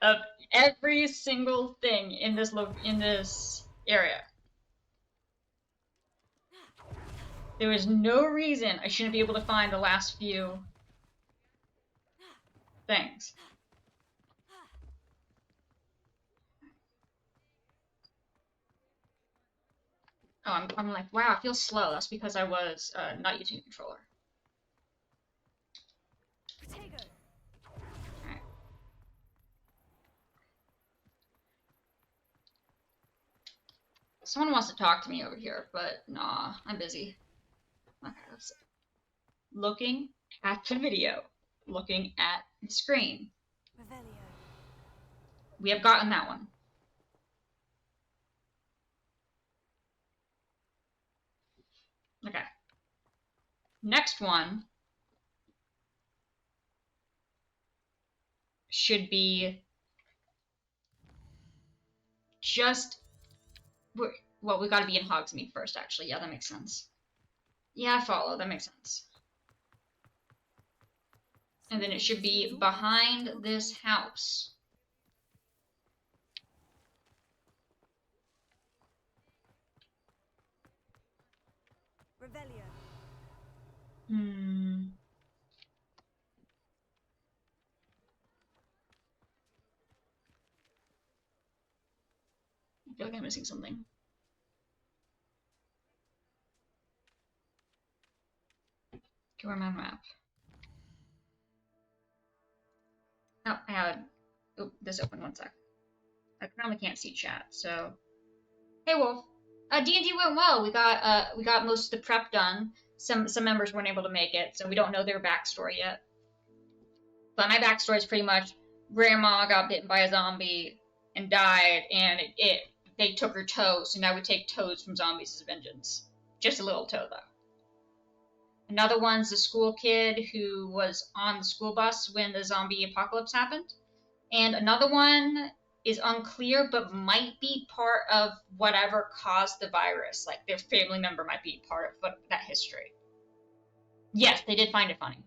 of every single thing in this area. There is no reason I shouldn't be able to find the last few things. Oh, I'm like, wow, I feel slow. That's because I was not using a controller. Potato. Alright. Someone wants to talk to me over here, but nah, I'm busy. Okay, let's see. Looking at the video. Looking at the screen. Revelio. We have gotten that one. Okay. Next one should be just... Well, we gotta be in Hogsmeade first, actually. Yeah, that makes sense. Yeah, I follow. That makes sense. And then it should be behind this house. Revelio. I feel like I'm missing something. Okay, where's my map? Oh, I had this open. One sec. I probably can't see chat, so. Hey, Wolf. D&D went well. We got most of the prep done. Some members weren't able to make it, so we don't know their backstory yet. But my backstory is pretty much Grandma got bitten by a zombie and died, and they took her toes, so now we take toes from zombies as vengeance. Just a little toe, though. Another one's the school kid who was on the school bus when the zombie apocalypse happened. And another one is unclear, but might be part of whatever caused the virus. Like, their family member might be part of that history. Yes, they did find it funny.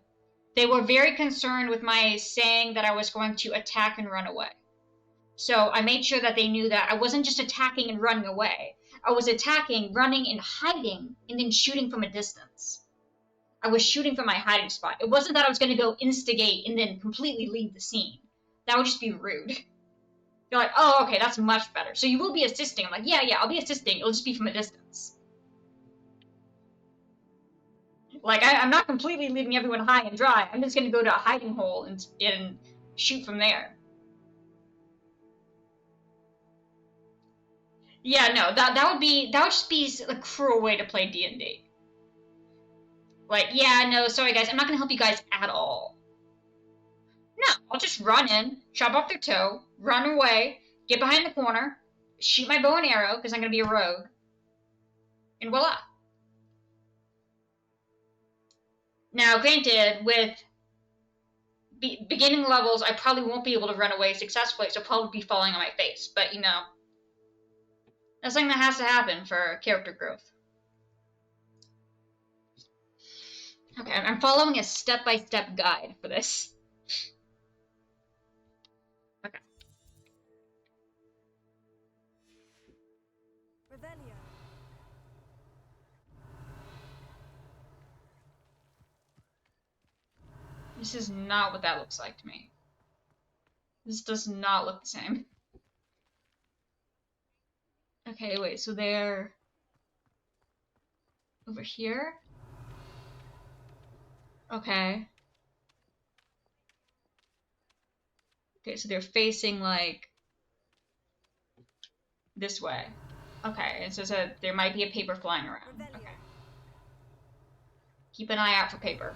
They were very concerned with my saying that I was going to attack and run away. So I made sure that they knew that I wasn't just attacking and running away. I was attacking, running, and hiding, and then shooting from a distance. I was shooting from my hiding spot. It wasn't that I was going to go instigate and then completely leave the scene. That would just be rude. You're like, oh, okay, that's much better. So you will be assisting. I'm like, yeah, I'll be assisting. It'll just be from a distance. Like, I'm not completely leaving everyone high and dry. I'm just going to go to a hiding hole and shoot from there. Yeah, no, that would just be a cruel way to play D&D. Like, yeah, no, sorry guys, I'm not gonna help you guys at all. No, I'll just run in, chop off their toe, run away, get behind the corner, shoot my bow and arrow, because I'm gonna be a rogue, and voila. Now, granted, with beginning levels, I probably won't be able to run away successfully, so I'll probably be falling on my face, but, you know, that's something that has to happen for character growth. Okay, I'm following a step-by-step guide for this. Okay. Revelio. This is not what that looks like to me. This does not look the same. Okay, wait, so they're over here? Okay. Okay, so they're facing, like, this way. Okay, and so there might be a paper flying around. Revelio. Okay. Keep an eye out for paper.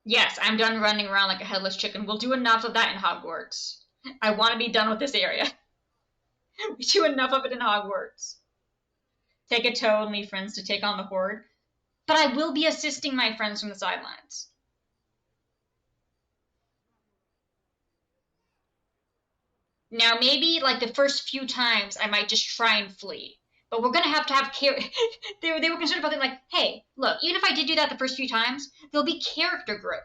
Yes, I'm done running around like a headless chicken. We'll do enough of that in Hogwarts. I want to be done with this area. We do enough of it in Hogwarts. Take a toe and leave friends to take on the horde. But I will be assisting my friends from the sidelines. Now, maybe, like, the first few times, I might just try and flee. But we're gonna have they were concerned about it, like, hey, look, even if I did do that the first few times, there'll be character growth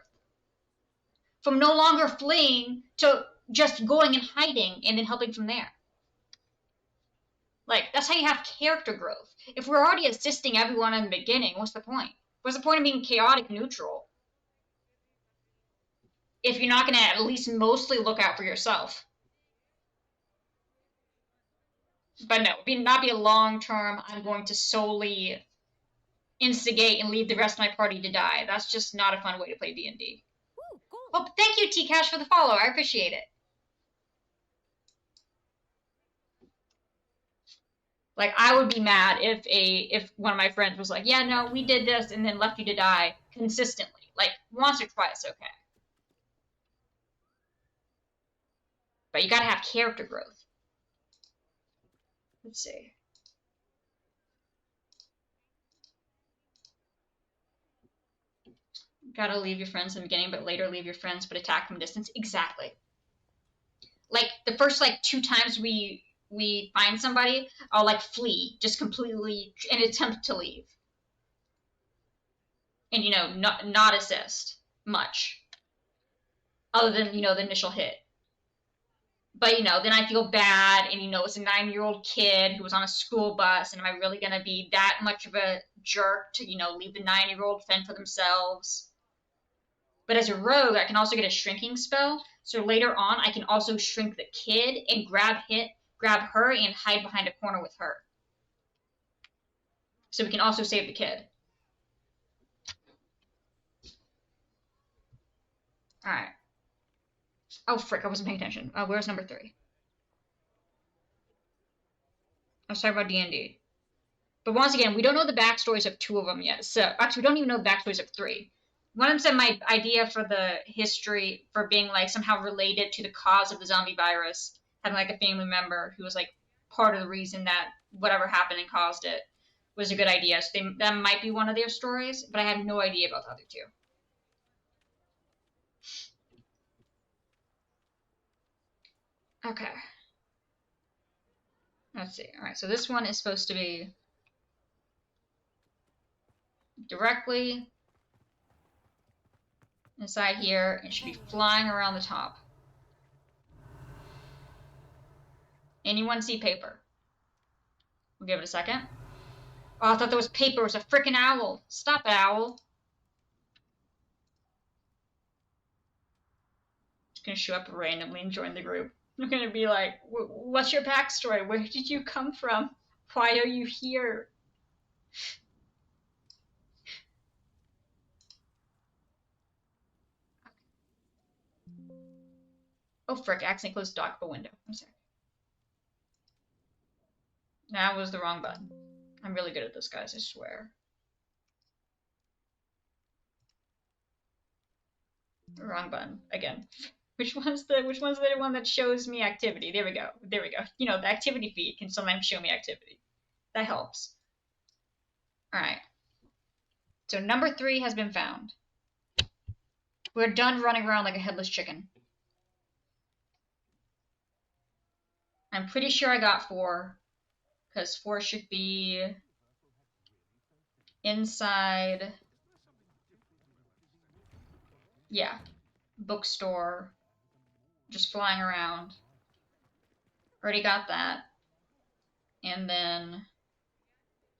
from no longer fleeing to just going and hiding and then helping from there. Like, that's how you have character growth. If we're already assisting everyone in the beginning, what's the point? What's the point of being chaotic neutral if you're not going to at least mostly look out for yourself? But no, it would not be a long term, I'm going to solely instigate and leave the rest of my party to die. That's just not a fun way to play D&D. Well, thank you, T-Cash, for the follow. I appreciate it. Like, I would be mad if one of my friends was like, yeah, no, we did this and then left you to die consistently. Like, once or twice, okay. But you gotta have character growth. Let's see. Gotta leave your friends in the beginning, but later leave your friends, but attack from distance. Exactly. Like, the first, like, 2 times we find somebody, I'll, like, flee, just completely, and attempt to leave. And, you know, not assist much. Other than, you know, the initial hit. But, you know, then I feel bad, and, you know, it's a 9-year-old kid who was on a school bus, and am I really gonna be that much of a jerk to, you know, leave the 9-year-old fend for themselves? But as a rogue, I can also get a shrinking spell, so later on I can also shrink the kid and grab her and hide behind a corner with her. So we can also save the kid. Alright. Oh, frick, I wasn't paying attention. Where's number 3? Let's talk about D&D. But once again, we don't know the backstories of 2 of them yet. So, actually, we don't even know the backstories of 3. One of them said my idea for the history, for being, like, somehow related to the cause of the zombie virus, having, like, a family member who was, like, part of the reason that whatever happened and caused it, was a good idea. So that might be one of their stories, but I have no idea about the other 2. Okay. Let's see. Alright, so this one is supposed to be directly inside here, and should be flying around the top. Anyone see paper? We'll give it a second. Oh, I thought there was paper. It was a freaking owl. Stop it, owl. It's gonna show up randomly and join the group. I'm gonna be like, what's your backstory? Where did you come from? Why are you here? Oh, frick. I accidentally closed the dock window. I'm sorry. That was the wrong button. I'm really good at this, guys, I swear. Wrong button. Again. Which one's the one that shows me activity? There we go. There we go. You know, the activity feed can sometimes show me activity. That helps. Alright. So number 3 has been found. We're done running around like a headless chicken. I'm pretty sure I got 4. Because 4 should be inside. Yeah. Bookstore. Just flying around. Already got that. And then,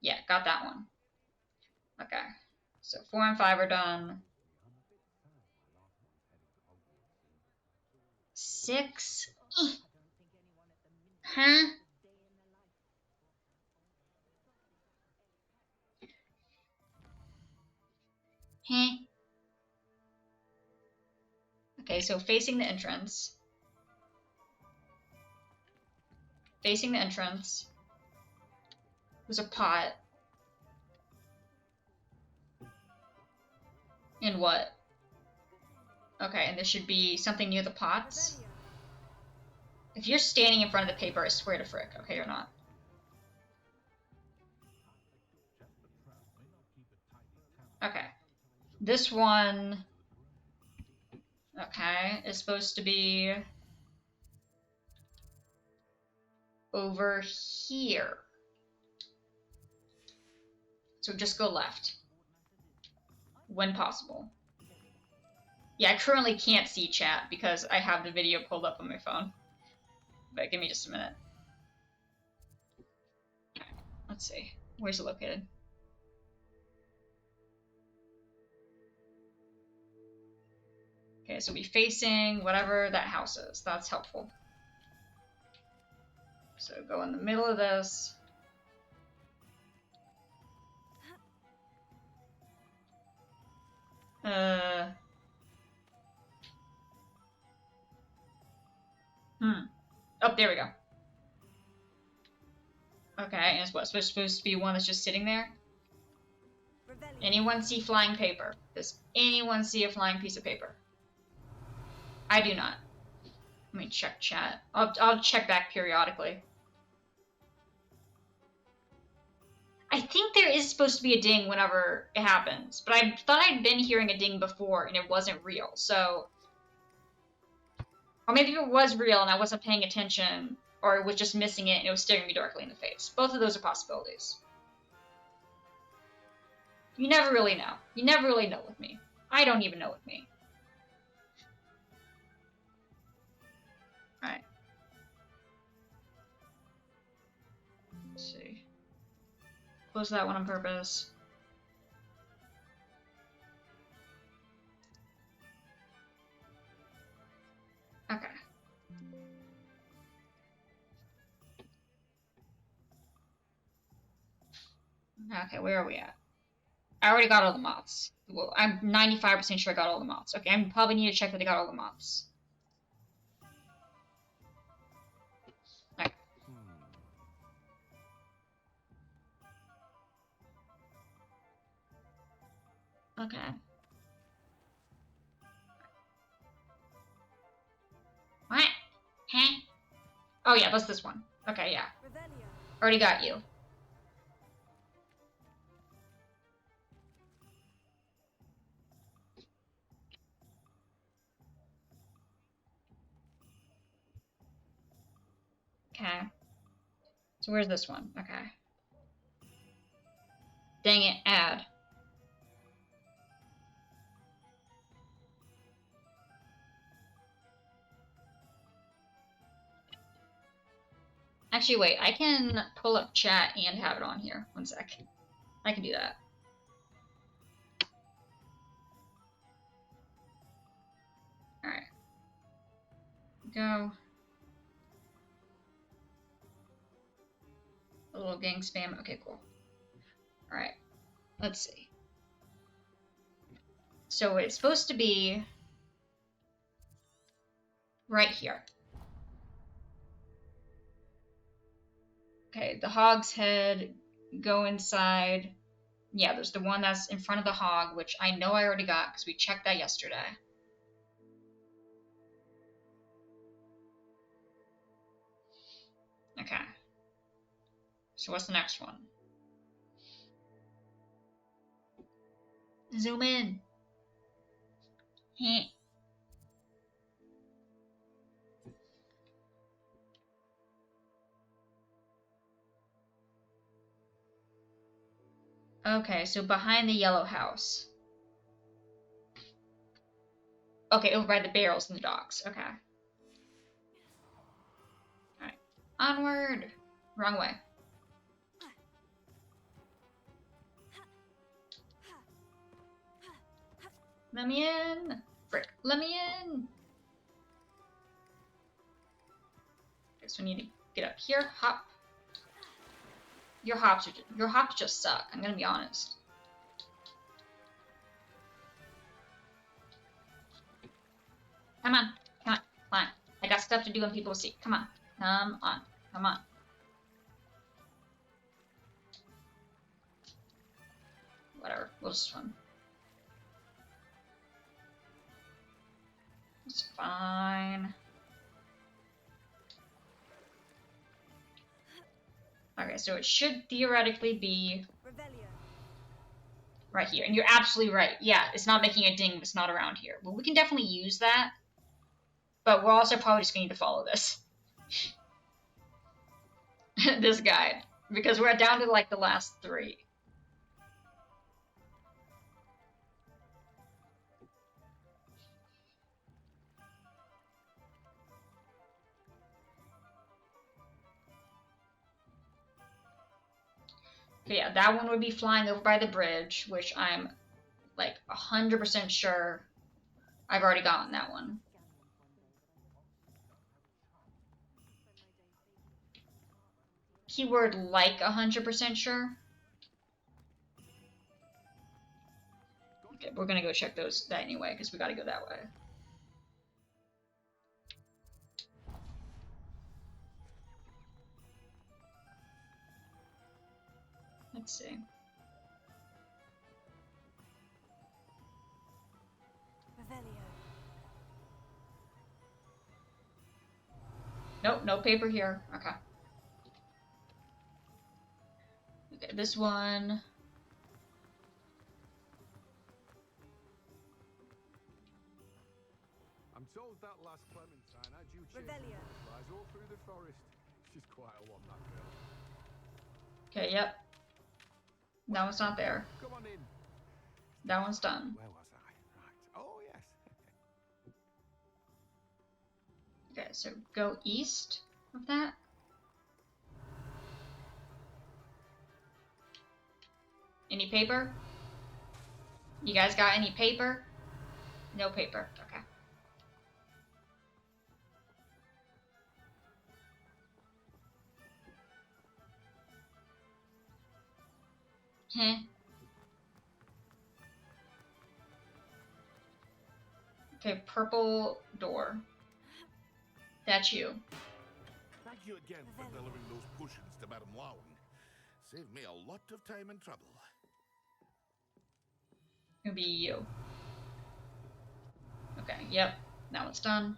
yeah, got that one. Okay. So 4 and 5 are done. 6? Huh? Huh? Okay, so facing the entrance. Facing the entrance. There's a pot. And what? Okay, and there should be something near the pots. If you're standing in front of the paper, I swear to frick. Okay, you're not. Okay. This one, okay, is supposed to be over here. So just go left. When possible. Yeah, I currently can't see chat because I have the video pulled up on my phone. But give me just a minute. Let's see. Where's it located? Okay, so we'll be facing whatever that house is. That's helpful. So go in the middle of this. Oh, there we go. Okay, and it's what? Supposed to be one that's just sitting there? Anyone see flying paper? Does anyone see a flying piece of paper? I do not. Let me check chat. I'll check back periodically. I think there is supposed to be a ding whenever it happens, but I thought I'd been hearing a ding before and it wasn't real, so... Or maybe it was real and I wasn't paying attention, or it was just missing it and it was staring me directly in the face. Both of those are possibilities. You never really know. You never really know with me. I don't even know with me. Alright. Let's see. Close that one on purpose. Okay. Okay, where are we at? I already got all the moths. Well, I'm 95% sure I got all the moths. Okay, I probably need to check that I got all the moths. Okay. Okay. What? Huh? Oh yeah, that's this one. Okay, yeah. Already got you. Okay. So where's this one? Okay. Dang it, add. Actually, wait, I can pull up chat and have it on here. One sec. I can do that. Alright. Go. A little gang spam. Okay, cool. Alright. Let's see. So it's supposed to be right here. Okay, the Hogshead, go inside. Yeah, there's the one that's in front of the hog, which I know I already got because we checked that yesterday. Okay. So what's the next one? Zoom in. Heh. Okay, so behind the yellow house. Okay, over by the barrels and the docks. Okay. Alright. Onward! Wrong way. Let me in! Frick, let me in! Okay, so we need to get up here, hop. Your hops just suck, I'm gonna be honest. Come on, climb. I got stuff to do and people will see. Come on, come on. Whatever, we'll just swim. It's fine. Okay, so it should theoretically be right here. And you're absolutely right. Yeah, it's not making a ding if it's not around here. Well, we can definitely use that. But we're also probably just going to need to follow this. This guide. Because we're down to, like, the last 3. Okay, yeah, that one would be flying over by the bridge, which I'm like 100% sure I've already gotten that one. Keyword like 100% sure. Okay, we're gonna go check that anyway, because we gotta go that way. Let's see. Nope, no paper here. Okay. Okay, this one. I'm told that last Clementine had you chasing butterflies all through the forest. She's quite a one, that girl. Okay, yep. That one's not there. Come on in. That one's done. Where was I? Right. Oh, yes. Okay, so go east of that. Any paper? You guys got any paper? No paper. Okay. Heh. Okay, purple door. That's you. Thank you again for delivering those potions to Madame Long. Saved me a lot of time and trouble. It'll be you. Okay, yep. Now it's done.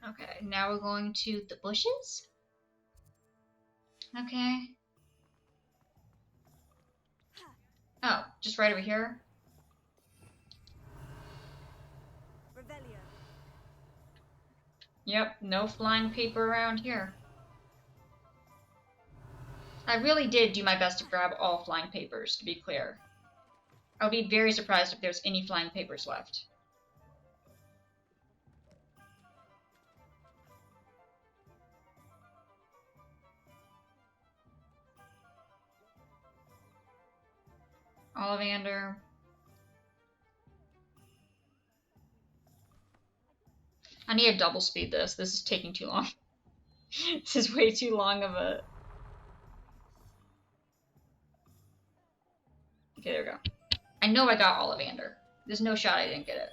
Okay, now we're going to the bushes? Okay. Oh, just right over here? Yep, no flying paper around here. I really did do my best to grab all flying papers, to be clear. I would be very surprised if there's any flying papers left. Ollivander. I need to double speed this. This is taking too long. This is way too long of a... Okay, there we go. I know I got Ollivander. There's no shot I didn't get it.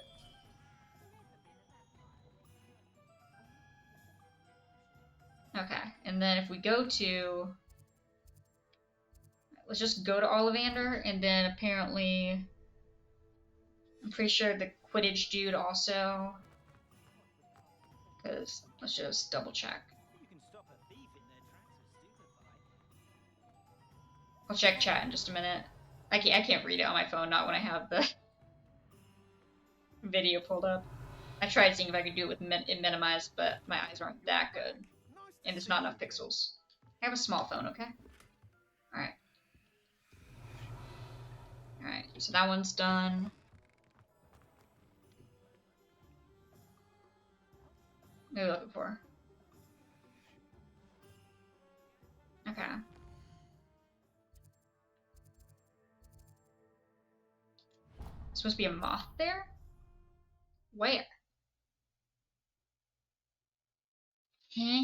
Okay, and then if we go to... Let's just go to Ollivander, and then apparently... I'm pretty sure the Quidditch dude also... Because let's just double check. I'll check chat in just a minute. I can't read it on my phone, not when I have the video pulled up. I tried seeing if I could do it with it minimized, but my eyes aren't that good. And there's not enough pixels. I have a small phone, okay? Alright. Alright, so that one's done. What are we looking for? Okay. Supposed to be a moth there? Where? Huh?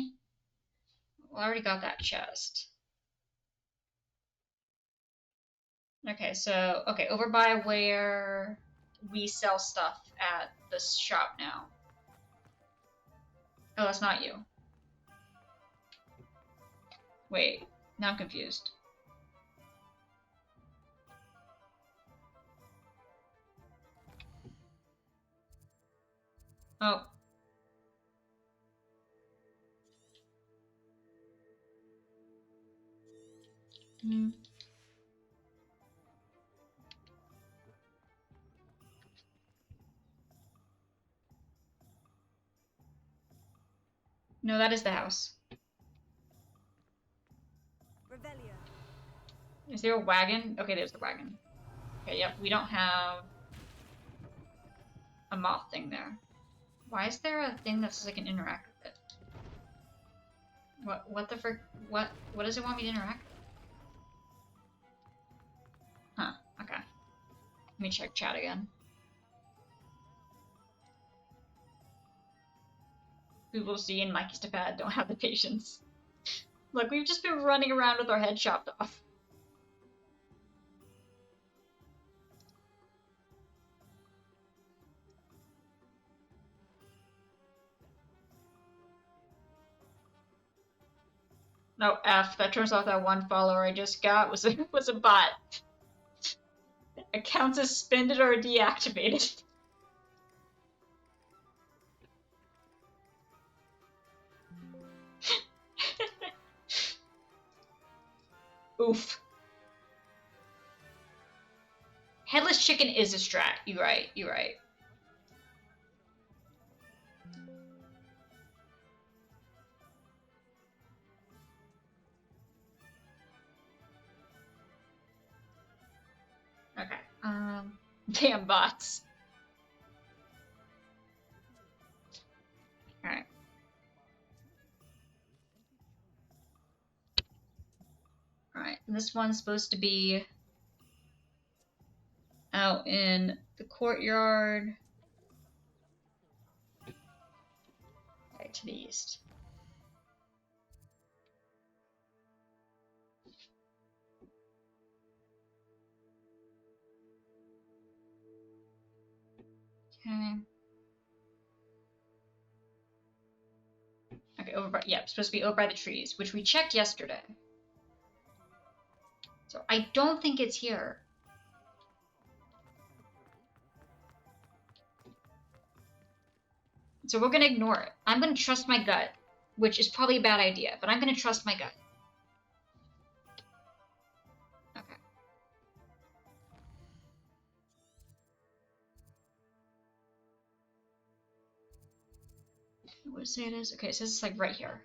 Well, I already got that chest. Okay, so, okay, over by where we sell stuff at the shop now. Oh, that's not you. Wait, now I'm confused. Oh. Hmm. No, that is the house. Is there a wagon? Okay, there's the wagon. Okay, yep, we don't have a moth thing there. Why is there a thing that says I can interact with it? What the frick? What does it want me to interact with? Huh, okay. Let me check chat again. People see and Mikey's to bad don't have the patience. Look, we've just been running around with our head chopped off. No, F. That turns off that one follower I just got was a bot. Account suspended or deactivated. Oof. Headless chicken is a strat. You're right. You're right. Okay. Damn bots. Alright. Alright, this one's supposed to be out in the courtyard. Okay, to the east. Okay. Okay, over by, yeah, supposed to be over by the trees, which we checked yesterday. So I don't think it's here. So we're gonna ignore it. I'm gonna trust my gut, which is probably a bad idea, but I'm gonna trust my gut. Okay. What does it say it is? Okay, it says it's like right here.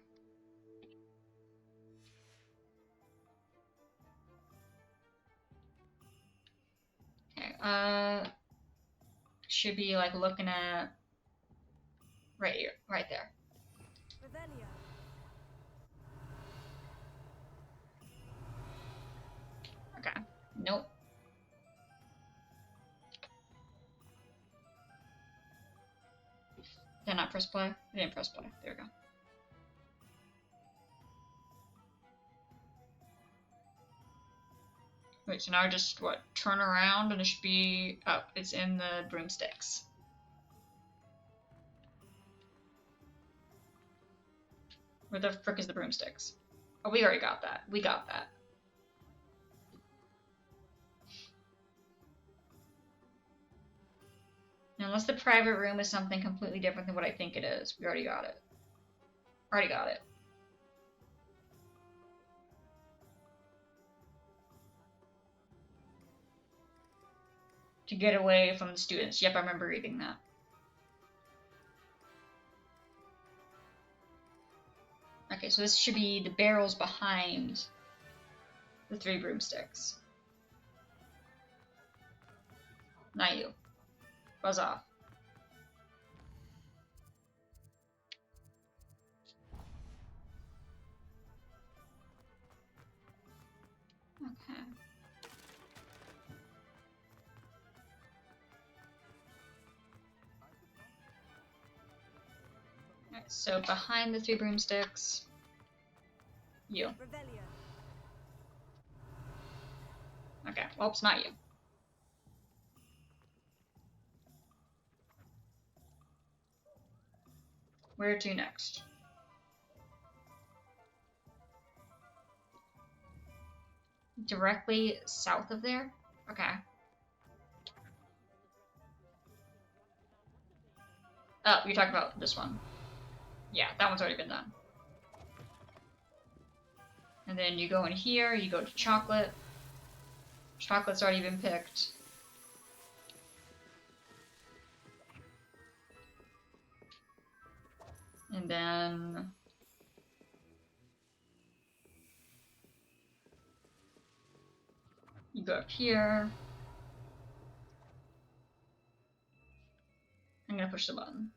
Okay, should be like looking at right here, right there. Okay, nope. Did I not press play? I didn't press play. There we go. Wait, so now I just, what, turn around and it should be, oh, it's in the broomsticks. Where the frick is the broomsticks? Oh, we already got that. We got that. Now, unless the private room is something completely different than what I think it is, we already got it. Already got it. To get away from the students. Yep, I remember reading that. Okay, so this should be the barrels behind the 3 broomsticks. Not you. Buzz off. Okay. Alright, so behind the 3 broomsticks, you. Okay, well, it's not you. Where to next? Directly south of there? Okay. Oh, you're talking about this one. Yeah, that one's already been done. And then you go in here, you go to chocolate. Chocolate's already been picked. And then you go up here. I'm gonna push the button.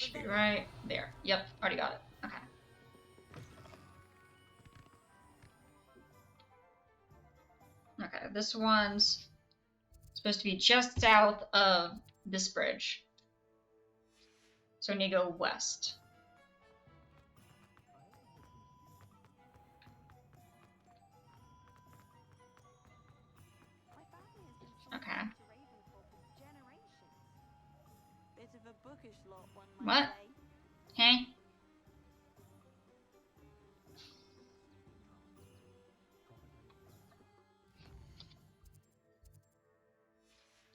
Should be right there. Yep, already got it. Okay. Okay, this one's supposed to be just south of this bridge. So we need to go west. Okay. What? Hey?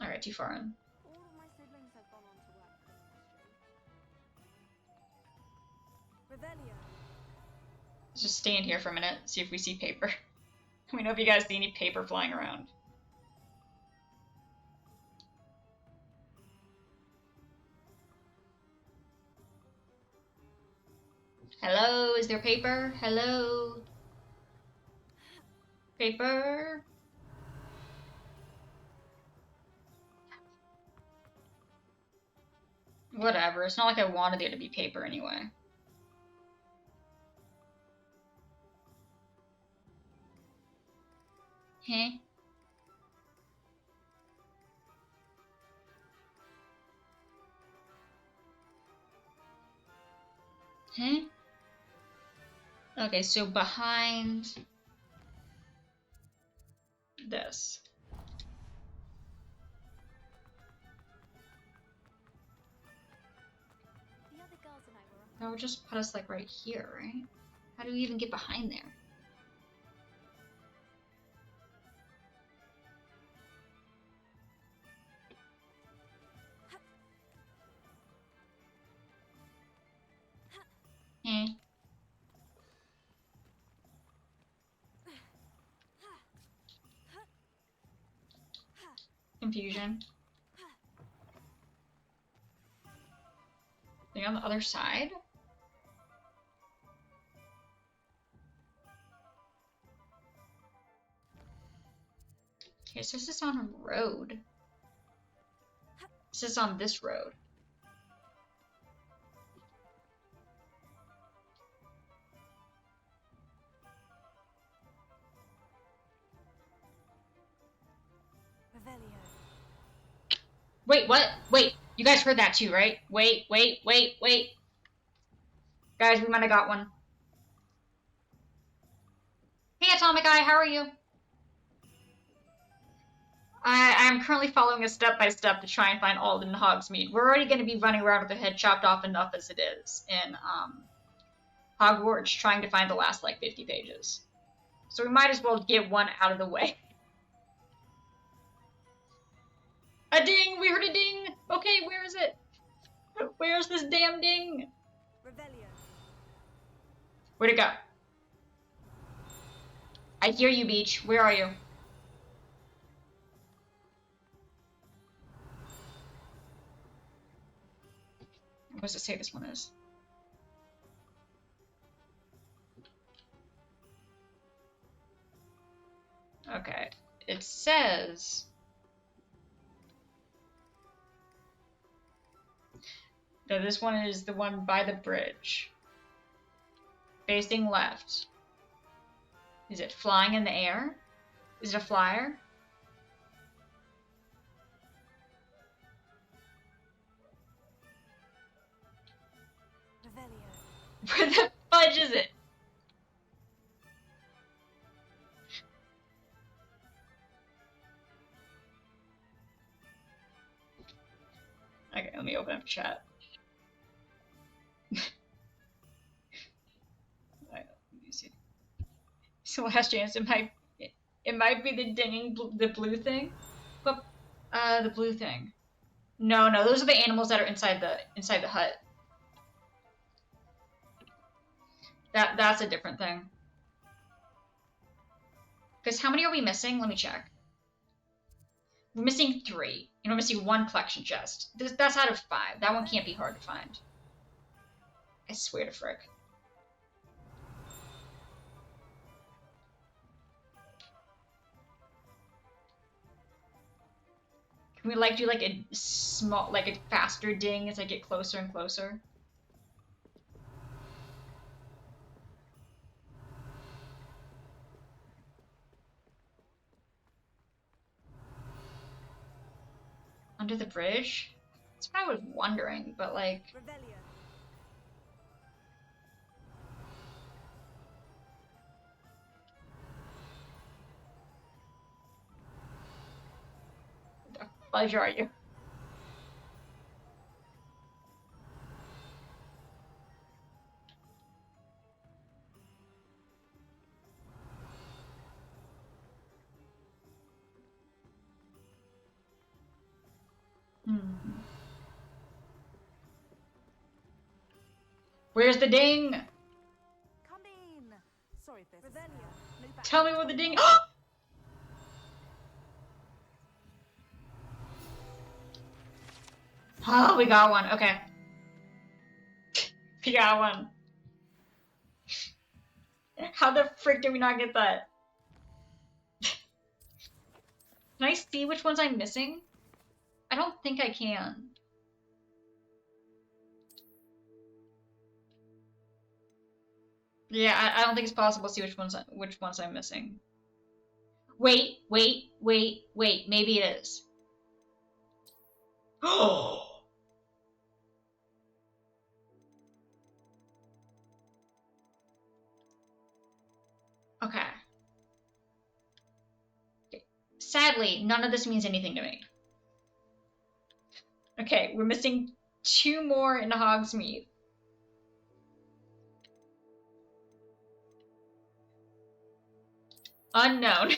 Alright, too far in. All of my siblings have gone on to work for the ministry. Revelio. Let's just stand here for a minute, see if we see paper. Let me know if you guys see any paper flying around. Hello, is there paper? Hello? Paper? Whatever, it's not like I wanted there to be paper anyway. Huh? Huh? Okay, so behind this. The other girls and I were up. That would just put us like right here, right? How do we even get behind there? Eh. Confusion. Thing on the other side? Okay, so this is on a road. This is on this road. Revelio. Wait, what? Wait, you guys heard that too, right? Wait. Guys, we might have got one. Hey, Atomic Eye, how are you? I'm currently following a step-by-step to try and find Alden and Hogsmeade. We're already going to be running around with our head chopped off enough as it is in Hogwarts trying to find the last, like, 50 pages. So we might as well get one out of the way. A ding! We heard a ding! Okay, where is it? Where's this damn ding? Revelio. Where'd it go? I hear you, Beach. Where are you? What does it say this one is? Okay. It says... No, this one is the one by the bridge. Facing left. Is it flying in the air? Is it a flyer? Revelio. Where the fudge is it? Okay, let me open up chat. Alright, let me see. So last chance, it might be the dinging, the blue thing. But, the blue thing. No, those are the animals that are inside the hut. That's a different thing. Because how many are we missing? Let me check. We're missing 3. And we're missing 1 collection chest. That's out of 5. That one can't be hard to find. I swear to frick. Can we like do like a small, like a faster ding as I get closer and closer? Under the bridge? That's what I was wondering, but like... Revelio. The fudge are you? Where's the ding? Come in. Sorry, this. Revelio. Tell me where the ding. Oh, we got one. Okay. We got one. How the frick did we not get that? Can I see which ones I'm missing? I don't think I can. Yeah, I don't think it's possible to see which ones I'm missing. Wait. Maybe it is. Oh. Okay. Sadly, none of this means anything to me. Okay, we're missing 2 more in Hogsmeade. Unknown.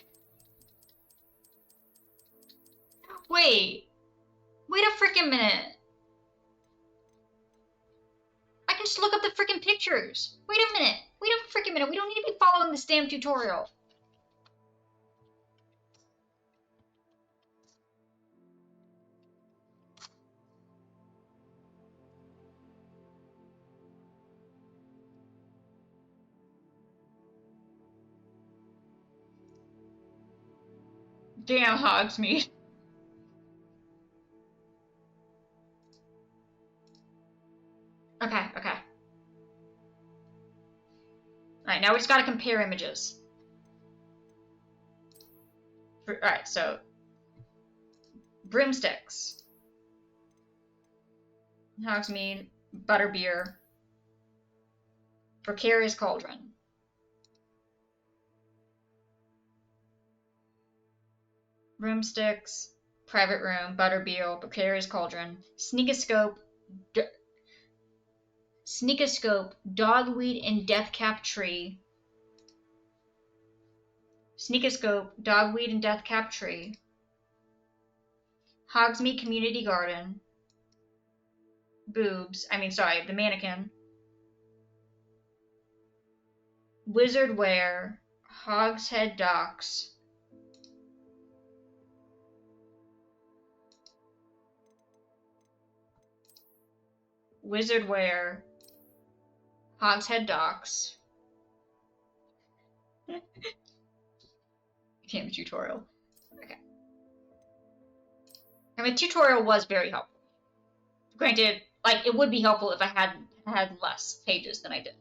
Wait a freaking minute. I can just look up the freaking pictures. Wait a freaking minute. We don't need to be following this damn tutorial. Damn Hogsmeade. Okay. Alright, now we just gotta compare images. Alright, so... Broomsticks. Hogsmeade. Butterbeer. Precarious Cauldron. Broomsticks. Private Room. Butterbeer. Precarious Cauldron. Sneakoscope. Sneakoscope, Dogweed and Deathcap Tree. Sneakoscope, Dogweed and Deathcap Tree. Hogsmeade Community Garden. The mannequin. Wizard Wear. Hogshead Docks. Wizard Wear. Hogshead Docks. Damn tutorial. Okay. I mean, tutorial was very helpful. Granted, like, it would be helpful if I had less pages than I did.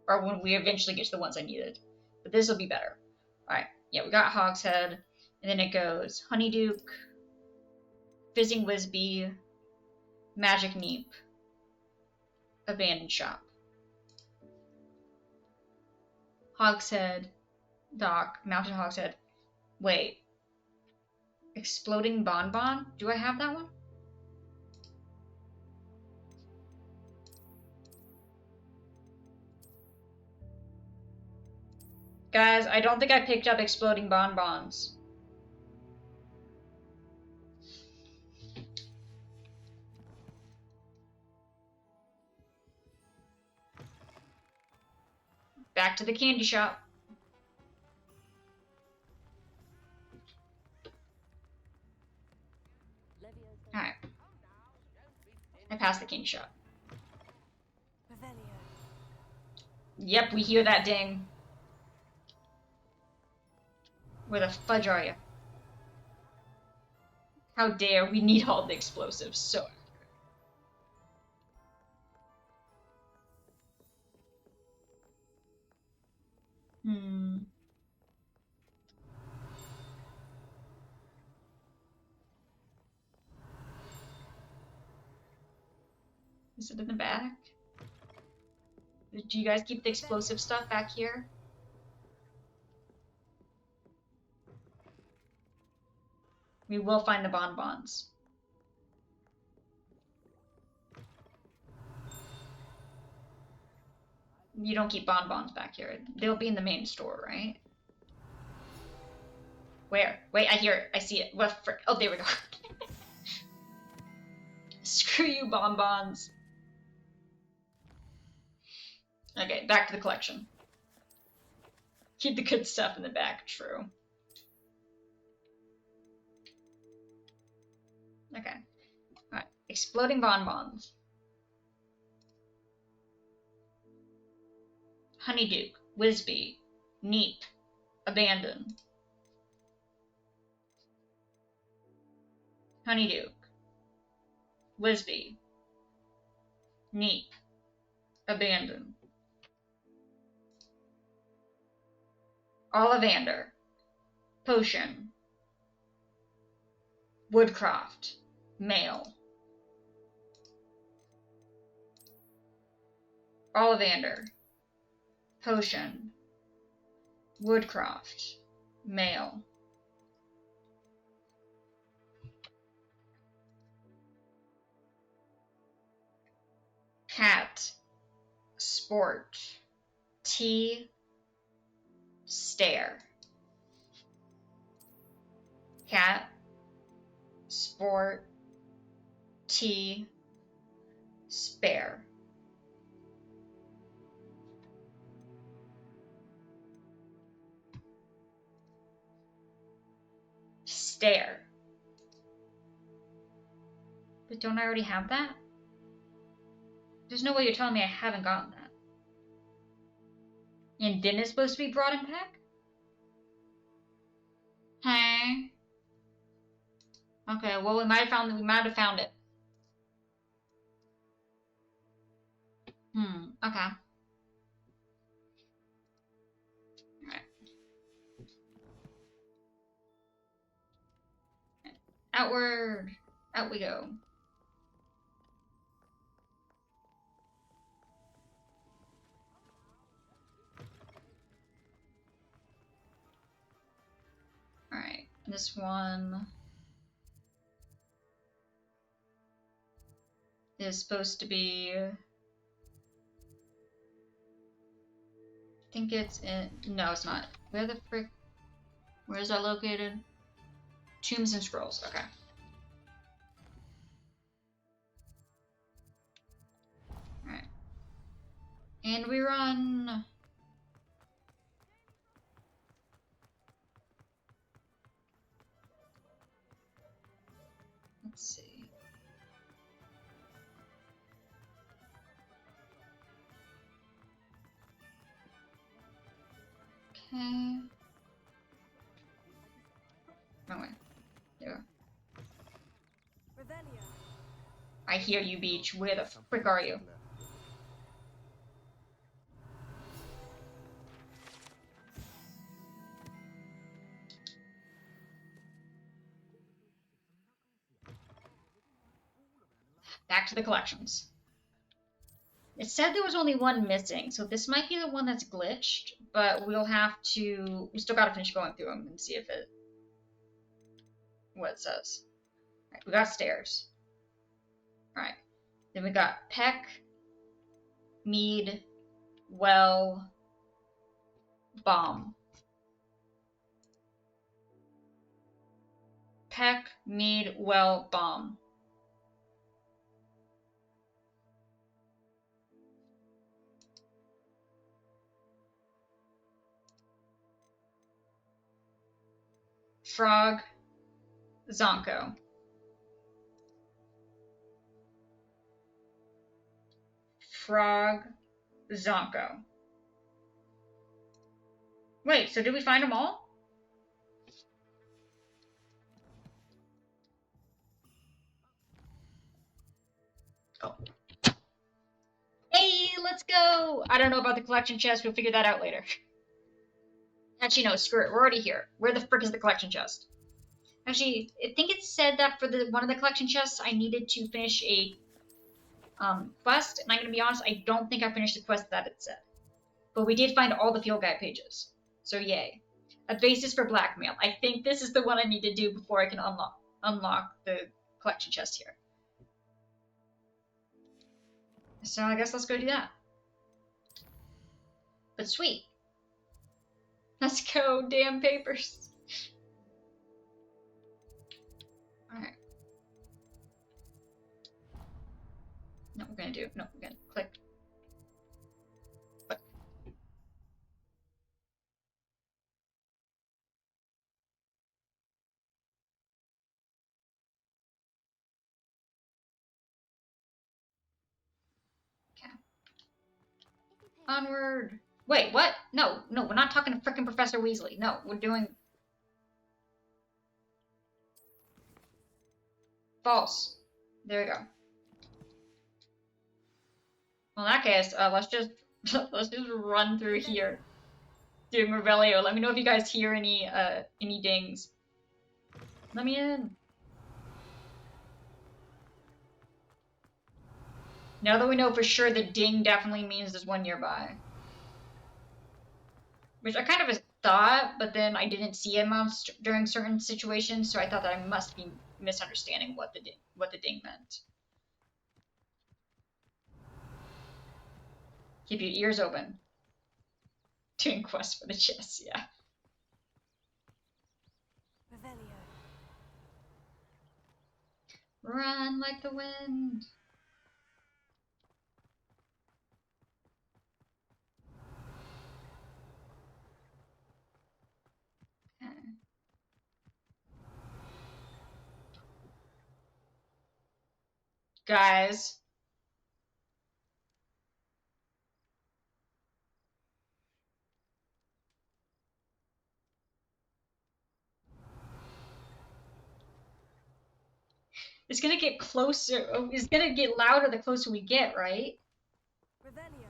Or when we eventually get to the ones I needed. But this will be better. Alright, yeah, we got Hogshead. And then it goes Honeyduke, Fizzing Wisby, Magic Neep, Abandoned Shop. Hogshead, Dock, Mountain Hogshead. Wait. Exploding Bonbon? Do I have that one? Guys, I don't think I picked up Exploding Bonbons. Back to the candy shop. Alright. I passed the candy shop. Yep, we hear that ding. Where the fudge are you? How dare we need all the explosives so accurate. Is it in the back? Do you guys keep the explosive stuff back here? We will find the bonbons. You don't keep bonbons back here. They'll be in the main store, right? Where? Wait, I hear it. I see it. What frick? Oh, there we go. Screw you, bonbons. Okay, back to the collection. Keep the good stuff in the back, true. Okay. Alright. Exploding bonbons. Honeyduke. Whizbee. Neep. Abandon. Honeyduke. Whizbee. Neep. Abandon. Ollivander. Potion. Woodcroft. Male. Ollivander. Potion. Woodcroft. Male. Cat. Sport. Tea. Stare. Cat. Sport. Tea. Spare. Stare. But don't I already have that? There's no way you're telling me I haven't gotten that. And then it's supposed to be brought in pack? Hey. Okay, well we might have found it. Okay. Alright. Outward. Out we go. Alright, this one is supposed to be, I think it's in, no it's not. Where the frick, where is that located? Tombs and Scrolls, okay. Alright. And we run. Let's see. Okay. Wrong way. There we go. I hear you, Beach. Where the frick are you? Back to the collections. It said there was only one missing, so this might be the one that's glitched, but we'll have to, we still gotta finish going through them and see if it, what it says. Alright, we got stairs. Alright, then we got Peck, Mead, Well, Bomb. Peck, Mead, Well, Bomb. Frog, Zonko. Frog, Zonko. Wait, so did we find them all? Oh. Hey, let's go! I don't know about the collection chest. We'll figure that out later. Actually, no, screw it. We're already here. Where the frick is the collection chest? Actually, I think it said that for the one of the collection chests, I needed to finish a quest, and I'm gonna be honest, I don't think I finished the quest that it said. But we did find all the field guide pages, so yay. A basis for blackmail. I think this is the one I need to do before I can unlock the collection chest here. So I guess let's go do that. But sweet. Let's go, damn papers. Alright. No, we're gonna click. But okay. Onward. Wait, what? No, we're not talking to frickin' Professor Weasley. No, we're doing false. There we go. Well, in that case, let's just let's just run through here, doing Revelio. Let me know if you guys hear any dings. Let me in. Now that we know for sure the ding definitely means there's one nearby, which I kind of thought, but then I didn't see him during certain situations, so I thought that I must be misunderstanding what the ding meant. Keep your ears open. Doing quest for the chest, yeah. Revelio. Run like the wind. Okay. Guys. It's gonna get closer. It's gonna get louder the closer we get, right? Revelio.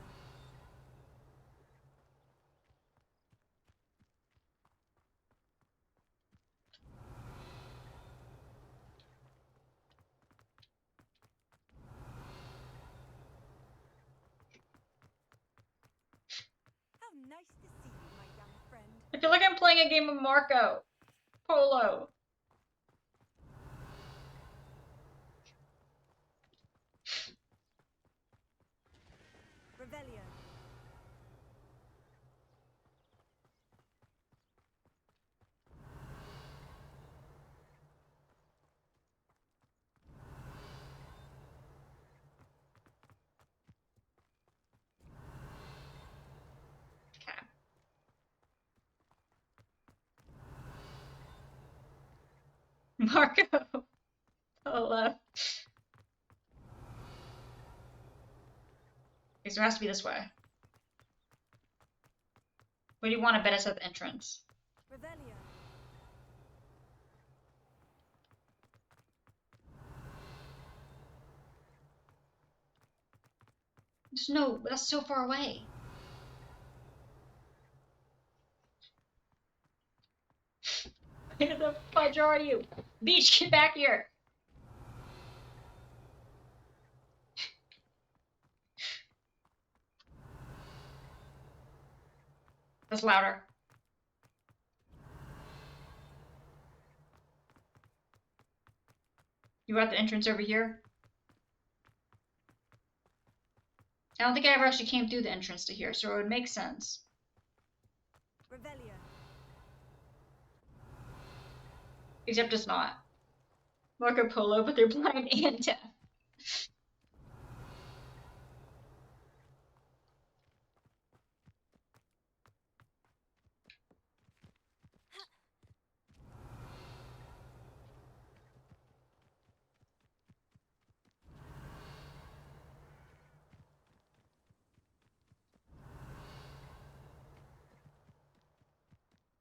How nice to see you, my young friend. I feel like I'm playing a game of Marco Polo. Revelio. Okay. Marco Polo. Okay, so it has to be this way. Where do you want to bet us at the entrance? Revelio. No, that's so far away. Where the fudge are you? Beach, get back here! That's louder. You were at the entrance over here? I don't think I ever actually came through the entrance to here, so it would make sense. Revelio. Except it's not. Marco Polo, but they're blind and deaf.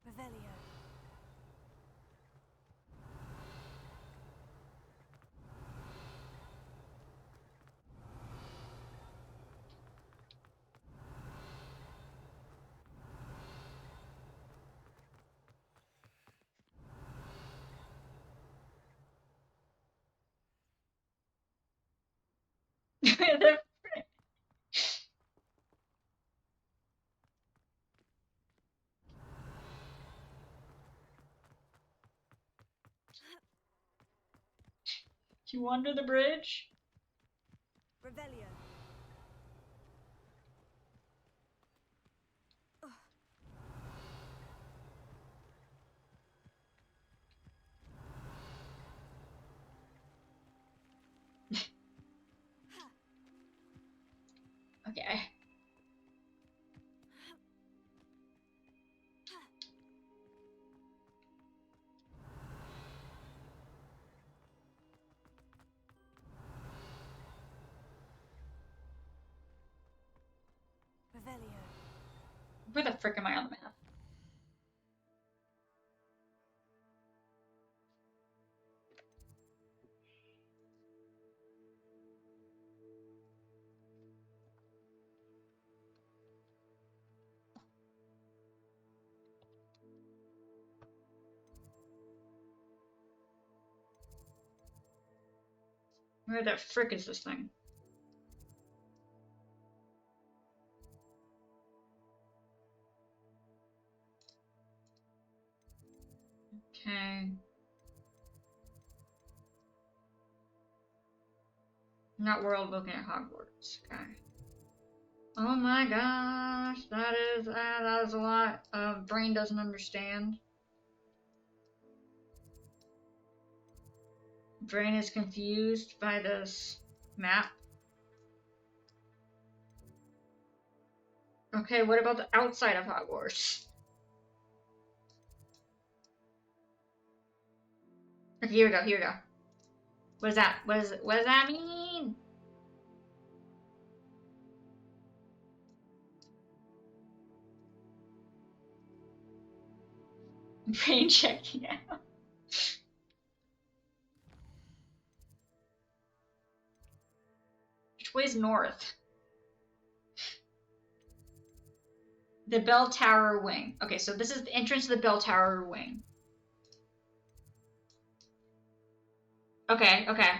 Revelio. The- You under the bridge? Revelio. Okay. Revelio. Where the frick am I on the map? Where the frick is this thing? Okay. Not world looking at Hogwarts. Okay. Oh my gosh, that is a lot. Brain doesn't understand. Brain is confused by this map. Okay, what about the outside of Hogwarts? Okay, here we go, here we go. What is that? What does that mean? Brain checking out. Which way's north? The bell tower wing. Okay, so this is the entrance to the bell tower wing. Okay, okay.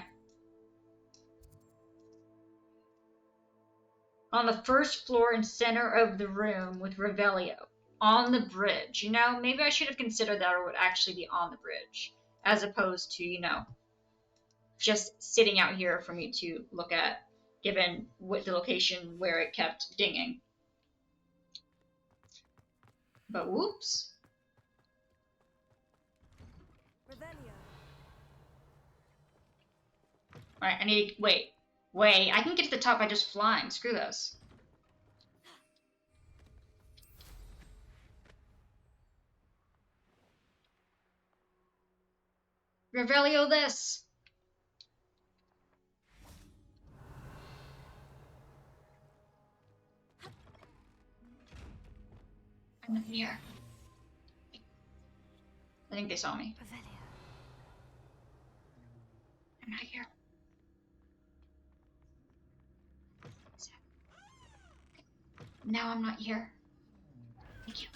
On the first floor and center of the room with Revelio. On the bridge. You know, maybe I should have considered that it would actually be on the bridge. As opposed to, you know, just sitting out here for me to look at, given what the location where it kept dinging. But whoops. Revelio. Alright, I need, wait, I can get to the top by just flying, screw this. Revelio this! I'm not here. I think they saw me. Revelio. I'm not here. Now I'm not here. Thank you.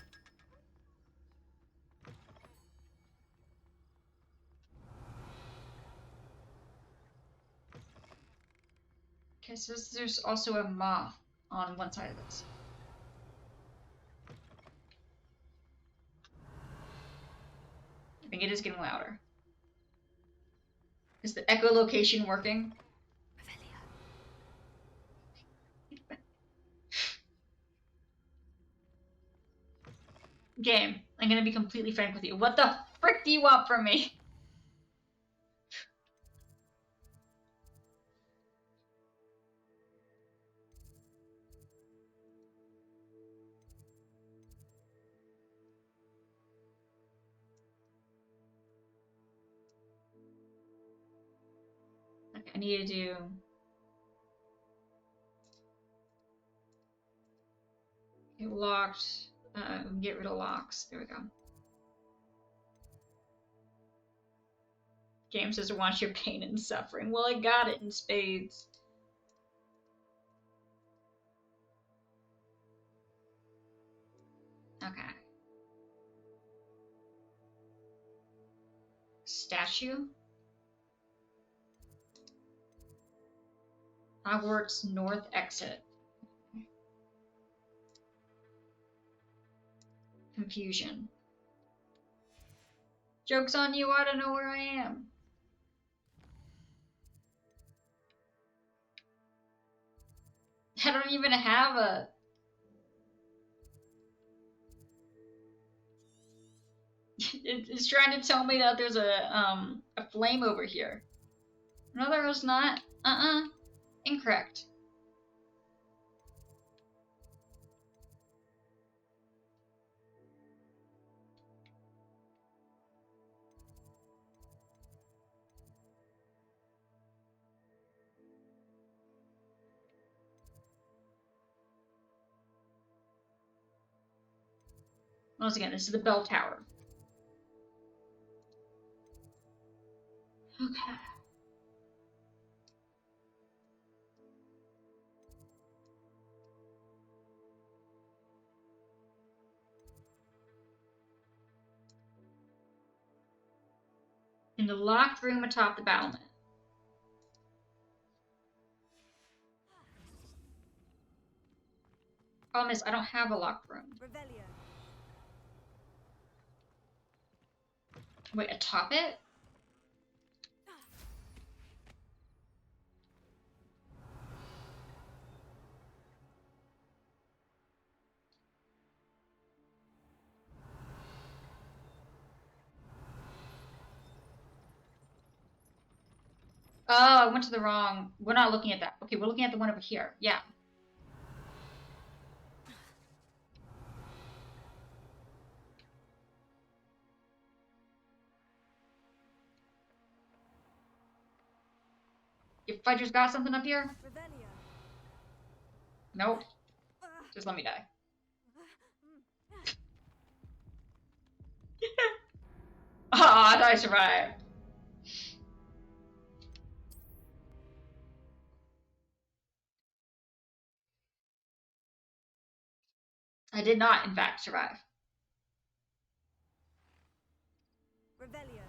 Okay, so there's also a moth on one side of this. I think it is getting louder. Is the echolocation working? Revelio. Game, I'm gonna be completely frank with you. What the frick do you want from me? Okay, I need to do... Okay, locked. Get rid of locks. There we go. Game says, "Want your pain and suffering." Well, I got it in spades. Okay. Statue? Hogwarts North exit. Confusion. Joke's on you, I don't know where I am. I don't even have a... It's trying to tell me that there's a flame over here. No, there is not. Incorrect. Once again, this is the bell tower. Okay. In the locked room atop the battlement. Problem is, I don't have a locked room. Revelio. Wait, atop it? Oh, I went to the wrong... We're not looking at that. Okay, we're looking at the one over here. Yeah. Your fighter's got something up here? Revelio. Nope. Just let me die. Ah, I survived. I did not, in fact, survive. Revelio.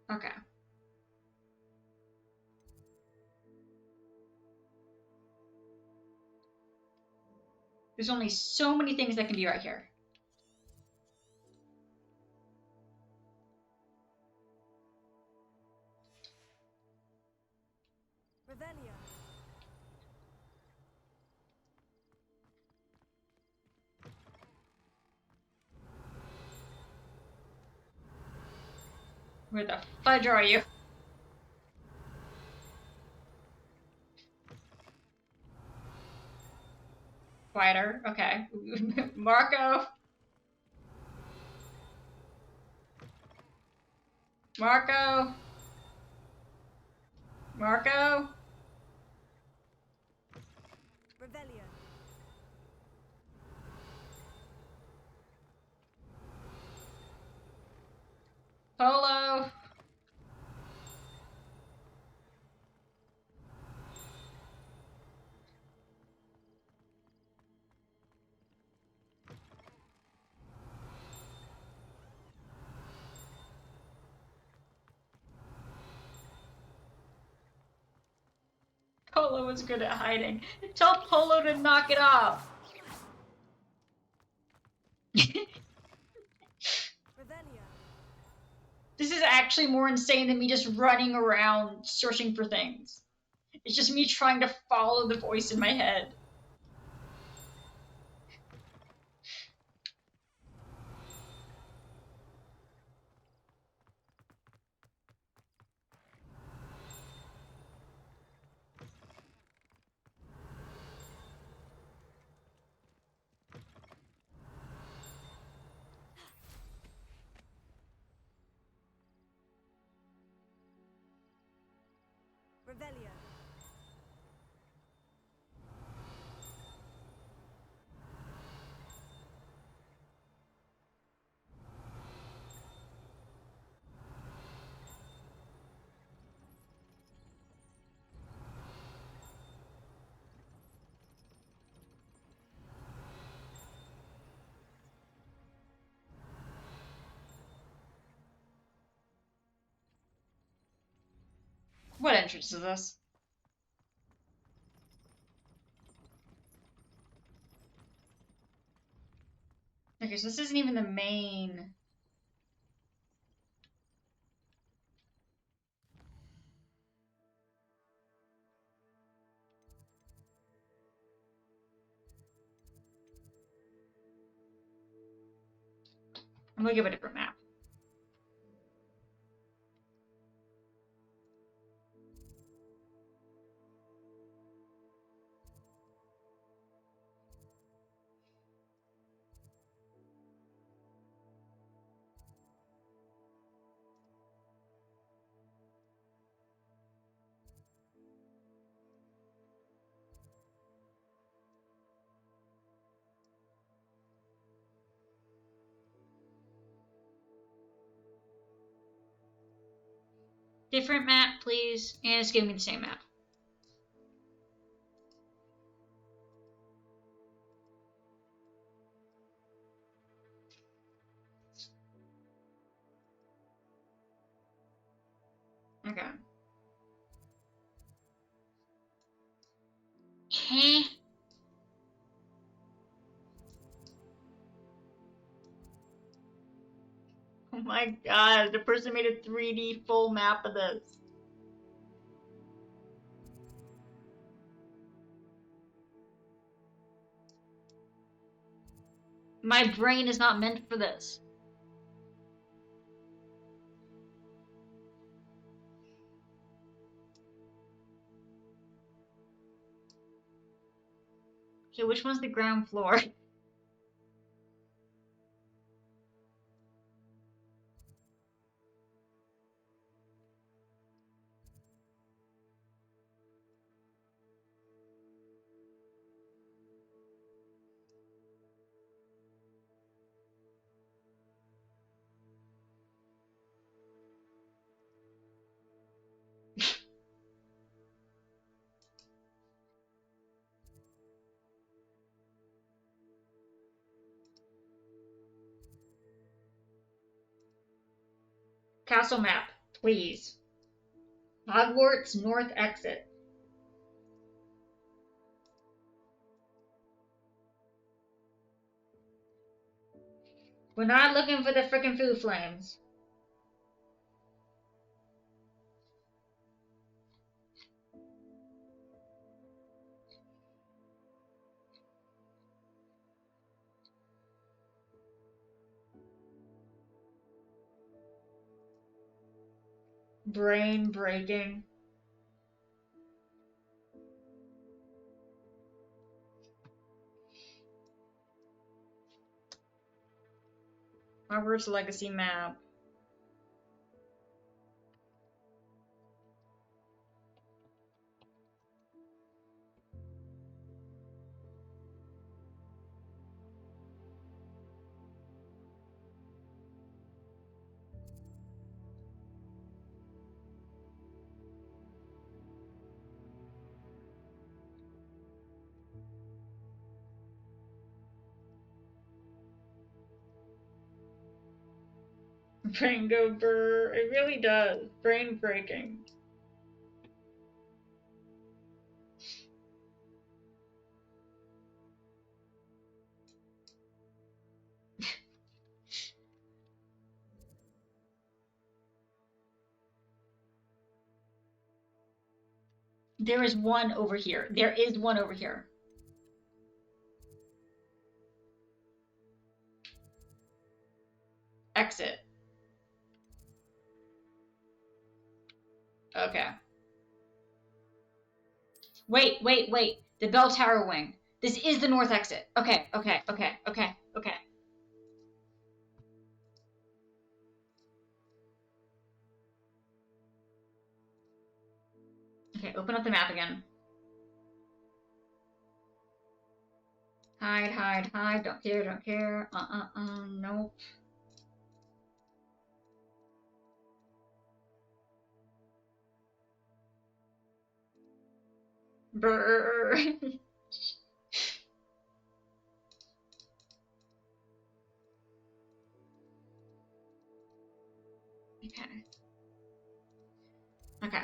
Okay. There's only so many things that can be right here. Revelio. Where the fudge are you? Quieter. Okay. Marco. Marco. Marco. Revelio. Polo. Polo is good at hiding. Tell Polo to knock it off. Revelio. This is actually more insane than me just running around searching for things. It's just me trying to follow the voice in my head. Revelio. What entrance is this? Okay, so this isn't even the main. I'm gonna give a different map. Different map, please. And it's giving me the same map. Okay. Heh. Oh my god, the person made a 3D full map of this. My brain is not meant for this. Okay, which one's the ground floor? Castle map, please. Hogwarts north exit. We're not looking for the frickin' food flames. Brain breaking. Hogwarts legacy map. Brain go brr. It really does. Brain breaking. There is one over here. There is one over here. Exit. Okay. Wait, wait, wait. The bell tower wing. This is the north exit. Okay, okay, okay, okay, okay. Okay, open up the map again. Hide, hide, hide. Don't care, don't care. Nope. Brr. Okay. Okay.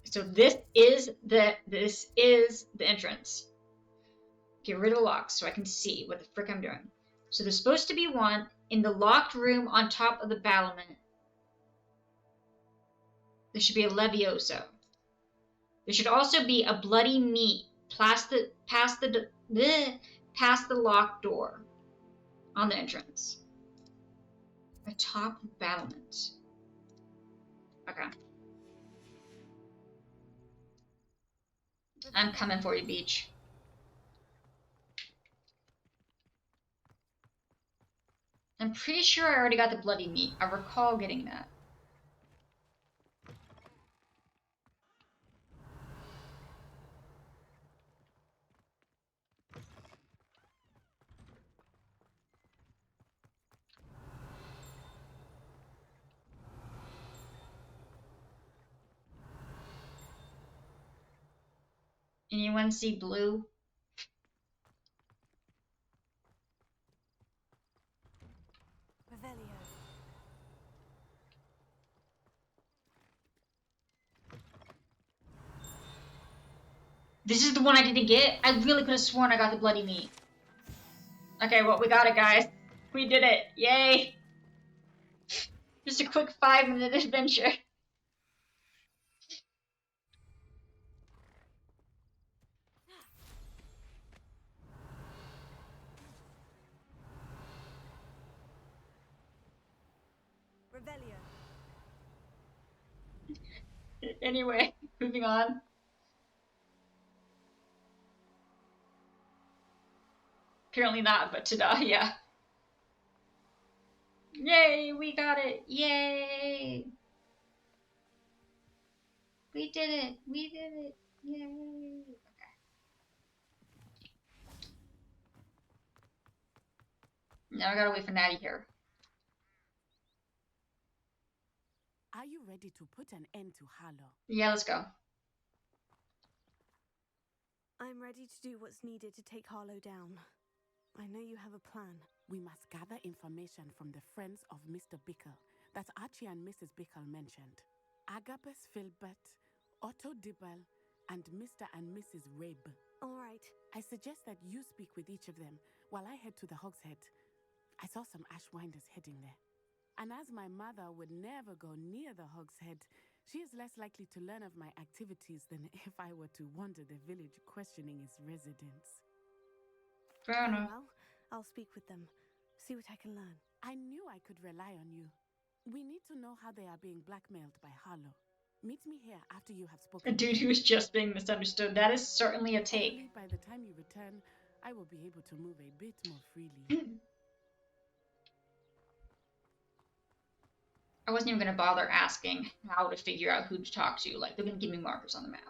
So this is the entrance. Get rid of the locks so I can see what the frick I'm doing. So there's supposed to be one in the locked room on top of the battlement. There should be a Levioso. There should also be a bloody meat past the locked door on the entrance. Atop the battlement. Okay. I'm coming for you, Beach. I'm pretty sure I already got the bloody meat. I recall getting that. Anyone see blue? Revelio. This is the one I didn't get? I really could have sworn I got the bloody meat. Okay, well, we got it, guys. We did it. Yay! Just a quick 5-minute adventure. Revelio. Anyway, moving on. Apparently not, but ta-da, yeah. Yay, we got it. Yay. We did it. We did it. Yay. Okay. Now I gotta wait for Natty here. Are you ready to put an end to Harlow? Yeah, let's go. I'm ready to do what's needed to take Harlow down. I know you have a plan. We must gather information from the friends of Mr. Bickle that Archie and Mrs. Bickle mentioned. Agabus Filbert, Otto Dibble, and Mr. and Mrs. Rabe. All right. I suggest that you speak with each of them while I head to the Hogshead. I saw some Ashwinders heading there. And as my mother would never go near the Hogshead, she is less likely to learn of my activities than if I were to wander the village questioning its residents. Fair Very enough. well. I'll speak with them. See what I can learn. I knew I could rely on you. We need to know how they are being blackmailed by Harlow. Meet me here after you have spoken. A dude who's just being misunderstood. That is certainly a take. Hopefully, by the time you return, I will be able to move a bit more freely. I wasn't even gonna bother asking how to figure out who to talk to. Like, they're gonna give me markers on the map.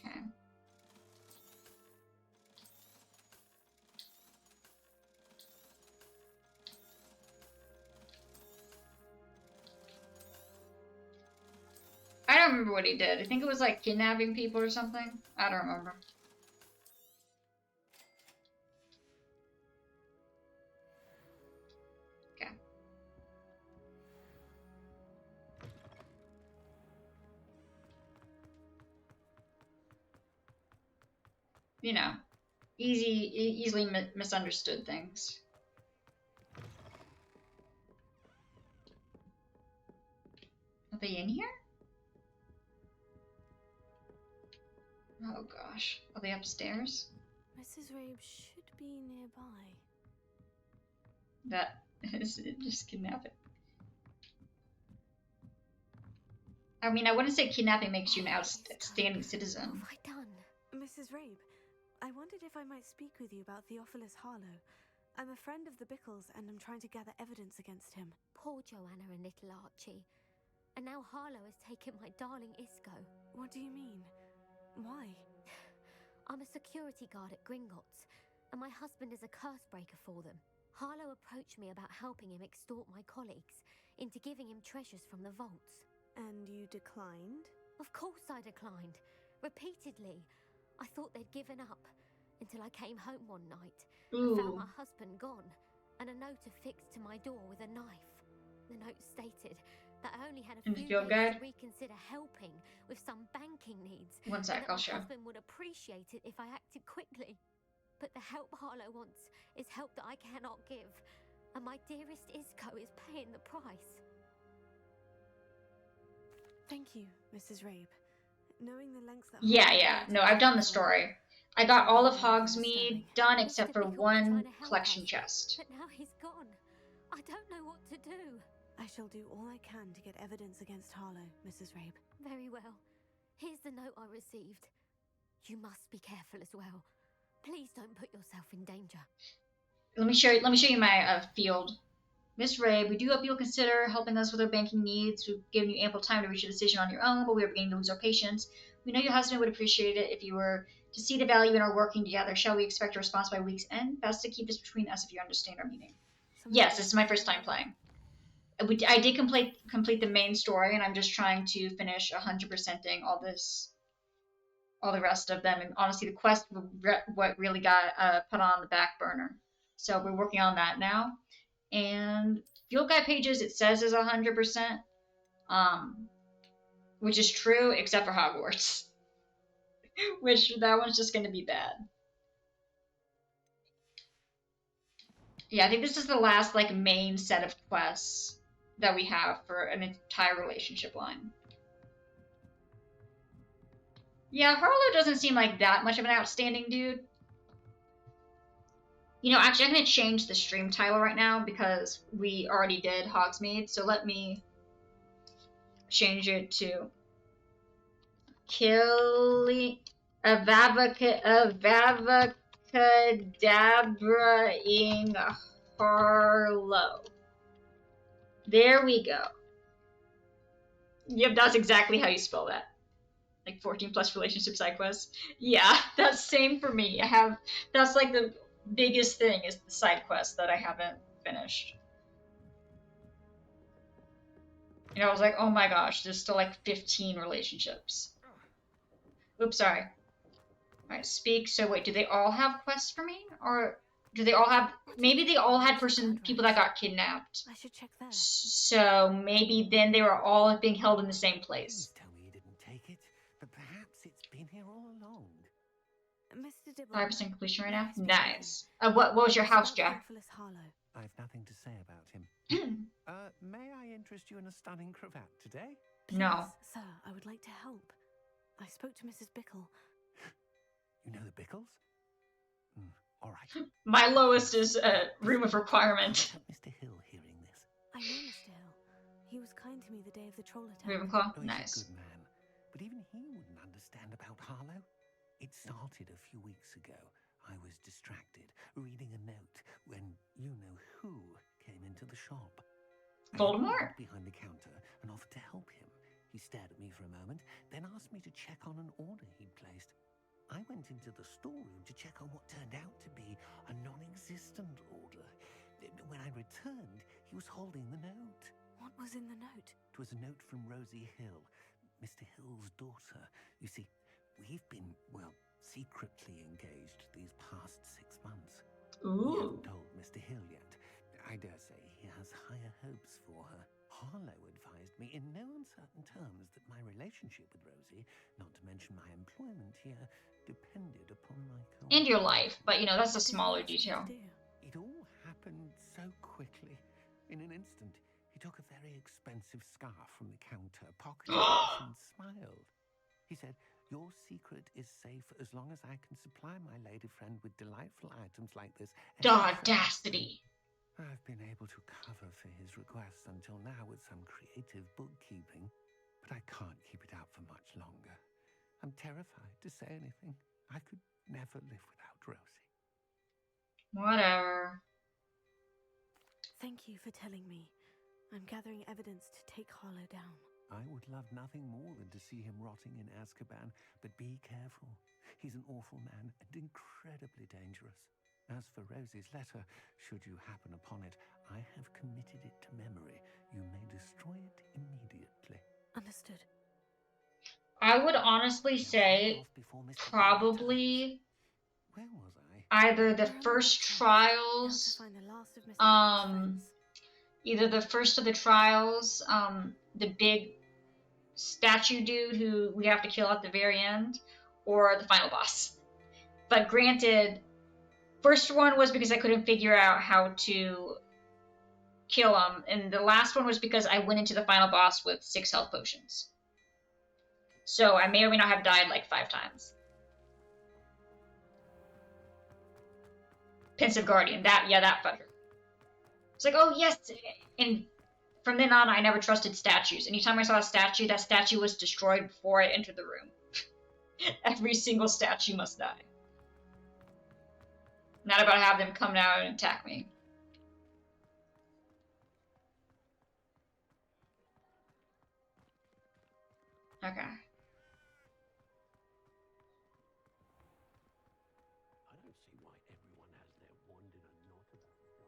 Okay. I don't remember what he did. I think it was like kidnapping people or something. I don't remember. Okay. You know, easily misunderstood things. Are they in here? Oh gosh. Are they upstairs? Mrs. Rabe should be nearby. That is just kidnapping. I mean, I wouldn't say kidnapping makes you an outstanding citizen. What have I done? Mrs. Rabe, I wondered if I might speak with you about Theophilus Harlow. I'm a friend of the Bickles and I'm trying to gather evidence against him. Poor Joanna and little Archie. And now Harlow has taken my darling Isco. What do you mean? Why? I'm a security guard at Gringotts, and my husband is a curse breaker for them. Harlow approached me about helping him extort my colleagues into giving him treasures from the vaults. And you declined? Of course I declined. Repeatedly. I thought they'd given up. Until I came home one night and found Ooh. my husband gone, and a note affixed to my door with a knife. The note stated that I only had a In the few field days guide? to reconsider helping with some banking needs, One and sec, that I'll my show. husband would appreciate it if I acted quickly. But the help Harlow wants is help that I cannot give, and my dearest Isco is paying the price. Thank you, Mrs. Rabe. Knowing the lengths that Yeah. No, I've done the story. I got all of Hogsmeade done except for Mr. Bickle was trying one to help collection us, chest. but now he's gone. I don't know what to do. I shall do all I can to get evidence against Harlow, Mrs. Rabe. Very well. Here's the note I received. You must be careful as well. Please don't put yourself in danger. Let me show you my field. Miss Ray, we do hope you'll consider helping us with our banking needs. We've given you ample time to reach a decision on your own, but we are beginning to lose our patience. We know your husband would appreciate it if you were to see the value in our working together. Shall we expect a response by week's end? Best to keep this between us if you understand our meaning. Yes, this is my first time playing. I did complete the main story, and I'm just trying to finish 100%ing all the rest of them. And honestly, the quest what really got put on the back burner. So we're working on that now. And field guide pages it says is 100%, which is true except for Hogwarts, which that one's just going to be bad. Yeah, I think this is the last like main set of quests that we have for an entire relationship line. Yeah, Harlow doesn't seem like that much of an outstanding dude. You know, actually, I'm going to change the stream title right now because we already did Hogsmeade. So let me change it to Avavacadabraing Harlow. There we go. Yep, that's exactly how you spell that. Like 14 plus relationship side quests. Yeah, that's same for me. That's like the biggest thing is the side quest that I haven't finished. You know, I was like, oh my gosh, there's still like 15 relationships. Oops, sorry. Alright, speak. So wait, do they all have quests for me? Or do they all have... Maybe they all had people that got kidnapped. I should check there. So maybe then they were all being held in the same place. Please tell me you didn't take it, but perhaps it's been here all along. Mr. Dibble. 5% completion right now? may I speak with Nice. What was your you? house, About Jack? Theophilus Harlow. I've nothing to say about him. May I interest you in a stunning cravat today? No. Please, sir, I would like to help. I spoke to Mrs. Bickle. You know the Bickles? All right. My lowest is room of requirement. Mr. Hill hearing this. I know Mr. Hill. He was kind to me the day of the troll attack. Ravenclaw? Oh, he's Nice. a good man, but even he wouldn't understand about Harlow. It started a few weeks ago. I was distracted, reading a note, when you-know-who came into the shop. Voldemort? I walked behind the counter and offered to help him. He stared at me for a moment, then asked me to check on an order he'd placed. I went into the storeroom to check on what turned out to be a non-existent order. When I returned, he was holding the note. What was in the note? It was a note from Rosie Hill, Mr. Hill's daughter. You see, we've been, well, secretly engaged these past 6 months. We Ooh. haven't told Mr. Hill yet. I dare say he has higher hopes for her. Harlow advised me in no uncertain terms that my relationship with Rosie, not to mention my employment here, depended upon my And your life, cooperation. but you know, that's a What did he smaller ask you to detail. do? It all happened so quickly. In an instant, he took a very expensive scarf from the counter, pocketed it, and smiled. He said, "Your secret is safe as long as I can supply my lady friend with delightful items like this." The audacity. I've been able to cover for his requests until now with some creative bookkeeping, but I can't keep it out for much longer. I'm terrified to say anything. I could never live without Rosie. Whatever. Thank you for telling me. I'm gathering evidence to take Harlow down. I would love nothing more than to see him rotting in Azkaban, but be careful. He's an awful man and incredibly dangerous. As for Rosie's letter, should you happen upon it, I have committed it to memory. You may destroy it immediately. Understood. I would honestly Now, say hurry off before Mr. Bickle probably returns. Where was I? either the We're on first that track, now to trials, find the last of Mr. Bickle's friends. either the first of the trials, the big statue dude who we have to kill at the very end, or the final boss. But granted, first one was because I couldn't figure out how to kill him, and the last one was because I went into the final boss with 6 health potions. So I may or may not have died like 5 times. Pensive Guardian, that fucker. It's like, oh yes, and from then on I never trusted statues. Anytime I saw a statue, that statue was destroyed before I entered the room. Every single statue must die. Not about to have them come out and attack me. Okay.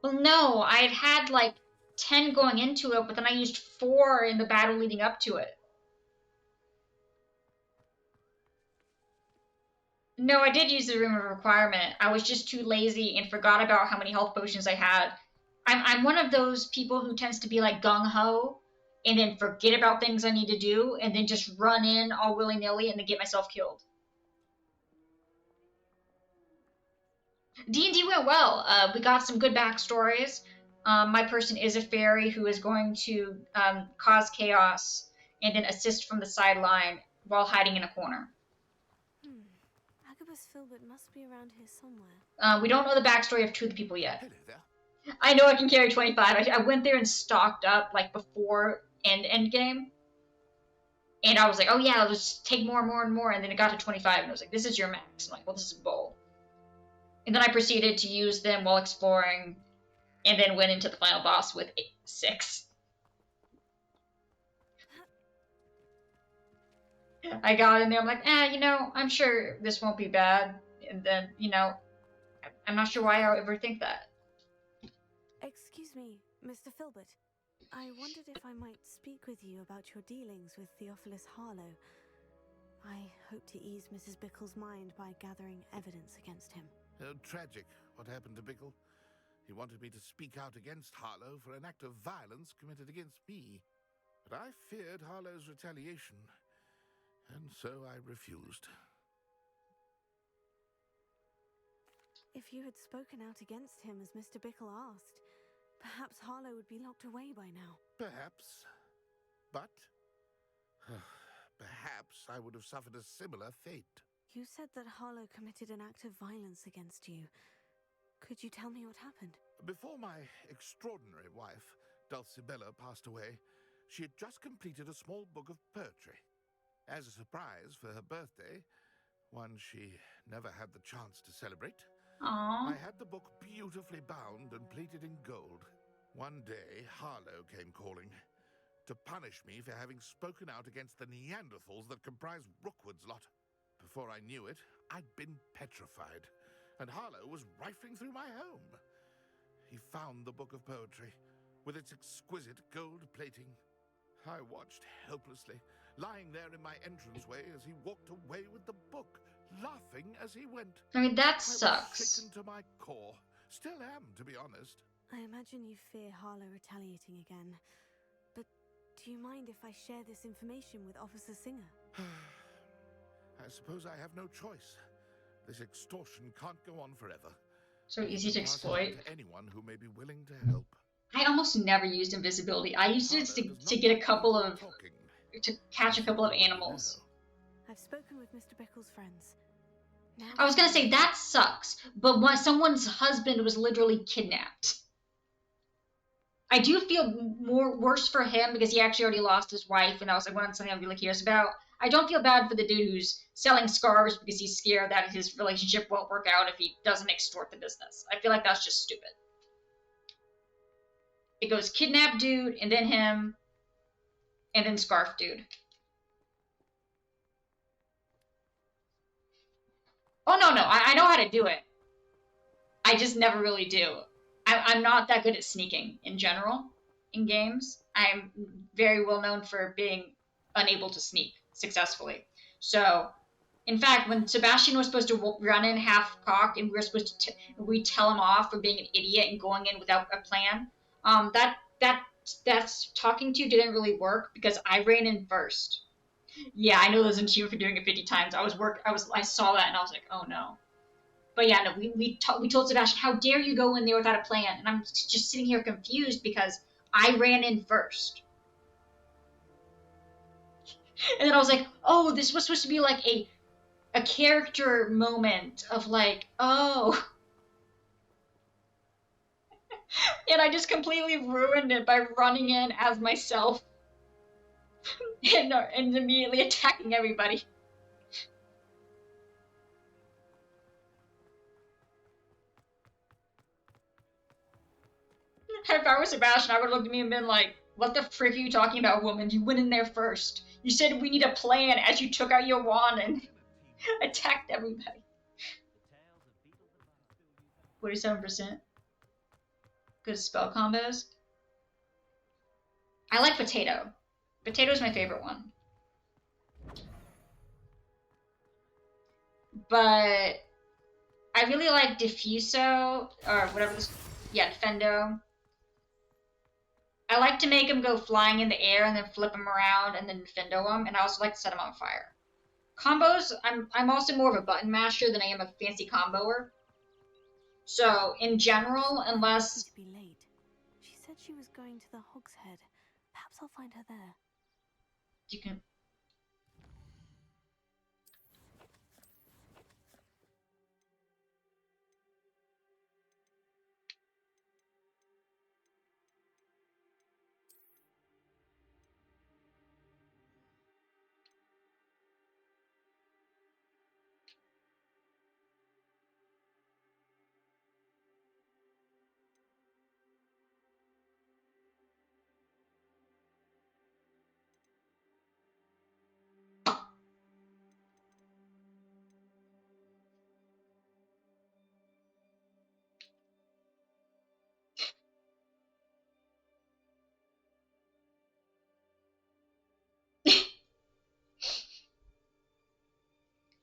Well, no, I had like 10 going into it, but then I used 4 in the battle leading up to it. No, I did use the Room of Requirement. I was just too lazy and forgot about how many health potions I had. I'm one of those people who tends to be like gung-ho and then forget about things I need to do and then just run in all willy-nilly and then get myself killed. D&D went well. We got some good backstories. My person is a fairy who is going to cause chaos and then assist from the sideline while hiding in a corner. Agabus Filbert must be around here somewhere. We don't know the backstory of 2 of the people yet. Hello there. I know I can carry 25. I went there and stocked up like before end game. And I was like, oh yeah, I'll just take more and more and more. And then it got to 25 and I was like, this is your max. I'm like, well, this is bull. And then I proceeded to use them while exploring and then went into the final boss with 6. I got in there, I'm like, I'm sure this won't be bad. And then, I'm not sure why I would ever think that. Excuse me, Mr. Filbert. I wondered if I might speak with you about your dealings with Theophilus Harlow. I hope to ease Mrs. Bickle's mind by gathering evidence against him. Tragic what happened to Bickle. He wanted me to speak out against Harlow for an act of violence committed against me. But I feared Harlow's retaliation, and so I refused. If you had spoken out against him as Mr. Bickle asked, perhaps Harlow would be locked away by now. Perhaps. But perhaps I would have suffered a similar fate. You said that Harlow committed an act of violence against you. Could you tell me what happened? Before my extraordinary wife, Dulcibella, passed away, she had just completed a small book of poetry. As a surprise for her birthday, one she never had the chance to celebrate, Aww. I had the book beautifully bound and plated in gold. One day, Harlow came calling to punish me for having spoken out against the Neanderthals that comprise Rookwood's lot. Before I knew it, I'd been petrified, and Harlow was rifling through my home. He found the book of poetry, with its exquisite gold plating. I watched helplessly, lying there in my entranceway as he walked away with the book, laughing as he went. I mean, that I was sucks. shaken to my core. Still am, to be honest. I imagine you fear Harlow retaliating again. But do you mind if I share this information with Officer Singer? I suppose I have no choice. This extortion can't go on forever. So easy to Pass it on exploit. to anyone who may be willing to help. I almost never used invisibility. I used it Harlow does to not get a like couple people of, talking. to catch a couple of animals. I've spoken with Mr. Bickle's friends. Now I was gonna say, that sucks, but when someone's husband was literally kidnapped. I do feel worse for him because he actually already lost his wife, and I was like, well, something I'm really curious about. I don't feel bad for the dude who's selling scarves because he's scared that his relationship won't work out if he doesn't extort the business. I feel like that's just stupid. It goes kidnap dude, and then him, and then scarf dude. Oh, no, I know how to do it. I just never really do. I'm not that good at sneaking in general in games. I'm very well known for being unable to sneak successfully. So, in fact, when Sebastian was supposed to run in half-cocked and we were supposed to we tell him off for being an idiot and going in without a plan, that's talking to didn't really work because I ran in first. Yeah, I know there's an issue for doing it 50 times. I saw that and I was like, oh no. But yeah, no, we told Sebastian, how dare you go in there without a plan? And I'm just sitting here confused because I ran in first. And then I was like, oh, this was supposed to be like a character moment of like, oh. And I just completely ruined it by running in as myself and immediately attacking everybody. If I was Sebastian, I would have looked at me and been like, what the frick are you talking about, woman? You went in there first. You said we need a plan as you took out your wand and attacked everybody. 47%. Good spell combos. I like potato. Potato's my favorite one. But I really like Diffuso, or whatever this, yeah, Defendo. I like to make him go flying in the air and then flip him around and then Defendo him, and I also like to set him on fire. Combos, I'm also more of a button masher than I am a fancy comboer. So, in general, unless... To be late. She said she was going to the Hogshead. Perhaps I'll find her there. You can...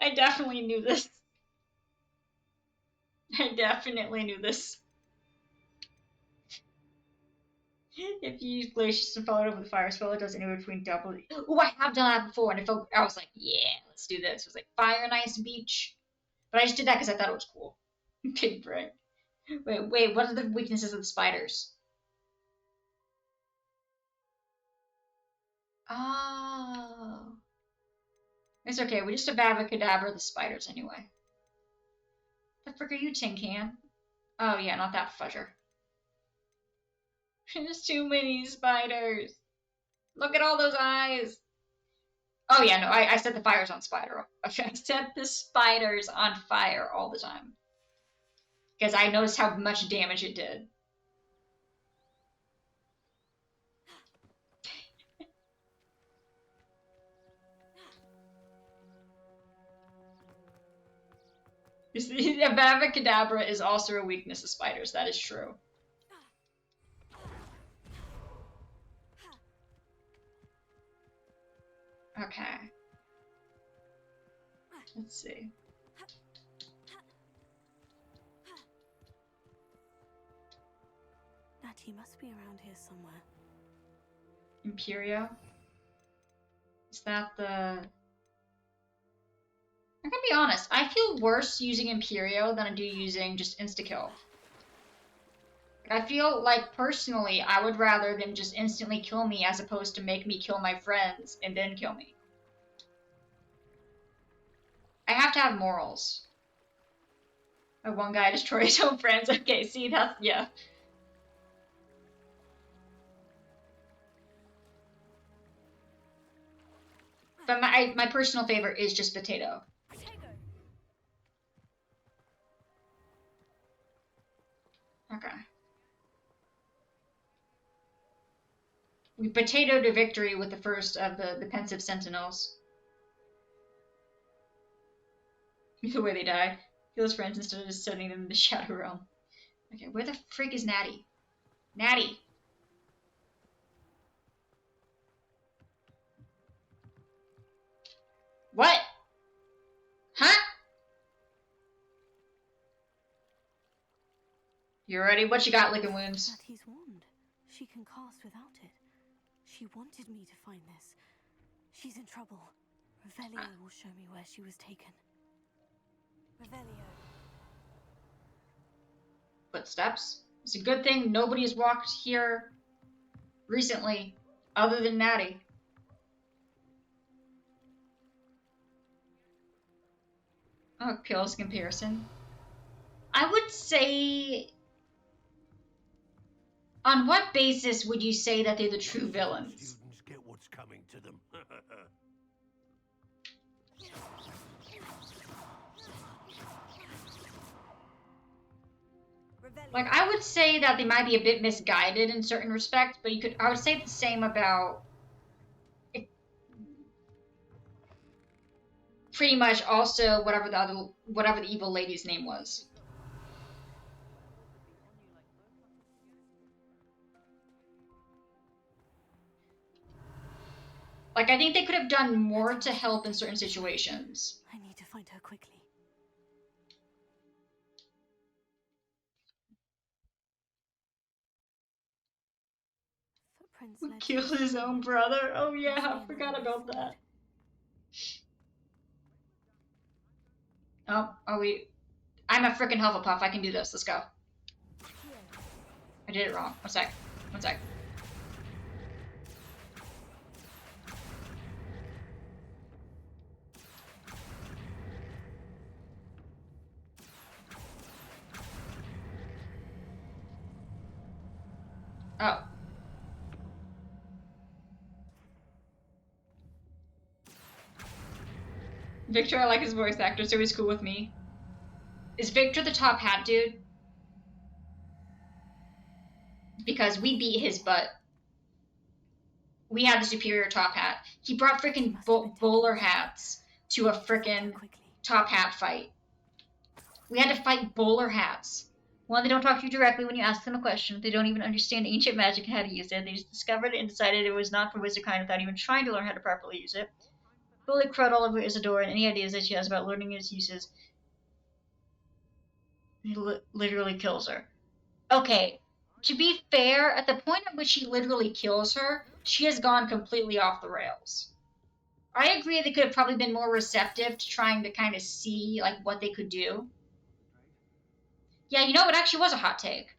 I definitely knew this. I definitely knew this. If you use Glacius and follow it up with a fire spell, it does anywhere between double. Oh, I have done that before, and I was like, yeah, let's do this. It was like Fire and Ice Beach. But I just did that because I thought it was cool. Big brain. Wait, what are the weaknesses of the spiders? Oh. It's okay, we just Avada the spiders anyway. The frick are you, Tin Can? Oh yeah, not that fudger. There's too many spiders. Look at all those eyes. Oh yeah, no, I set the fires on spider. I set the spiders on fire all the time. Because I noticed how much damage it did. Avada is also a weakness of spiders, that is true. Okay. Let's see. Natty must be around here somewhere. Imperio? Is that the... I'm gonna be honest, I feel worse using Imperio than I do using just insta-kill. I feel like, personally, I would rather them just instantly kill me as opposed to make me kill my friends and then kill me. I have to have morals. One guy destroys his own friends. Okay, see, that's, yeah. But my personal favorite is just potato. Okay. We potatoed to victory with the first of the pensive sentinels. The way they died. Kill his friends instead of just sending them in the Shadow Realm. Okay, where the freak is Natty? Natty! What? Huh? You ready? What you got, licking wounds? Matty's wand. She can cast without it. She wanted me to find this. She's in trouble. Revelio will show me where she was taken. Revelio. Footsteps. It's a good thing nobody has walked here recently, other than Natty. Oh, kills comparison. I would say... On what basis would you say that they're the true villains? Students get what's coming to them. Like, I would say that they might be a bit misguided in certain respects, but I would say the same about pretty much also whatever the evil lady's name was. Like, I think they could have done more to help in certain situations. I need to find her quickly. Footprints led Kill to his own brother? Oh yeah, I forgot about that. Oh, are we... I'm a freaking Hufflepuff, I can do this, let's go. I did it wrong. One sec. One sec. Oh. Victor, I like his voice actor, so he's cool with me. Is Victor the top hat dude? Because we beat his butt. We had the superior top hat. He brought freaking bowler hats to a freaking top hat fight. We had to fight bowler hats. One, they don't talk to you directly when you ask them a question. They don't even understand ancient magic and how to use it. They just discovered it and decided it was not for wizard kind without even trying to learn how to properly use it. Bully crud all over Isadora and any ideas that she has about learning its uses. He literally kills her. Okay, to be fair, at the point at which he literally kills her, she has gone completely off the rails. I agree they could have probably been more receptive to trying to kind of see like what they could do. Yeah, you know, it actually was a hot take.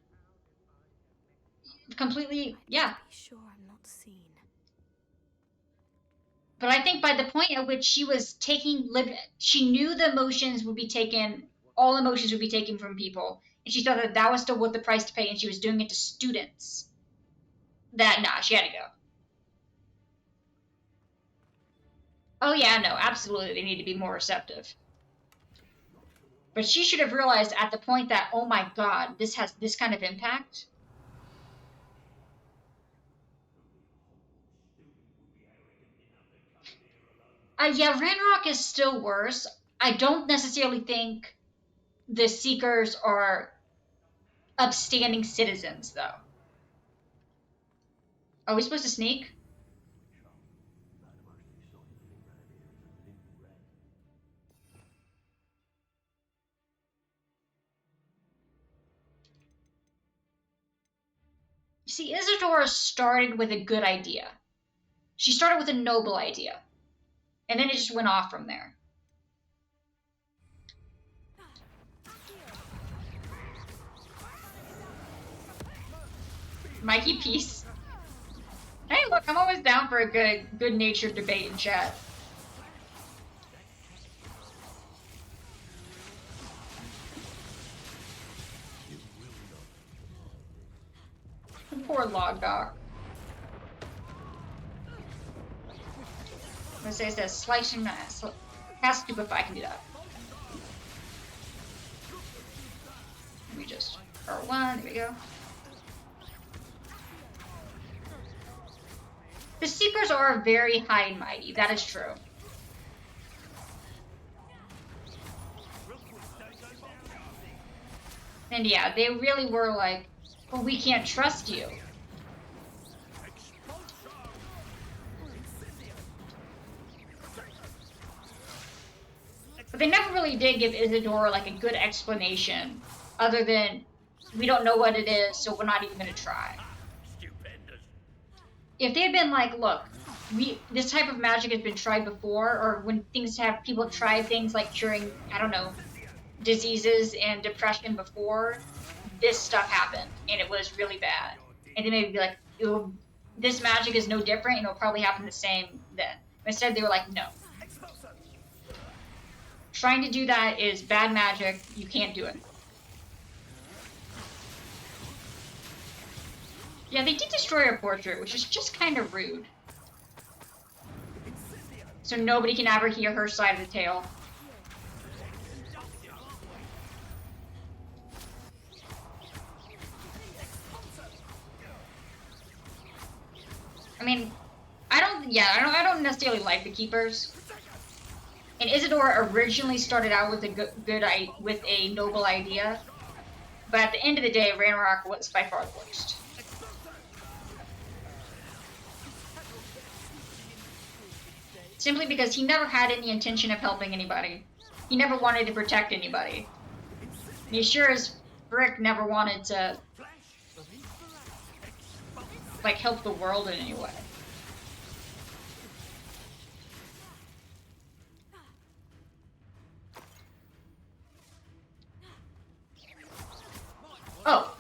Completely, yeah. Be sure I'm not seen. But I think by the point at which she was taking, she knew the emotions would be taken, all emotions would be taken from people, and she thought that that was still worth the price to pay, and she was doing it to students. That, nah, she had to go. Oh yeah, no, absolutely, they need to be more receptive. But she should have realized at the point that, oh my god, this has this kind of impact. Yeah, Ranrock is still worse. I don't necessarily think the Seekers are upstanding citizens, though. Are we supposed to sneak? See, Isadora started with a good idea. She started with a noble idea. And then it just went off from there. Mikey, peace. Hey, look, I'm always down for a good-natured debate in chat. Poor Logdock. I'm gonna say it says slicing my ass. Cast Stupefy, I can do that. Let me just throw one, there we go. The Seekers are very high and mighty, that is true. And yeah, they really were like, well, we can't trust you. But they never really did give Isidore like a good explanation, other than we don't know what it is, so we're not even gonna try. If they had been like, look, this type of magic has been tried before, or when people have tried things like curing, I don't know, diseases and depression before, this stuff happened and it was really bad. And then maybe be like, this magic is no different and it'll probably happen the same then. But instead they were like, no. Trying to do that is bad magic. You can't do it. Yeah, they did destroy her portrait, which is just kind of rude. So nobody can ever hear her side of the tale. I mean, I don't necessarily like the Keepers. And Isidore originally started out with a noble idea, but at the end of the day, Ranrock was by far the worst. Simply because he never had any intention of helping anybody. He never wanted to protect anybody. And he sure as frick never wanted to, like, help the world in any way. Oh.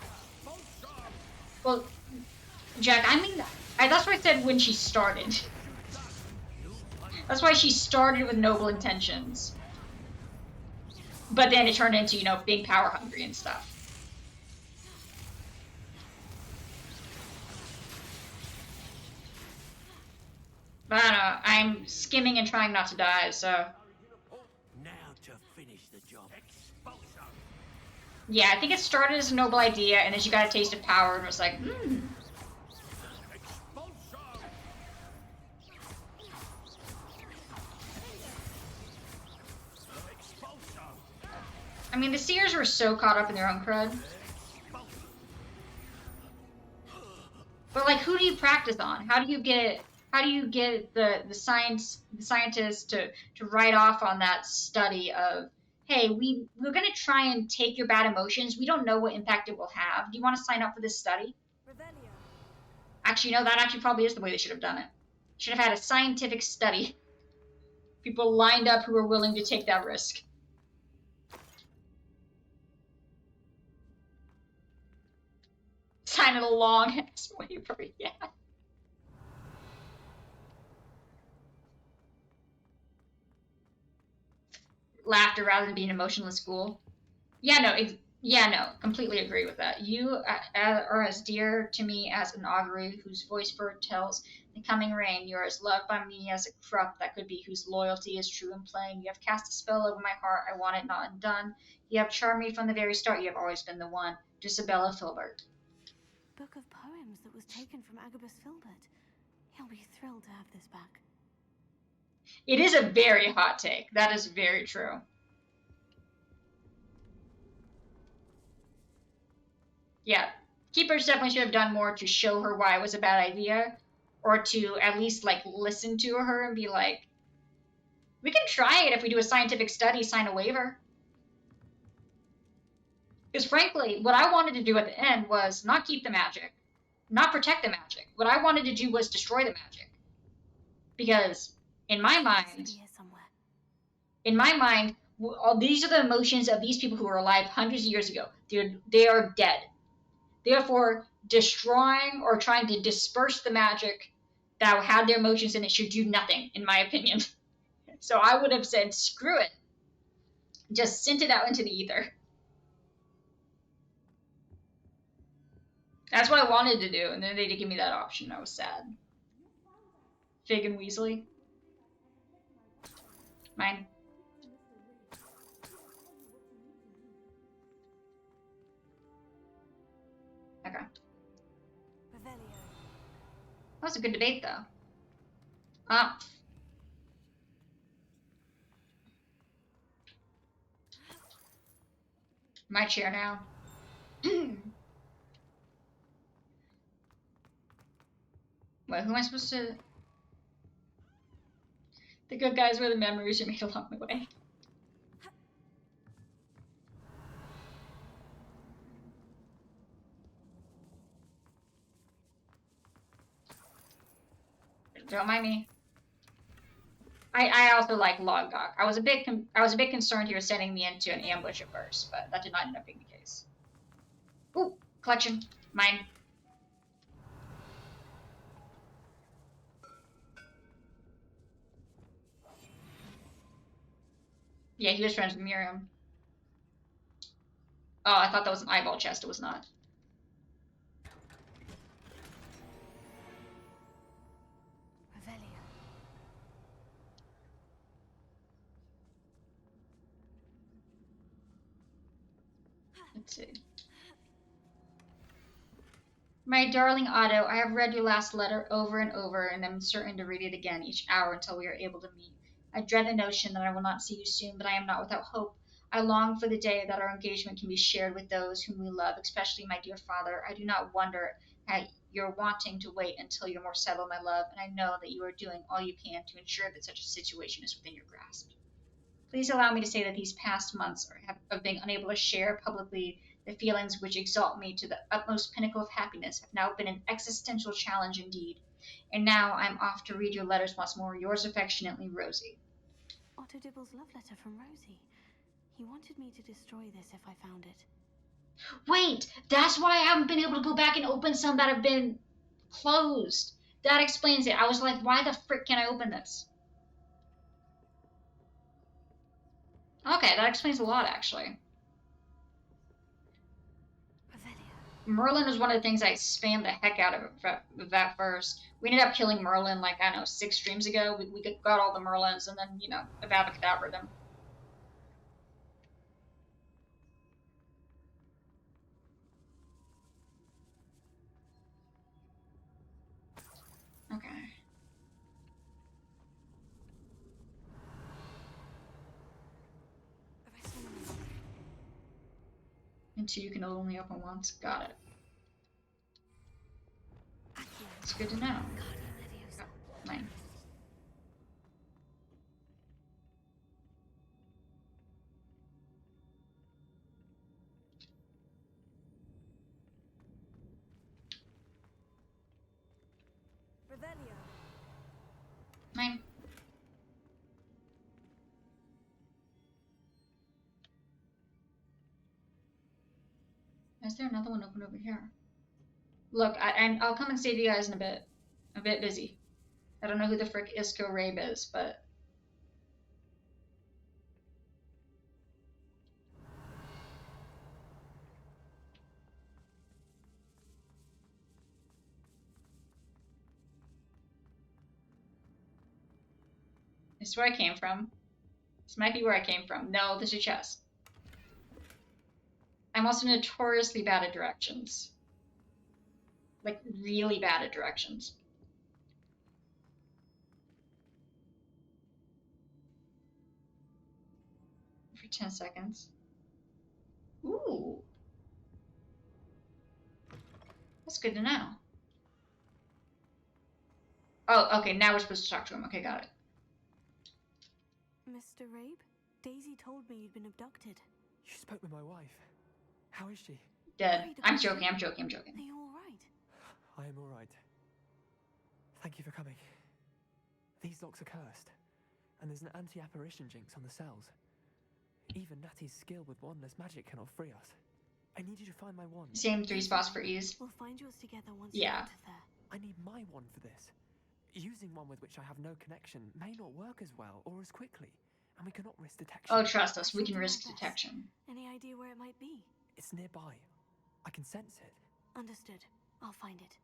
Well, Jack, I mean, that's what I said when she started. That's why she started with noble intentions. But then it turned into, you know, being power hungry and stuff. But I don't know, I'm skimming and trying not to die, so. Now to finish the job. Yeah, I think it started as a noble idea, and then she got a taste of power and was like, I mean, the Seers were so caught up in their own crud. But like, who do you practice on? How do you get the scientists to write off on that study of, hey, we're gonna try and take your bad emotions. We don't know what impact it will have. Do you want to sign up for this study? Actually, no, that actually probably is the way they should have done it. Should have had a scientific study. People lined up who were willing to take that risk. Sign a long ass waiver, yeah. Laughter rather than being an emotionless school. Yeah, no, completely agree with that. You are as dear to me as an augury whose voice foretells the coming rain. You are as loved by me as a crop that could be, whose loyalty is true and plain. You have cast a spell over my heart, I want it not undone. You have charmed me from the very start, you have always been the one. Isabella Filbert. Book of poems that was taken from Agabus Filbert. He'll be thrilled to have this back. It is a very hot take. That is very true. Yeah, Keepers definitely should have done more to show her why it was a bad idea, or to at least like listen to her and be like, we can try it if we do a scientific study, sign a waiver. Because frankly, what I wanted to do at the end was not keep the magic, not protect the magic. What I wanted to do was destroy the magic. Because in my mind, all these are the emotions of these people who were alive hundreds of years ago. They are dead. Therefore, destroying or trying to disperse the magic that had their emotions in it should do nothing, in my opinion. So I would have said, screw it. Just sent it out into the ether. That's what I wanted to do, and then they didn't give me that option. I was sad. Fig and Weasley. Mine. Okay. That was a good debate, though. My chair now. Wait, who am I supposed to... The good guys were the memories you made along the way. Don't mind me. I also like Log Dock. I was a bit concerned he was sending me into an ambush at first, but that did not end up being the case. Ooh, collection. Mine. Yeah, he was friends with Miriam. Oh, I thought that was an eyeball chest. It was not. Revelio. Let's see. My darling Otto, I have read your last letter over and over, and am certain to read it again each hour until we are able to meet. I dread the notion that I will not see you soon, but I am not without hope. I long for the day that our engagement can be shared with those whom we love, especially my dear father. I do not wonder at your wanting to wait until you're more settled, my love, and I know that you are doing all you can to ensure that such a situation is within your grasp. Please allow me to say that these past months of being unable to share publicly the feelings which exalt me to the utmost pinnacle of happiness have now been an existential challenge indeed. And now I am off to read your letters once more. Yours affectionately, Rosie. Otto Dibble's love letter from Rosie. He wanted me to destroy this if I found it. Wait, that's why I haven't been able to go back and open some that have been closed. That explains it. I was like, why the frick can I open this? Okay, that explains a lot, actually. Merlin was one of the things I spammed the heck out of that first. We ended up killing Merlin, like, I don't know, 6 streams ago. We got all the Merlins, and then, you know, Avada Kedavra them. Okay. And 2 you can only open once. Got it. It's good to know. Oh, mine. Revelio. Mine. Is there another one open over here? Look, I'll come and save you guys in a bit. I'm a bit busy. I don't know who the frick Isco Rabe is, but... This is where I came from. This might be where I came from. No, there's a chest. I'm also notoriously bad at directions. Like, really bad at directions. For 10 seconds. Ooh. That's good to know. Oh, okay, now we're supposed to talk to him. Okay, got it. Mr. Rabe, Daisy told me you'd been abducted. You spoke with my wife. How is she? Dead. Worried, I'm aren't you? joking. Are you all right? I am all right. Thank you for coming. These locks are cursed, and there's an anti-apparition jinx on the cells. Even Natty's skill with wandless magic cannot free us. I need you to find my wand. Same 3 spots for ease. We'll find yours together once Yeah. you're out of there. I need my wand for this. Using one with which I have no connection may not work as well or as quickly, and we cannot risk detection. Oh, trust us. We I can shall do risk my best. detection. Any idea where it might be? It's nearby. I can sense it. Understood. I'll find it.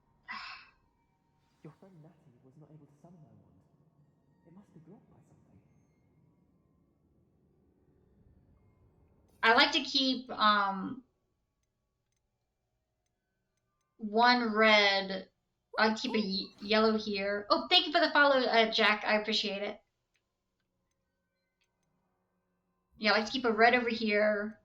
Your friend Natty was not able to summon my wand. It must be blocked by something. I like to keep one red. I'll keep a yellow here. Oh, thank you for the follow, Jack. I appreciate it. Yeah, I like to keep a red over here.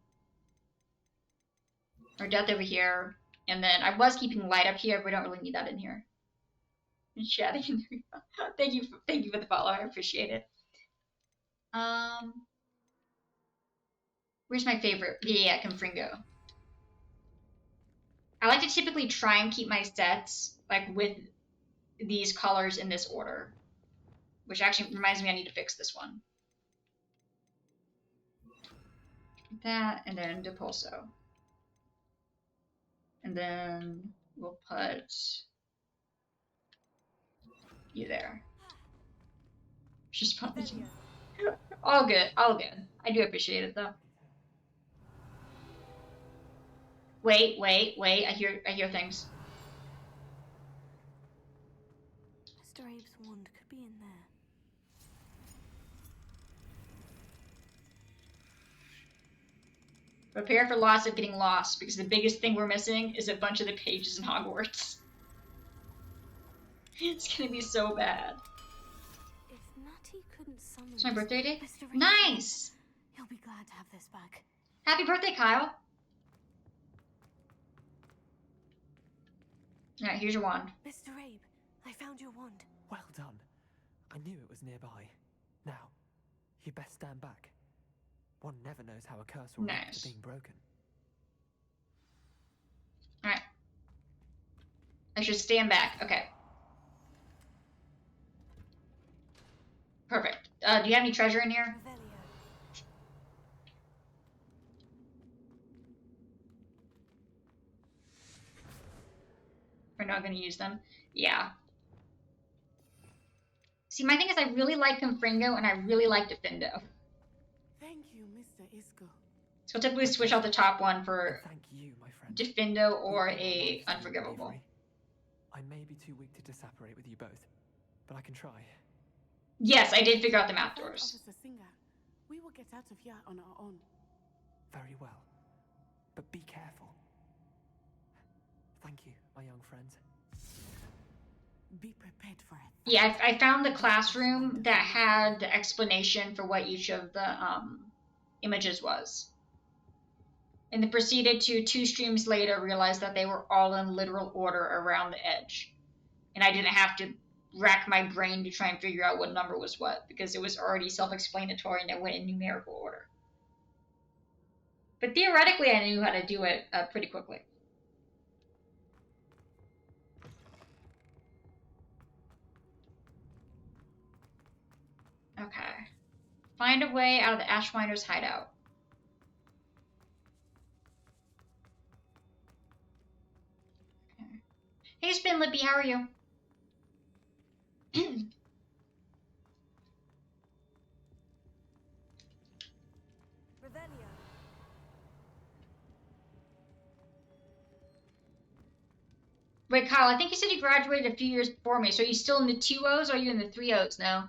Or death over here. And then I was keeping light up here, but we don't really need that in here. And chatting in there. Thank you for the follow. I appreciate it. Where's my favorite? Yeah, Confringo. I like to typically try and keep my sets like with these colors in this order. Which actually reminds me I need to fix this one. That, and then Depulso. And then we'll put you there. Just probably all good, all good. I do appreciate it though. Wait. I hear things. Mr. Abe's wand could be in there. Prepare for loss of getting lost, because the biggest thing we're missing is a bunch of the pages in Hogwarts. It's gonna be so bad. If Natty couldn't summon It's my birthday day? Mr. Abe, Nice! he'll be glad to have this back. Happy birthday, Kyle! Alright, here's your wand. Mr. Abe, I found your wand. Well done. I knew it was nearby. Now, you best stand back. One never knows how a curse will react to being broken. Alright. I should stand back. Okay. Perfect. Do you have any treasure in here? We're not going to use them. Yeah. See, my thing is I really like Confringo and I really like Defendo. Thank you, Mr. Isco. So I'll typically switch out the top one for Thank you, my friend. Defendo or a Unforgivable. I may be too weak to disapparate with you both, but I can try. Yes, I did figure out the map doors. Officer Singer, we will get out of here on our own. Very well, but be careful. Thank you, my young friend. Be prepared for it. Yeah, I found the classroom that had the explanation for what each of the images was. And then proceeded to 2 streams later realize that they were all in literal order around the edge. And I didn't have to rack my brain to try and figure out what number was what, because it was already self-explanatory and it went in numerical order. But theoretically, I knew how to do it pretty quickly. Okay. Find a way out of the Ashwinder's hideout. Okay. Hey, Spin Lippy, how are you? Wait, Kyle, I think you said you graduated a few years before me, so are you still in the 2-O's or are you in the 3-O's now?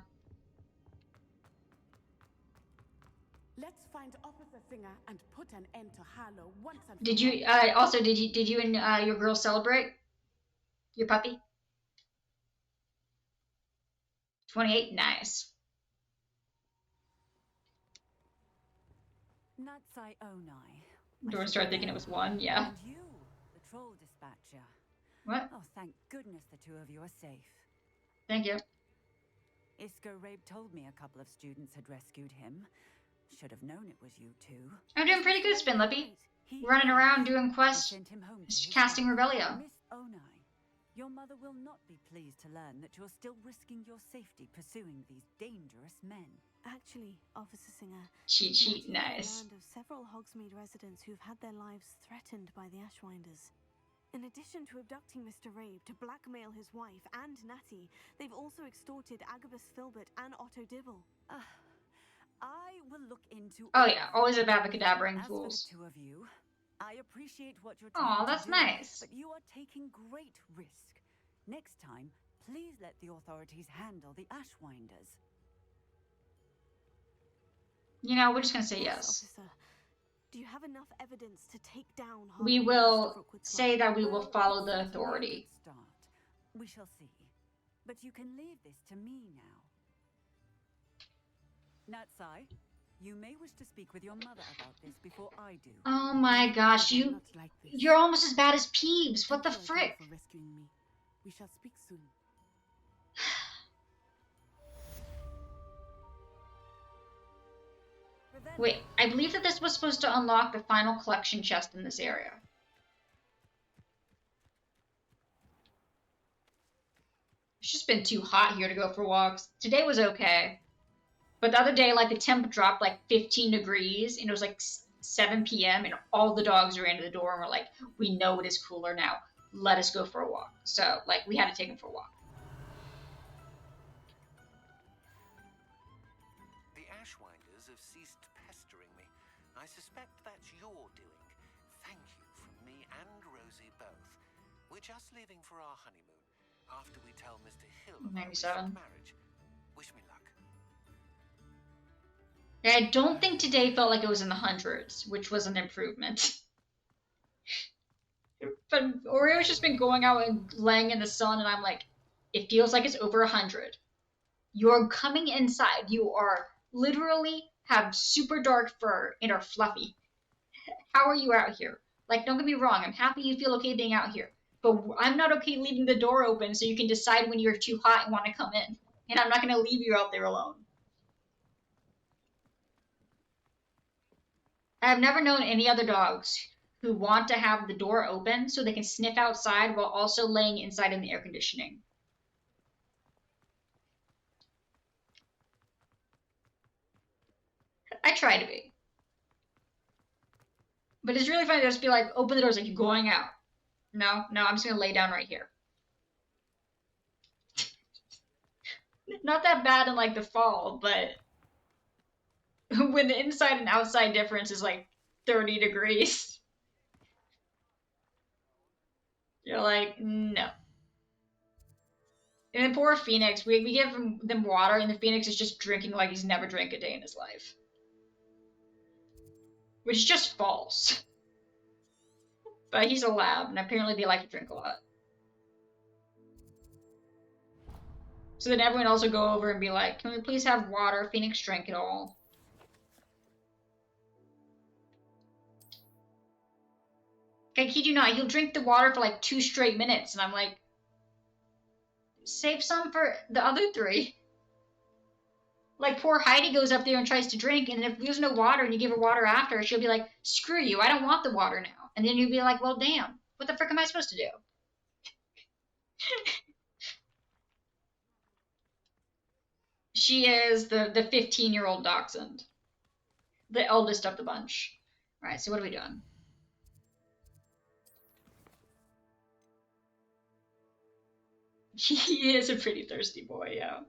Let's find Officer Singer and put an end to Harlow once and Did for you all. also did you and your girl celebrate? Your puppy? 28, nice. Natsai Onai. Do I start thinking it was 1? Yeah. And you, the troll dispatcher. What? Oh, thank goodness the 2 of you are safe. Thank you. Isco Rabe told me a couple of students had rescued him. Should have known it was you 2. I'm doing pretty good, Spin Lippy. Running around doing quests, casting Rebellion. Miss Onai, your mother will not be pleased to learn that you're still risking your safety pursuing these dangerous men. Actually, Officer Singer, Cheat sheet, Natty nice. learned of several Hogsmeade residents who've had their lives threatened by the Ashwinders. In addition to abducting Mr. Rabe to blackmail his wife and Natty, they've also extorted Agabus Filbert and Otto Dibble. I will look into. Oh yeah, always about the cadaverine As fools. for the 2 of you, I appreciate what you're Aw, trying that's to do, nice. but you are taking great risk. Next time, please let the authorities handle the Ashwinders. You know, we're just gonna say Yes, yes. Officer. Do you have enough evidence to take down We Harlow will Mr. Rookwood's say life? that we will follow the It's certainly a authority. good start. We shall see. But you can leave this to me now. Natsai, you may wish to speak with your mother about this before I do. Oh my gosh, Not like this. you're almost as bad as Peeves. What the Thank you frick? again for rescuing me. We shall speak soon. Wait, I believe that this was supposed to unlock the final collection chest in this area. just been too hot here to go for walks. Today was okay. But the other day, like, the temp dropped like 15 degrees, and it was like 7 p.m., and all the dogs ran to the door and were like, we know it is cooler now. Let us go for a walk. So, like, we had to take them for a walk. The Ashwinders have ceased pestering me. I suspect that's your doing. Thank you from me and Rosie both. We're just leaving for our honeymoon. After we tell Mr. Hill about 97. marriage. Wish me luck. Yeah, I don't think today felt like it was in the hundreds, which was an improvement. But Oreo's just been going out and laying in the sun, and I'm like, it feels like it's over 100. You're coming inside. You are literally have super dark fur and are fluffy. How are you out here? Like, don't get me wrong. I'm happy you feel okay being out here. But I'm not okay leaving the door open so you can decide when you're too hot and want to come in. And I'm not going to leave you out there alone. I've never known any other dogs who want to have the door open so they can sniff outside while also laying inside in the air conditioning. I try to be. But it's really funny to just be like, open the doors like you're going out. No, I'm just going to lay down right here. Not that bad in like the fall, but when the inside and outside difference is like 30 degrees, you're like, no. And then poor Phoenix, we give them water, and the Phoenix is just drinking like he's never drank a day in his life. Which is just false. But he's a lab, and apparently they like to drink a lot. So then everyone else will go over and be like, can we please have water? Phoenix drank it all. I kid you not, he'll drink the water for like 2 straight minutes, and I'm like, save some for the other 3. Like, poor Heidi goes up there and tries to drink, and if there's no water and you give her water after, she'll be like, screw you, I don't want the water now. And then you'll be like, well, damn, what the frick am I supposed to do? She is the 15-year-old dachshund. The eldest of the bunch. Alright, so what are we doing? He is a pretty thirsty boy, yeah.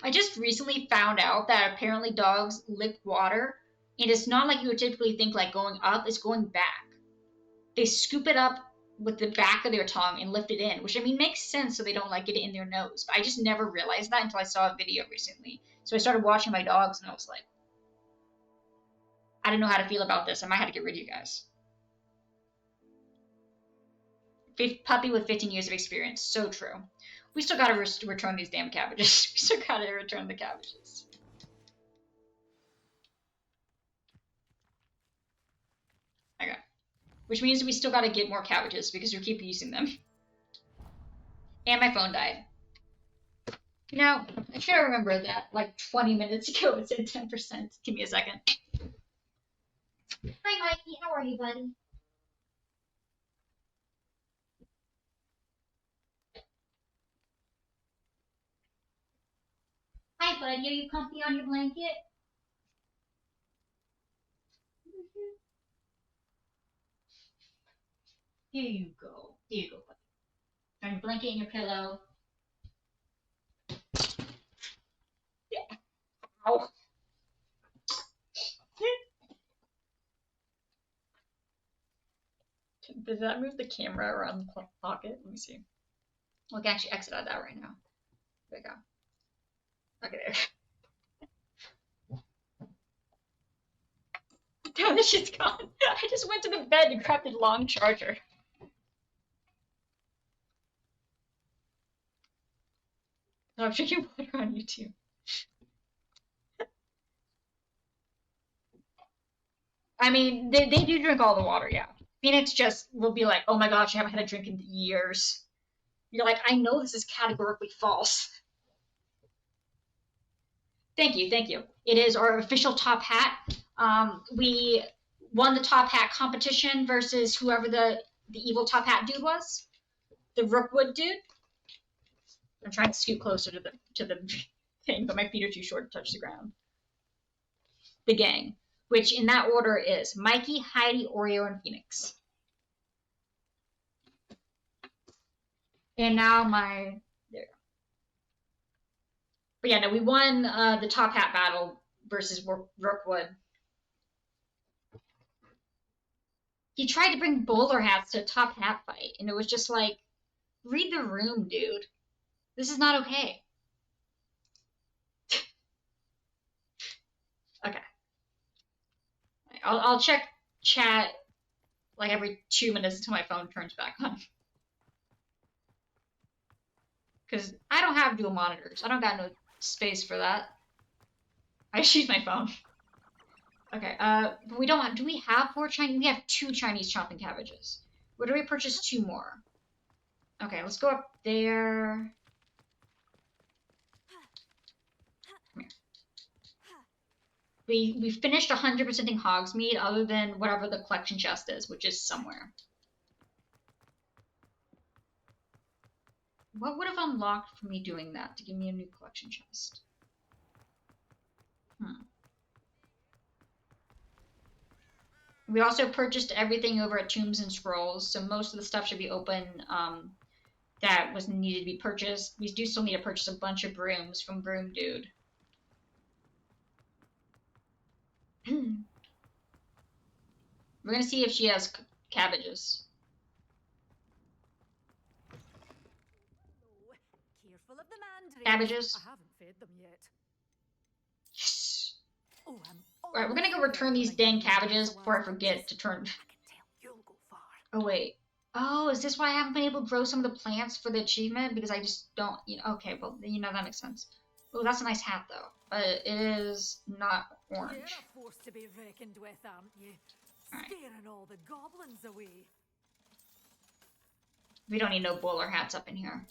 I just recently found out that apparently dogs lick water, and it's not like you would typically think like going up, it's going back. They scoop it up with the back of their tongue and lift it in, which I mean makes sense so they don't like get it in their nose. But I just never realized that until I saw a video recently. So I started watching my dogs and I was like, I don't know how to feel about this. I might have to get rid of you guys. Puppy with 15 years of experience. So true. We still gotta return these damn cabbages. We still gotta return the cabbages. Okay. Which means we still gotta get more cabbages because we keep using them. And my phone died. Now, I should have remembered that like 20 minutes ago it said 10%. Give me a second. Hi, Mikey. How are you, buddy? Hi, buddy. Are you comfy on your blanket? Here you go. Here you go, buddy. On your blanket and your pillow. Yeah. Ow. Does that move the camera around the pocket? Let me see. We can actually exit out of that right now. There we go. Okay, there. Damn, this shit's gone. I just went to the bed and grabbed the long charger. I'm drinking water on YouTube. I mean, they do drink all the water, yeah. Phoenix just will be like, oh my gosh, I haven't had a drink in years. You're like, I know this is categorically false. Thank you, thank you. It is our official top hat. We won the top hat competition versus whoever the evil top hat dude was. The Rookwood dude. I'm trying to scoot closer to the thing, but my feet are too short to touch the ground. The gang, which in that order is Mikey, Heidi, Oreo, and Phoenix. And now my there. But yeah, no, we won the top hat battle versus Rookwood. He tried to bring bowler hats to a top hat fight, and it was just like, read the room, dude. This is not okay. Okay. I'll check chat like every 2 minutes until my phone turns back on. Because I don't have dual monitors. I don't got no space for that. I just use my phone. Okay, but we don't. Do we have 4 Chinese? We have 2 Chinese chopping cabbages. Where do we purchase 2 more? Okay, let's go up there. Come here. We finished 100%ing Hogsmeade, other than whatever the collection chest is, which is somewhere. What would have unlocked for me doing that to give me a new collection chest? We also purchased everything over at Tombs and Scrolls, so most of the stuff should be open that was needed to be purchased. We do still need to purchase a bunch of brooms from Broom Dude. We're gonna see if she has cabbages. Careful of the mandrakes. Cabbages. I haven't fed them yet. Yes. Oh, Alright, we're gonna go return these dang cabbages before I forget to turn. Oh, wait. Oh, is this why I haven't been able to grow some of the plants for the achievement? Because I just don't, okay, well, that makes sense. Oh, that's a nice hat, though. But it is not orange. You're a force to be reckoned with, aren't you? Scaring all the goblins away. We don't need no bowler hats up in here.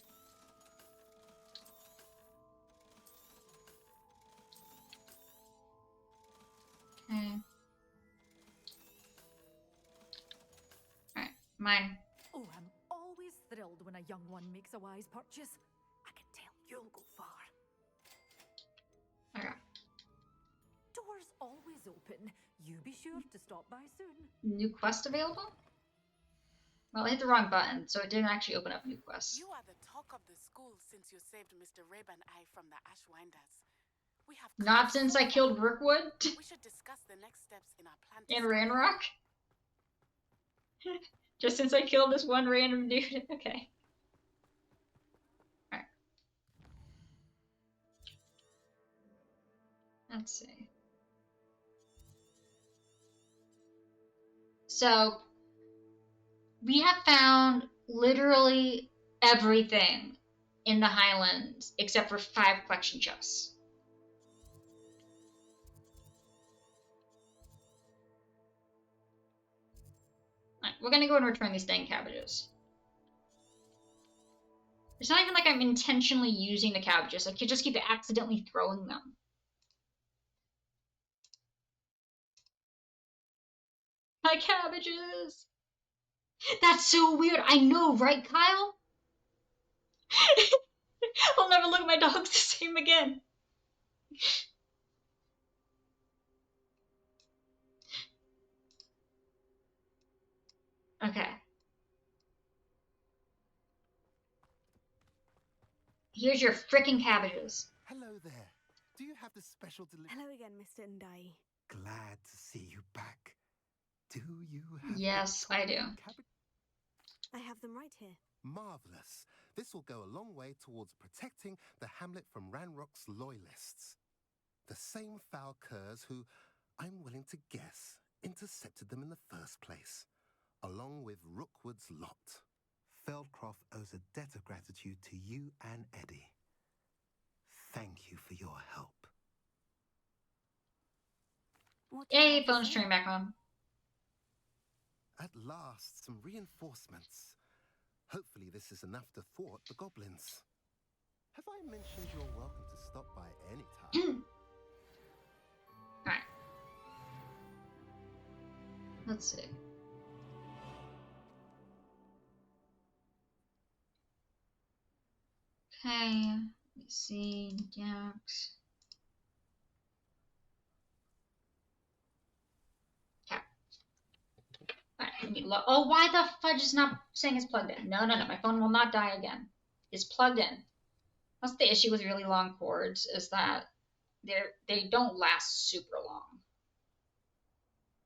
Okay. Alright, mine. Oh, I'm always thrilled when a young one makes a wise purchase. I can tell you'll go far. Okay. Doors always open. You be sure to stop by soon. New quest available? Well, I hit the wrong button, so it didn't actually open up new quests. You are the talk of the school since you saved Mr. Reb and I from the Ashwinders. We have Not since I killed Rookwood we should discuss the next steps in our plan. and Ranrock. Just since I killed this one random dude. Okay. Alright. Let's see. So, we have found literally everything in the Highlands except for 5 collection chests. Alright, we're gonna go and return these dang cabbages. It's not even like I'm intentionally using the cabbages. I could just keep accidentally throwing them. My cabbages! That's so weird. I know, right, Kyle? I'll never look at my dogs the same again. Okay. Here's your frickin' cabbages. Hello there. Do you have the special delivery? Hello again, Mr. Ndai. Glad to see you back. Do you have Yes, I do. I have them right here. Marvelous. This will go a long way towards protecting the hamlet from Ranrock's loyalists. The same foul curs who, I'm willing to guess, intercepted them in the first place, along with Rookwood's lot. Feldcroft owes a debt of gratitude to you and Eddie. Thank you for your help. Yay, phone's turning back on. At last, some reinforcements. Hopefully this is enough to thwart the goblins. Have I mentioned you're welcome to stop by any time? Alright. Let's see. Okay, let's see, Dax. Okay. Alright, let me look. Oh, why the fudge is not saying it's plugged in? No, my phone will not die again. It's plugged in. That's the issue with really long cords, is that they don't last super long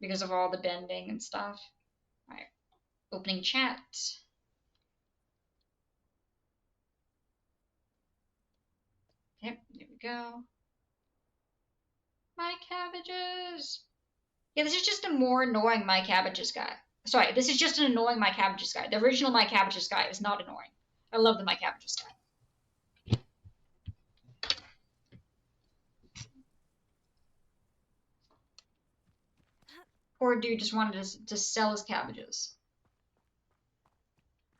because of all the bending and stuff. Alright, opening chat. Okay, there we go. My cabbages! Yeah, this is just a more annoying My Cabbages guy. Sorry, this is just an annoying My Cabbages guy. The original My Cabbages guy is not annoying. I love the My Cabbages guy. Poor dude just wanted to sell his cabbages.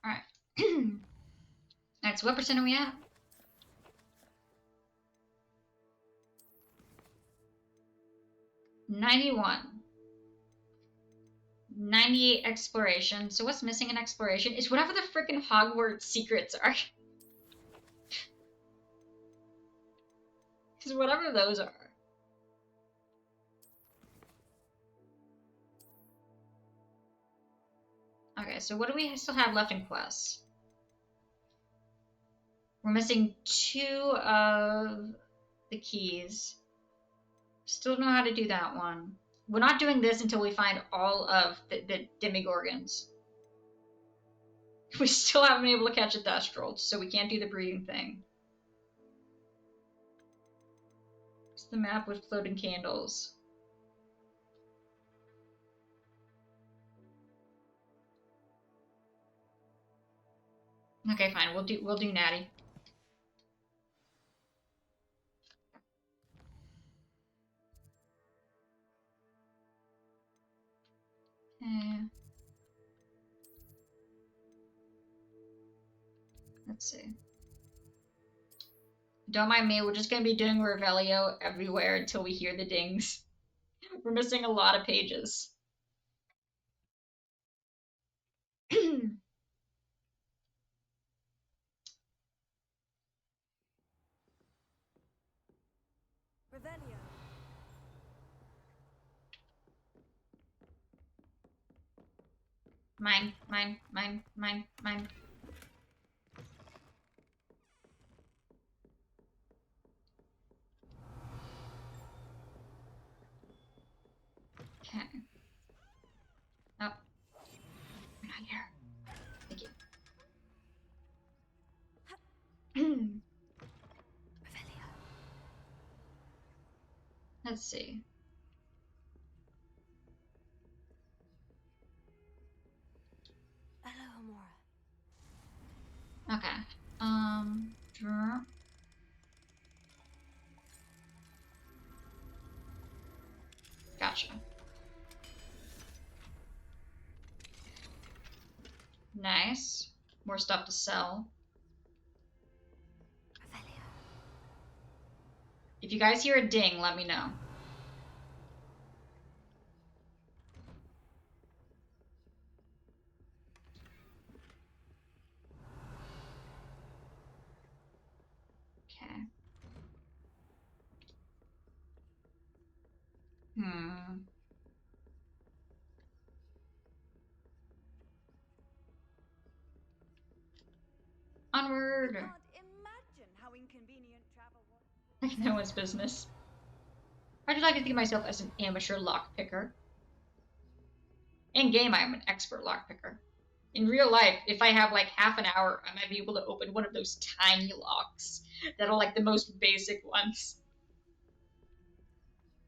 Alright. Alright, so what percent are we at? 91. 98 exploration. So what's missing in exploration is whatever the freaking Hogwarts secrets are. Because whatever those are. Okay, so what do we still have left in quests? We're missing 2 of the keys. Still don't know how to do that one. We're not doing this until we find all of the demigorgons. We still haven't been able to catch a thestral, so we can't do the breeding thing. It's the map with floating candles. Okay, fine. We'll do Natty. Okay. Let's see. Don't mind me, we're just gonna be doing Revelio everywhere until we hear the dings. We're missing a lot of pages. Revelio. Mine. Okay. Oh. We're not here. Thank you. Revelio. Let's see. Hello, Amora. Okay. Draw. Gotcha. Nice. More stuff to sell. Revelio. If you guys hear a ding, let me know. Okay. Onward. Can't imagine how inconvenient travel was. Like no one's business. I do like to think of myself as an amateur lockpicker. In game, I am an expert lockpicker. In real life, if I have like half an hour, I might be able to open one of those tiny locks that are like the most basic ones.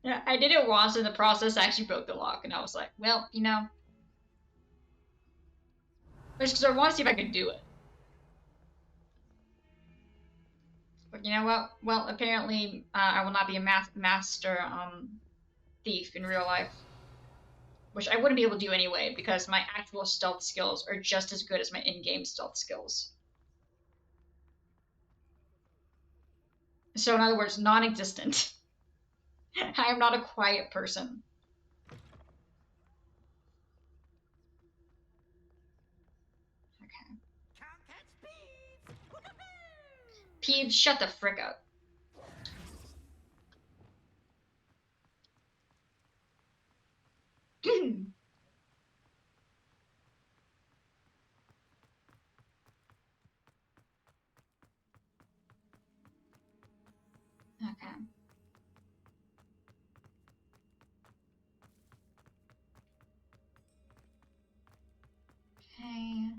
Yeah, I did it once in the process. I actually broke the lock, and I was like, well, you know, just because I want to see if I could do it. But you know what? Well, apparently, I will not be a master thief in real life. Which I wouldn't be able to do anyway, because my actual stealth skills are just as good as my in-game stealth skills. So in other words, non-existent. I am not a quiet person. Okay. Peeves, shut the frick up. Okay. Okay.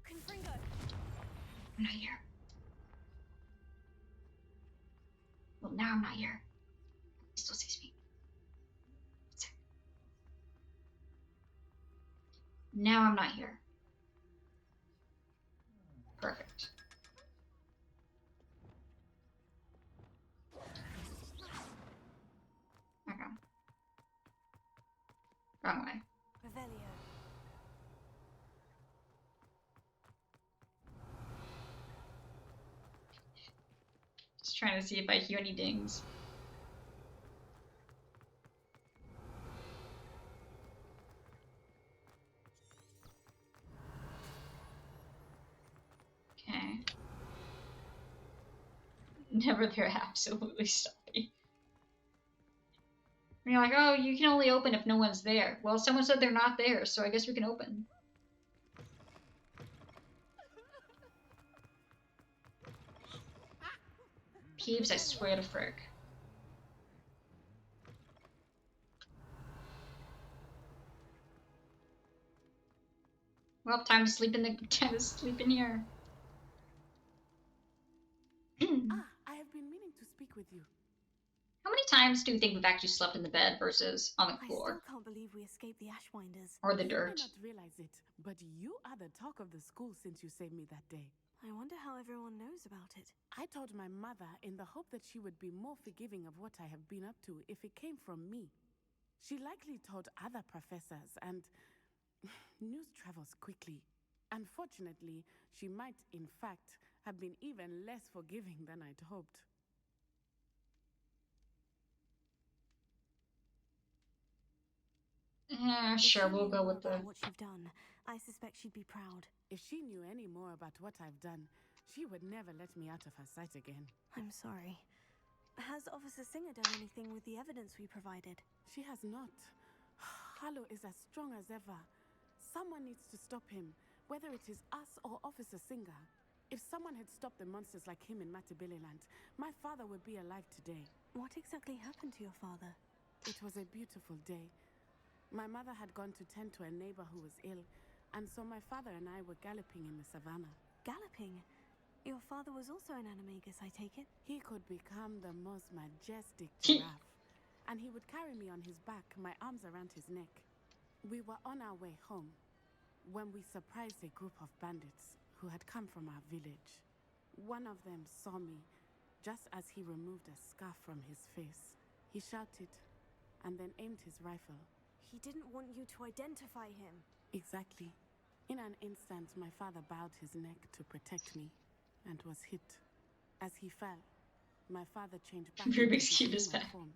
Confringo. I'm not here. Well, now I'm not here. He still sees me. Now I'm not here. Perfect. Okay. Wrong way. Revelio. Just trying to see if I hear any dings. Okay. Never they're absolutely stuffy. And you're like, oh, you can only open if no one's there. Well, someone said they're not there, so I guess we can open. Peeves, I swear to frick. Well, time to sleep in here. I have been meaning to speak with you. How many times do you think we've actually slept in the bed versus on the I floor? still can't believe we escaped the Ashwinders. Or the You dirt? may not realize it, but you are the talk of the school since you saved me that day. I wonder how everyone knows about it. I told my mother in the hope that she would be more forgiving of what I have been up to if it came from me. She likely told other professors, and news travels quickly. Unfortunately, she might, in fact, have been even less forgiving than I'd hoped. Yeah, If sure, she we'll knew go more with about the... what you've done, I suspect she'd be proud. If she knew any more about what I've done, she would never let me out of her sight again. I'm sorry. Has Officer Singer done anything with the evidence we provided? She has not. Harlow is as strong as ever. Someone needs to stop him, whether it is us or Officer Singer. If someone had stopped the monsters like him in Matabeleland, my father would be alive today. What exactly happened to your father? It was a beautiful day. My mother had gone to tend to a neighbor who was ill, and so my father and I were galloping in the savannah. Galloping? Your father was also an animagus, I take it? He could become the most majestic He- giraffe, and he would carry me on his back, my arms around his neck. We were on our way home when we surprised a group of bandits who had come from our village. One of them saw me just as he removed a scarf from his face. He shouted and then aimed his rifle. He didn't want you to identify him. Exactly. In an instant, my father bowed his neck to protect me and was hit. As he fell, my father changed back into Rubik's his Cube is human back. form.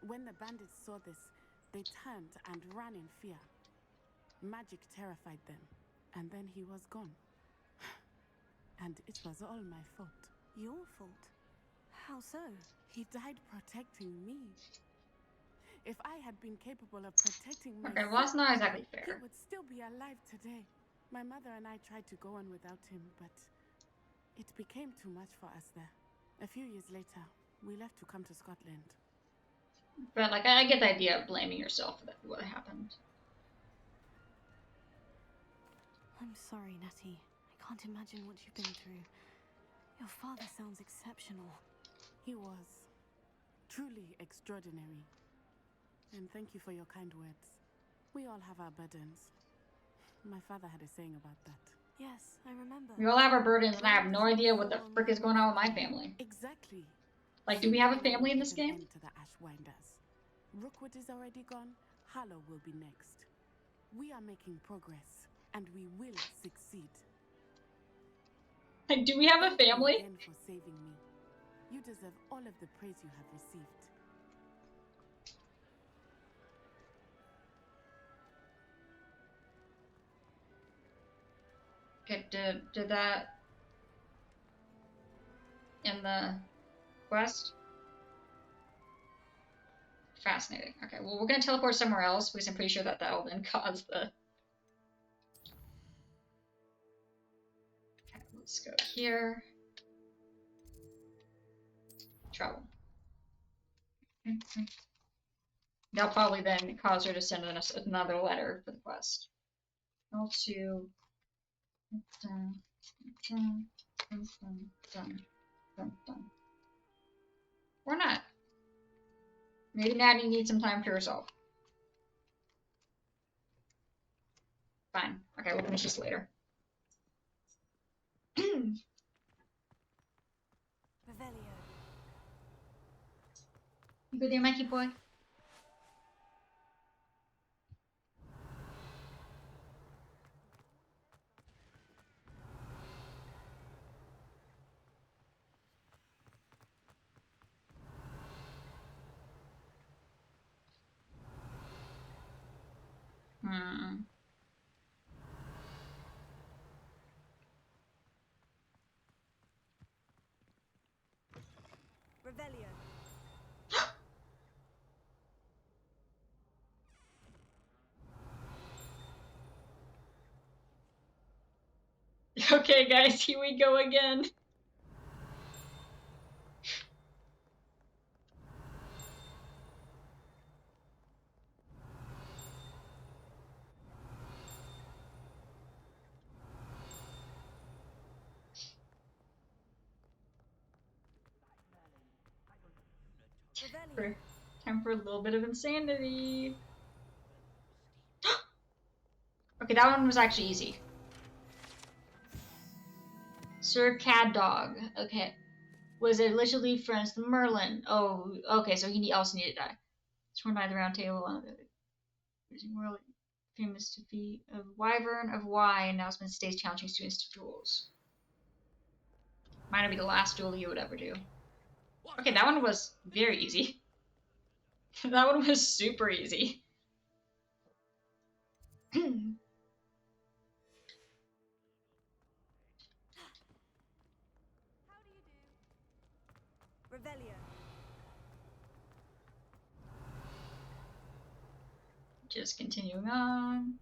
When the bandits saw this, they turned and ran in fear. Magic terrified them, and then he was gone. And it was all my fault. Your fault? How so? He died protecting me. If I had been capable of protecting myself, Okay, well, that's not exactly he fair. would still be alive today. My mother and I tried to go on without him, but it became too much for us there. A few years later, we left to come to Scotland. But, like, I get the idea of blaming yourself for what happened. I'm sorry, Natty. I can't imagine what you've been through. Your father sounds exceptional. He was truly extraordinary. And thank you for your kind words. We all have our burdens. My father had a saying about that. Yes, I remember. We all have our burdens, and I have no idea what the frick is going on with my family. Exactly. Like, do we have a family in this Put an game? end to the Ashwinders. Rookwood is already gone. Harlow will be next. We are making progress, and we will succeed. Like, do we have a Thank you family? again for saving me. You deserve all of the praise you have received. Okay, did that in the quest? Fascinating. Okay, well, we're gonna teleport somewhere else because I'm pretty sure that that'll then cause the... Okay, let's go here. Travel. That'll probably then cause her to send us another letter for the quest. L2. Dun, dun, dun, dun, dun, dun, dun. Or not. Maybe Natty needs some time to herself. Fine. Okay, we'll finish this later. Revelio. You go there, Mikey boy? Hmm. Revelio. Okay, guys, here we go again. Time for a little bit of insanity. Okay, that one was actually easy. Sir Cad Dog. Okay. Was allegedly friends with Merlin. Oh, okay, so he also needed to die. Sworn by the round table. World famous defeat of Wyvern of Y, and now spends days challenging students to duels. Mine would be the last duel you would ever do. Okay, that one was very easy. That one was super easy. How do you do? Revelio. Just continuing on.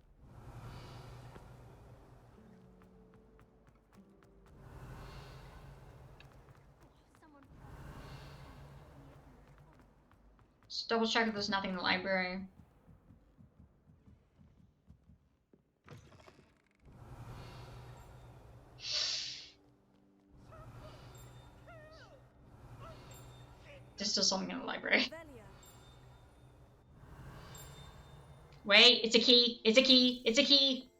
Just double check if there's nothing in the library. There's still something in the library. Wait, it's a key. It's a key. It's a key.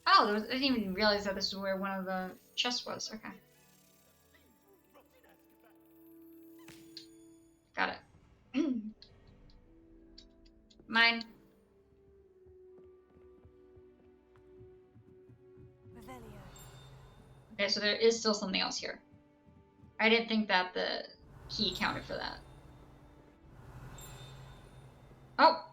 Oh, I didn't even realize that this is where one of the chests was. Okay. Got it. Mine. Okay, so there is still something else here. I didn't think that the key counted for that. Oh!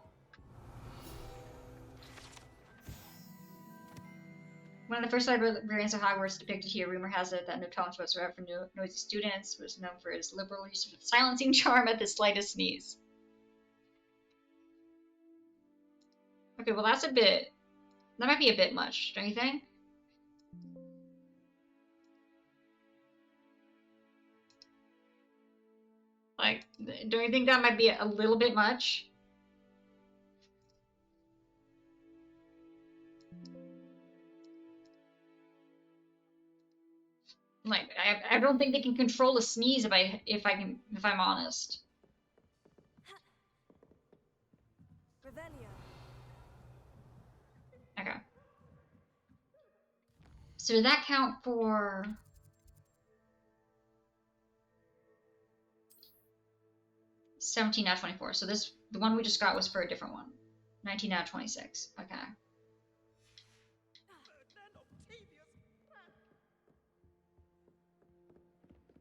One of the first librarians of Hogwarts depicted here, rumor has it that no tolerance whatsoever for noisy students, was known for his liberal use of silencing charm at the slightest sneeze. Okay, well that's a bit... That might be a bit much, don't you think? Like, don't you think that might be a little bit much? Like, I don't think they can control a sneeze if I'm honest. Okay. So did that count for... 17 out of 24. So this, the one we just got was for a different one. 19 out of 26. Okay.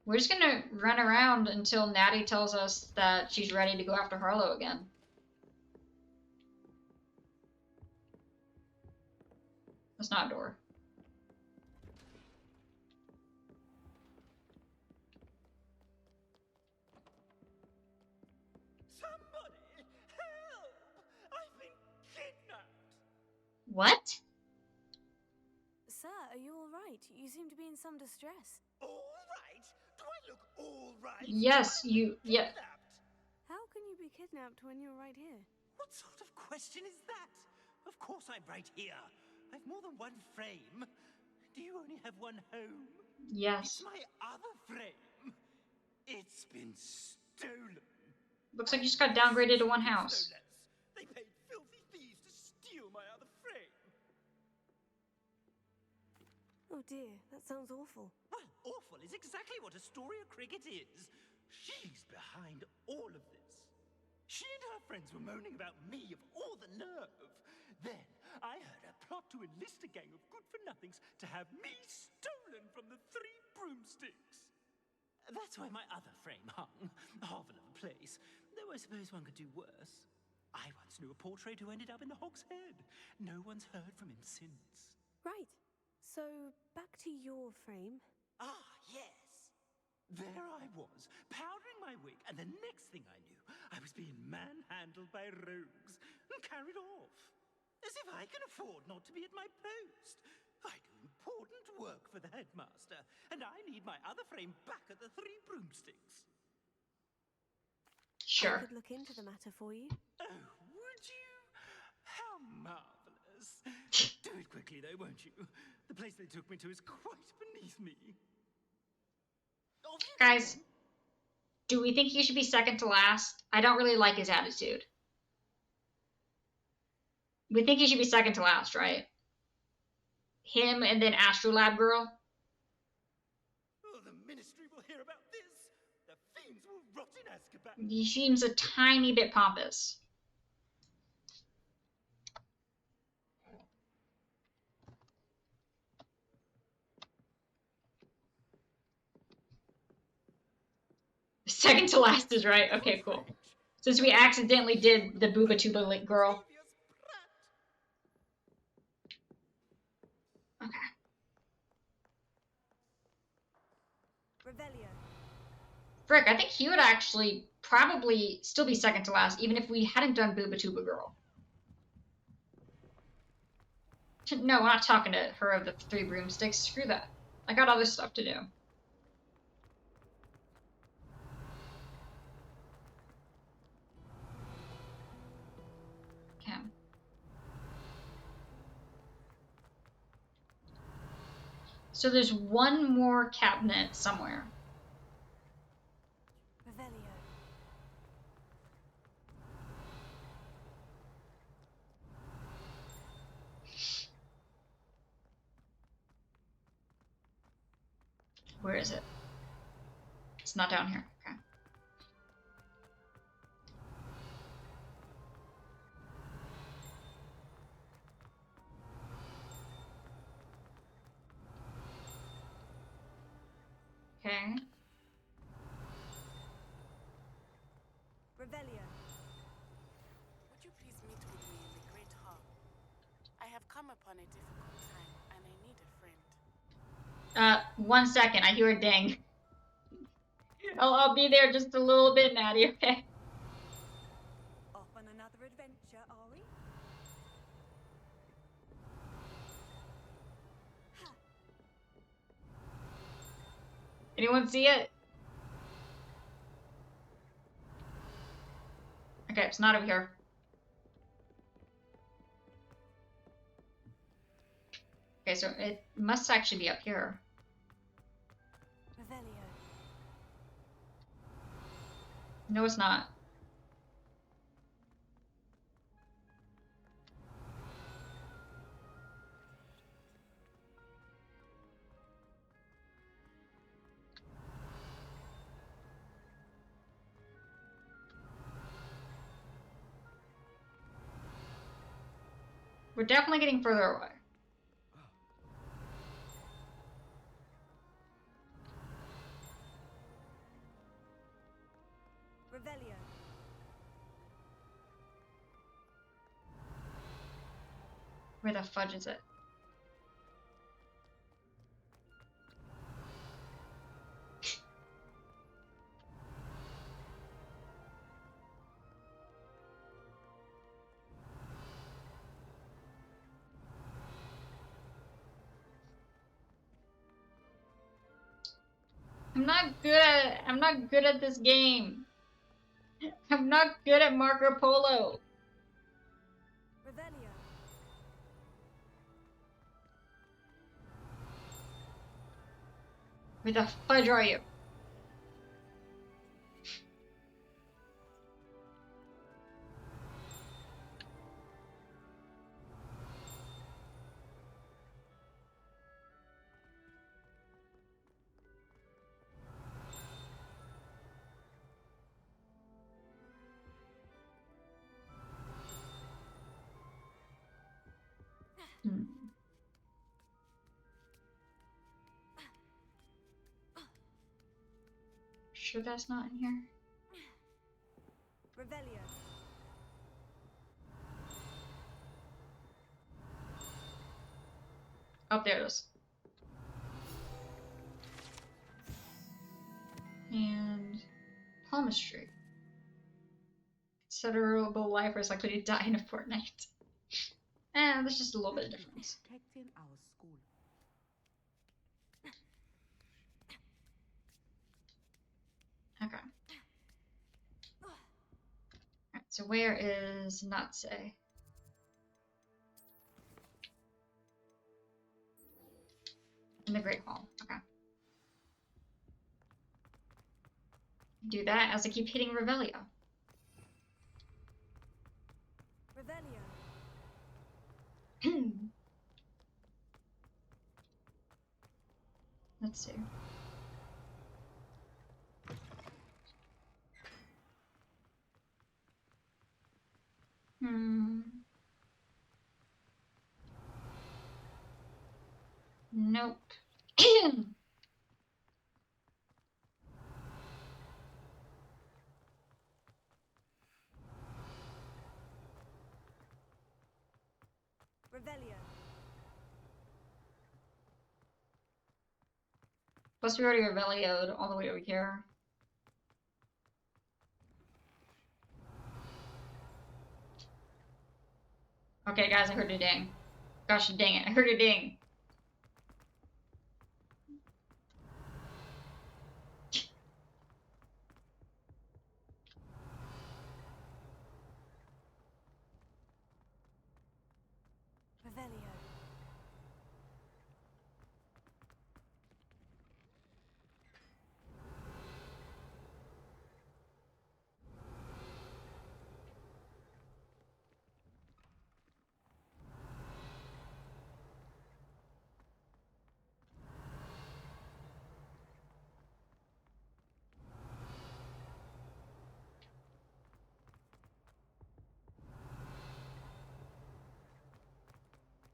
We're just gonna run around until Natty tells us that she's ready to go after Harlow again. That's not a door. Somebody! Help! I've been kidnapped! What? Sir, are you all right? You seem to be in some distress. All right? Do I look all right? Yes, you. Yeah. Kidnapped? How can you be kidnapped when you're right here? What sort of question is that? Of course I'm right here. I've more than one frame. Do you only have one home? Yes. It's my other frame. It's been stolen. Looks like you just got downgraded to one house. They paid filthy thieves to steal my other frame. Oh dear, that sounds awful. Well, awful is exactly what Astoria Cricket is. She's behind all of this. She and her friends were moaning about me of all the nerve. Then I heard her plot to enlist a gang of good-for-nothings to have me stolen from the Three Broomsticks. That's why my other frame hung. A hovel of a place. Though I suppose one could do worse. I once knew a portrait who ended up in the Hogshead. No one's heard from him since. Right. So, back to your frame. Ah, yes. There I was, powdering my wig, and the next thing I knew, I was being manhandled by rogues and carried off. As if I can afford not to be at my post. I do important work for the headmaster, and I need my other frame back at the Three Broomsticks. Sure. I could look into the matter for you. Oh, would you? How marvelous. Do it quickly, though, won't you? The place they took me to is quite beneath me. Guys, do we think he should be second to last? I don't really like his attitude. We think he should be second to last, right? Him and then Astrolab Girl? Oh, the Ministry will hear about this. The fiends will rot in Azkaban. He seems a tiny bit pompous. Second to last is right. Okay, cool. Since we accidentally did the Booba Tuba Girl. Okay. Revelio. Frick, I think he would actually probably still be second to last, even if we hadn't done Booba Tuba Girl. No, we're not talking to her of the Three Broomsticks. Screw that. I got other stuff to do. Okay. So there's one more cabinet somewhere. Revelio. Where is it? It's not down here. Okay. Okay. Revelio. Would you please meet with me in the Great Hall? I have come upon a difficult time, and I need a friend. 1 second. I hear a ding. I'll be there just a little bit, Natty, okay? Off on another adventure, are we? Anyone see it? Okay, it's not over here. Okay, so it must actually be up here. Revelio. No, it's not. We're definitely getting further away. Where the fudge is it? I'm not good at this game. I'm not good at Marco Polo. Revelio. Where the fudge are you? Sure that's not in here? Revelio. Oh, there it is. And palmistry. Considerable life is likely to die in a fortnight. There's just a little bit of difference. Protecting our school. Okay. Alright, so where is Natse? In the Great Hall. Okay. Do that as I keep hitting Revelio. Revelio. Let's see. Nope. Revelio. Plus, we already Revelio'd all the way over here. Okay, guys, I heard a ding. Gosh dang it, I heard a ding. Revelio.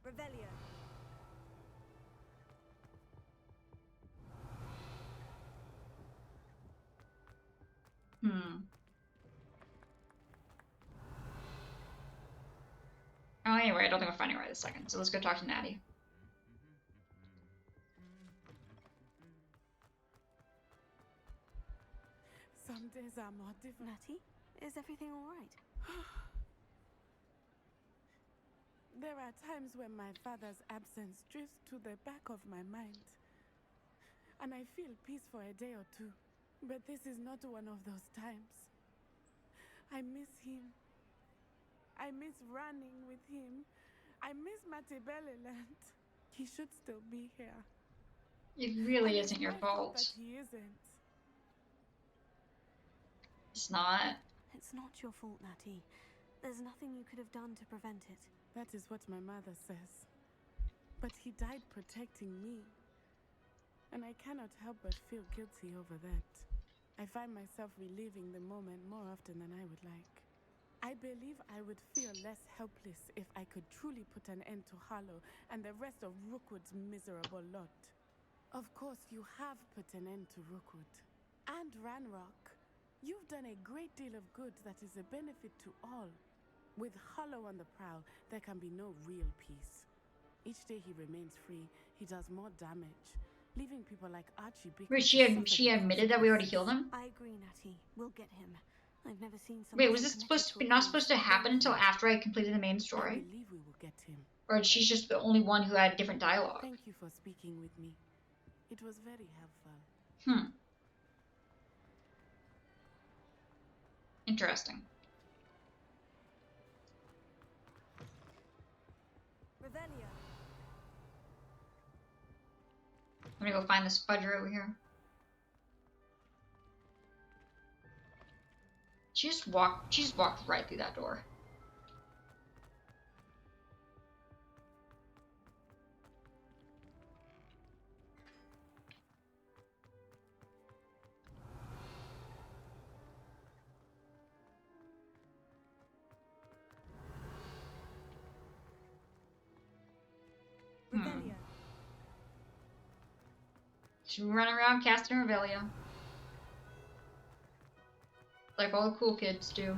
Revelio. Oh, anyway, I don't think I'm finding it right this second, so let's go talk to Natty. Some days are more difficult. Natty, is everything alright? There are times when my father's absence drifts to the back of my mind. And I feel peace for a day or two. But this is not one of those times. I miss him. I miss running with him. I miss Matebeleland. He should still be here. It really And isn't it's your my fault fault. that he isn't. It's not. It's not your fault, Natty. There's nothing you could have done to prevent it. That is what my mother says. But he died protecting me. And I cannot help but feel guilty over that. I find myself reliving the moment more often than I would like. I believe I would feel less helpless if I could truly put an end to Harlow and the rest of Rookwood's miserable lot. Of course, you have put an end to Rookwood. And Ranrock. You've done a great deal of good that is a benefit to all. With Harlow on the prowl, there can be no real peace. Each day he remains free, he does more damage, leaving people like Archie Bickle Wait, to she suffer she the admitted that we already consequences. healed him? I agree, Natty. We'll get him. I've never seen someone Wait, was so this committed supposed to to be a not cause. supposed to happen until after I completed the main I story? believe we will get him. Or she's just the only one who had different dialogue? Thank you for speaking with me. It was very helpful. Interesting. Revelio. I'm gonna go find this fudger over here. She just walked right through that door. Revelio. She's running around casting Revelio. Like all the cool kids do.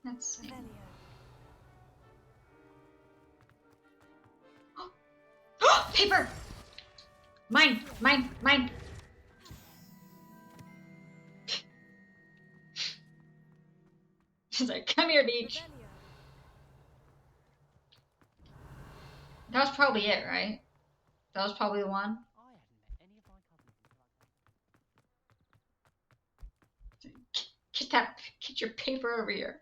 Let's see. Revelio. Paper! Mine! Mine! Mine! She's like, come here, Beach. Revelio. That was probably it, right? That was probably the one. Get your paper over here.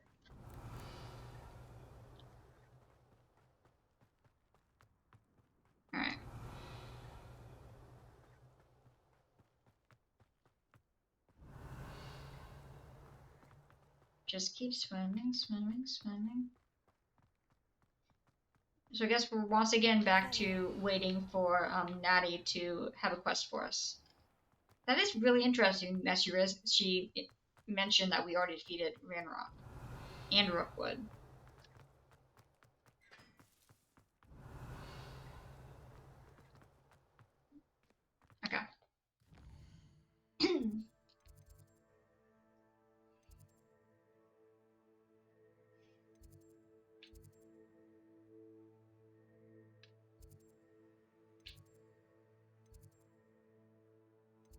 Alright. Just keep swimming, swimming, swimming. So I guess we're once again back to waiting for Natty to have a quest for us. That is really interesting that she mentioned that we already defeated Ranrock and Rookwood. Okay.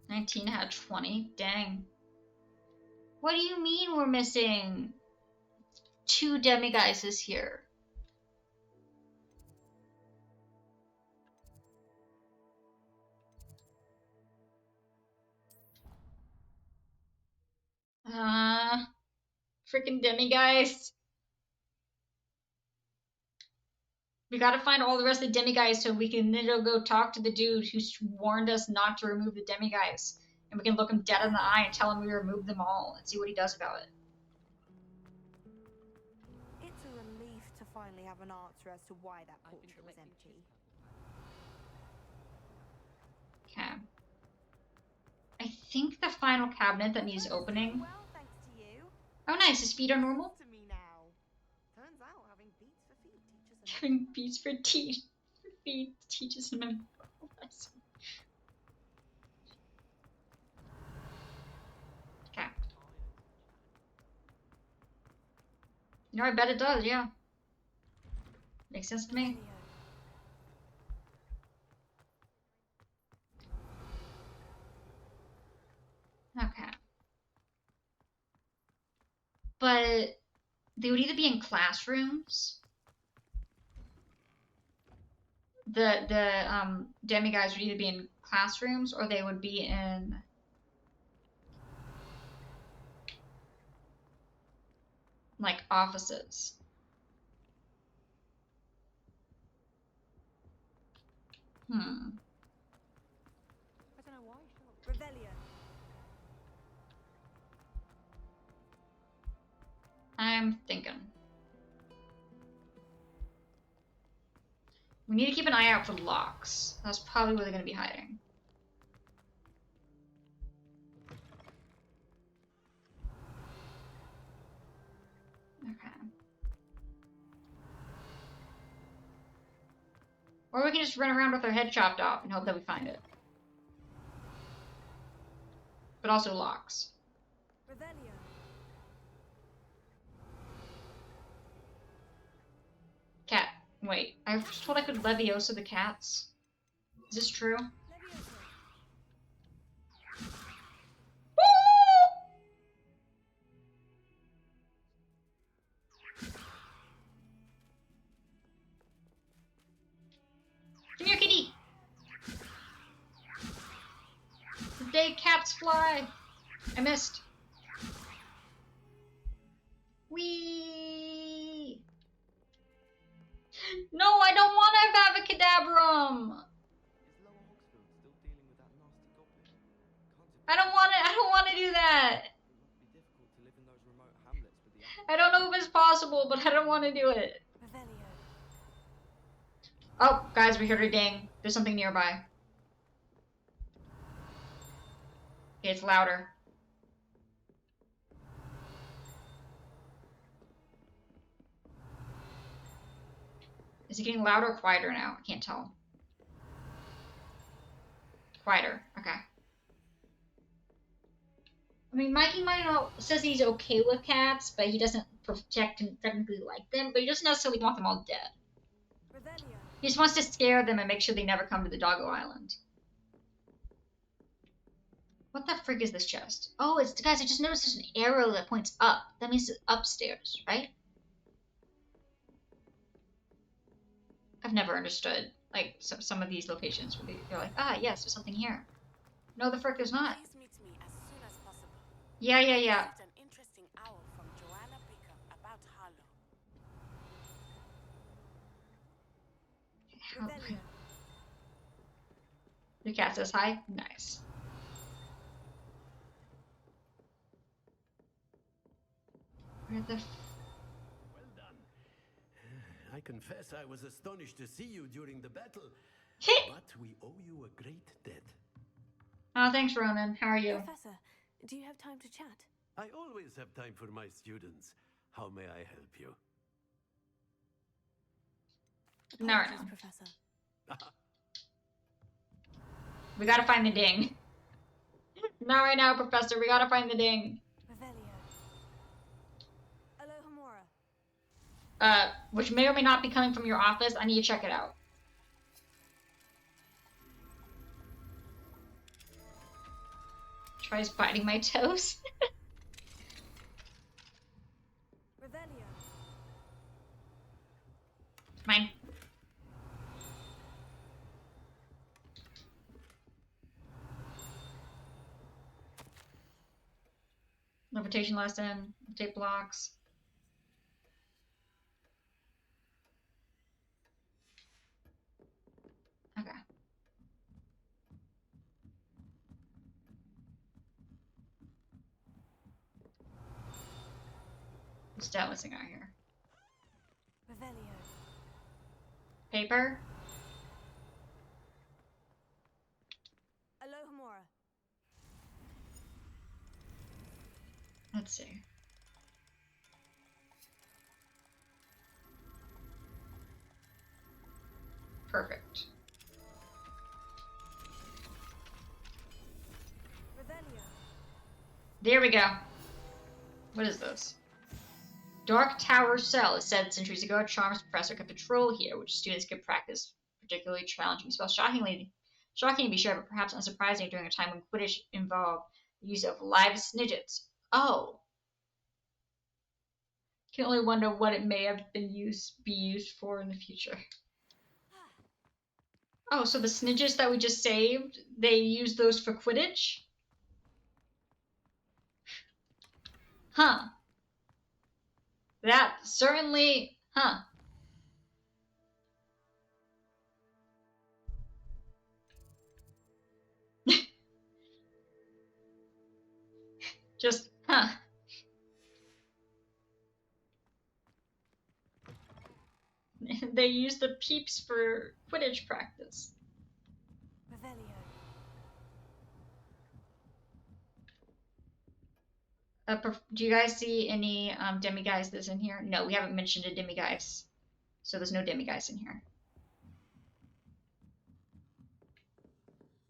19 had 20. Dang. What do you mean we're missing 2 demiguises here? Freaking demiguise. We gotta find all the rest of the demiguise so we can then go talk to the dude who warned us not to remove the demiguise. And we can look him dead in the eye and tell him we removed them all and see what he does about it. It's a relief to finally have an answer as to why that portrait was empty. Okay. I think the final cabinet that needs opening. Well, thanks to you. Oh, nice. Is speed on normal? To me now. Turns out having beats for feet teaches Having beats for feet teaches him a lesson. Okay. You know, I bet it does, yeah. Makes sense to me. Okay. But they would either be in classrooms. The demiguises would either be in classrooms or they would be in like offices. I don't know why. Revelio. I'm thinking. We need to keep an eye out for locks. That's probably where they're going to be hiding. Okay. Or we can just run around with our head chopped off and hope that we find it. But also locks. Revelio. Cat. Wait, I was told I could Leviosa the cats. Is this true? Come here, kitty! The day cats fly! I missed. Whee! No, I don't want to have a cadabrum! I don't want to do that! I don't know if it's possible, but I don't want to do it. Oh, guys, we heard a ding. There's something nearby. Okay, it's louder. Is it getting louder or quieter now? I can't tell. Quieter. Okay. I mean, Mikey Mino says he's okay with cats, but he doesn't technically like them, but he doesn't necessarily want them all dead. He just wants to scare them and make sure they never come to the Doggo Island. What the frick is this chest? Oh, it's, guys, I just noticed there's an arrow that points up. That means it's upstairs, right? I've never understood, like, some of these locations where they're like, ah, yes, there's something here. No, the frick there's not. Please meet me as soon as possible. Yeah. I received an interesting owl from Joanna Baker about Harlow. The cat says hi. Nice. Where the I confess I was astonished to see you during the battle, but we owe you a great debt. Oh, thanks, Ronan. How are you? Professor, do you have time to chat? I always have time for my students. How may I help you? No, right now. Professor. We gotta find the ding. Not right now, Professor. We gotta find the ding. Which may or may not be coming from your office. I need to check it out. Tries biting my toes. Mine. Levitation lesson. Take blocks. Okay. What's that missing out here? Paper? Alohomora. Let's see. Perfect. There we go. What is this? Dark Tower Cell. It said centuries ago a charms professor could patrol here, which students could practice particularly challenging spells. Shocking to be sure, but perhaps unsurprising during a time when Quidditch involved the use of live snidgets. Oh. Can only wonder what it may have been be used for in the future. Oh, so the snidgets that we just saved, they use those for Quidditch? Huh. That certainly, huh. Just, huh. They use the peeps for Quidditch practice. Do you guys see any demiguise that's in here? No, we haven't mentioned a demiguise, so there's no demiguise in here.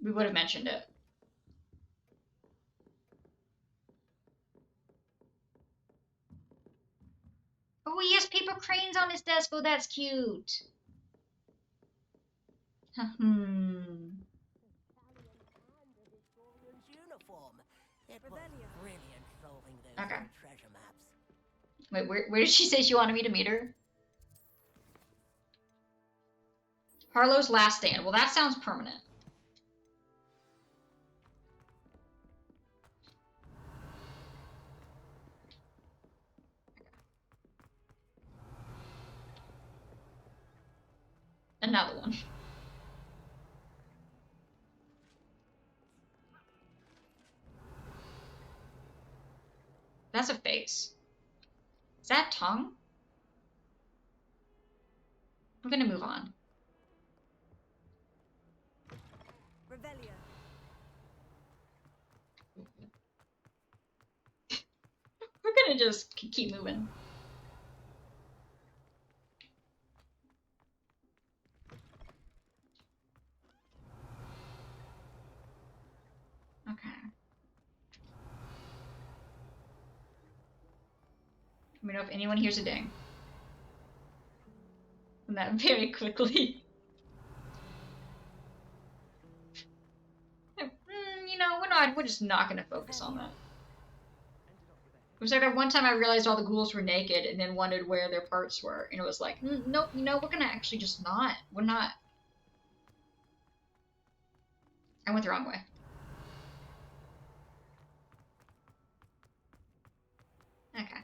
We would have mentioned it. Oh, he has paper cranes on his desk. Oh, that's cute. Hmm. Okay. Wait, where did she say she wanted me to meet her? Harlow's last stand. Well, that sounds permanent. Another one. That's a face. Is that tongue? I'm gonna move on. Revelio. We're gonna just keep moving. Okay. Let me know if anyone hears a ding. And that very quickly. You know, we're just not gonna focus on that. It was like that one time I realized all the ghouls were naked and then wondered where their parts were. And it was like, nope, you know, we're gonna actually just not. We're not. I went the wrong way. Okay.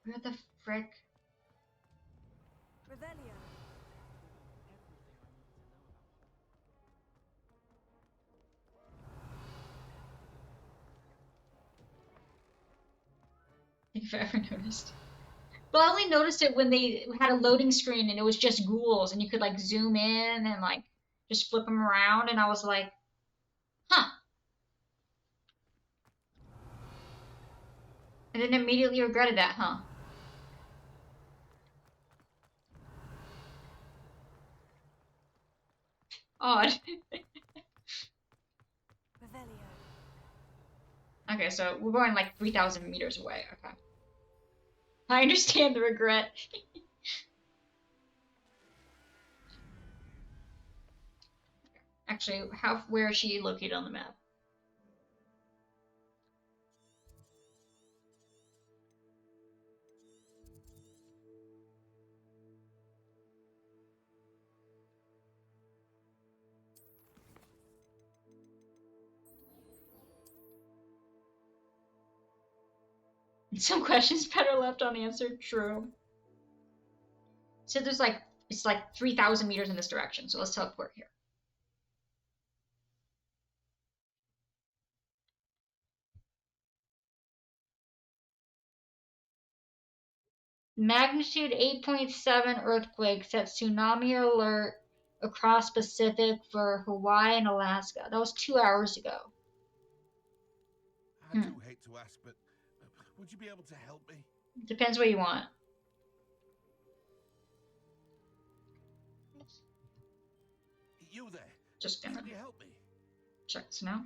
Where the frick? Revelio. If I ever noticed. But I only noticed it when they had a loading screen and it was just ghouls and you could like zoom in and like just flip them around and I was like, huh. And then immediately regretted that, huh? Odd. Okay, so we're going like 3,000 meters away. Okay. I understand the regret. Actually, where is she located on the map? Some questions better left unanswered. True. So there's like, it's like 3,000 meters in this direction. So let's teleport here. Magnitude 8.7 earthquake sets tsunami alert across Pacific for Hawaii and Alaska. That was 2 hours ago. I do hate to ask, but would you be able to help me? Depends what you want. You there? Just gonna Can you help me? check this now.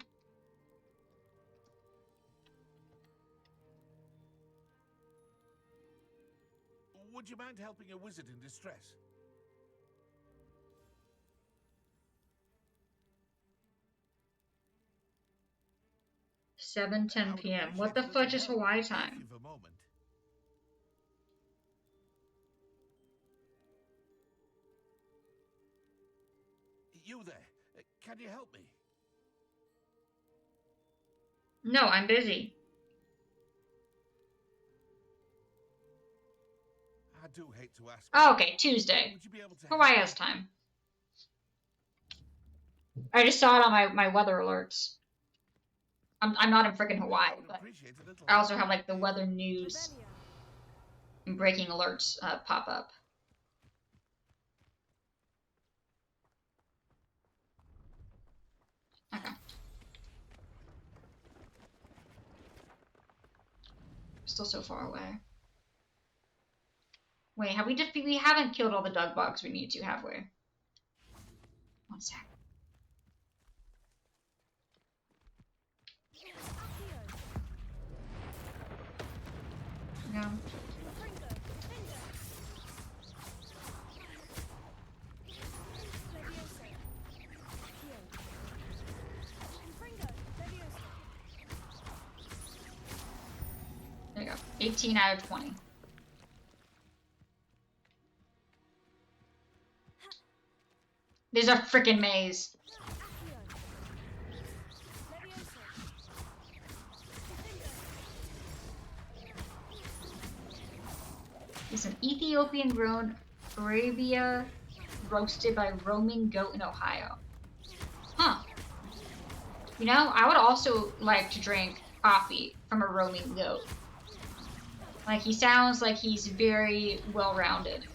Would you mind helping a wizard in distress? 7:10 p.m. What the fudge is Hawaii time? You there? Can you help me? No, I'm busy. I do hate to ask. Oh, okay, Tuesday. Hawaii has time. I just saw it on my weather alerts. I'm not in freaking Hawaii, but I also have like the weather news and breaking alerts pop up. Still so far away. Wait, have we haven't killed all the dug bugs we need to, have we? One sec. No. There you go. 18 out of 20. There's a freaking maze. It's an Ethiopian-grown Arabia roasted by roaming goat in Ohio. Huh. You know, I would also like to drink coffee from a roaming goat. Like, he sounds like he's very well-rounded.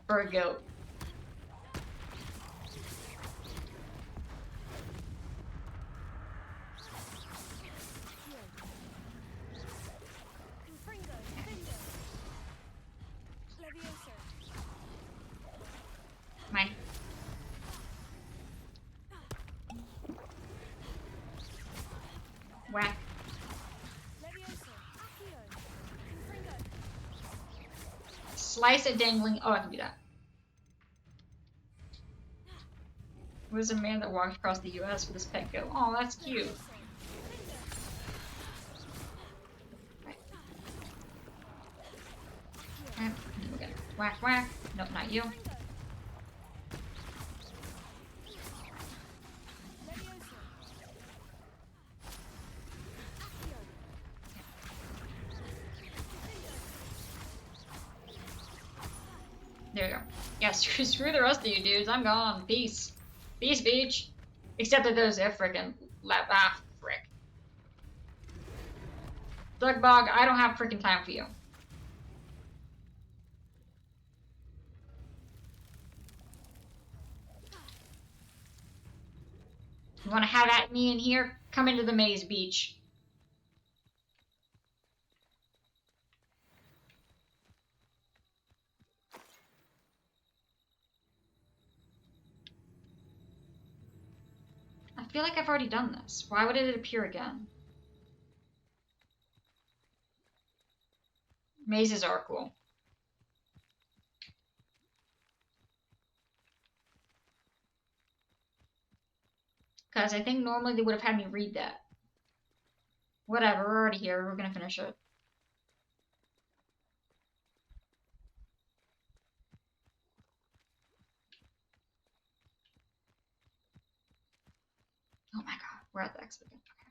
For a goat. Mine. Whack. Slice a dangling. Oh, I can do that. Was a man that walked across the U.S. with his pet goat. Oh, that's cute. And again. Whack, whack. Nope, not you. There you go. Yeah, screw the rest of you dudes. I'm gone. Peace. Peace, beach. Except that there's a frickin' frick. Dugbog, I don't have frickin' time for you. You wanna have at me in here? Come into the maze, beach. I feel like I've already done this. Why would it appear again? Mazes are cool. Because I think normally they would have had me read that. Whatever, we're already here. We're gonna finish it. Oh my god, we're at the exit again. Okay.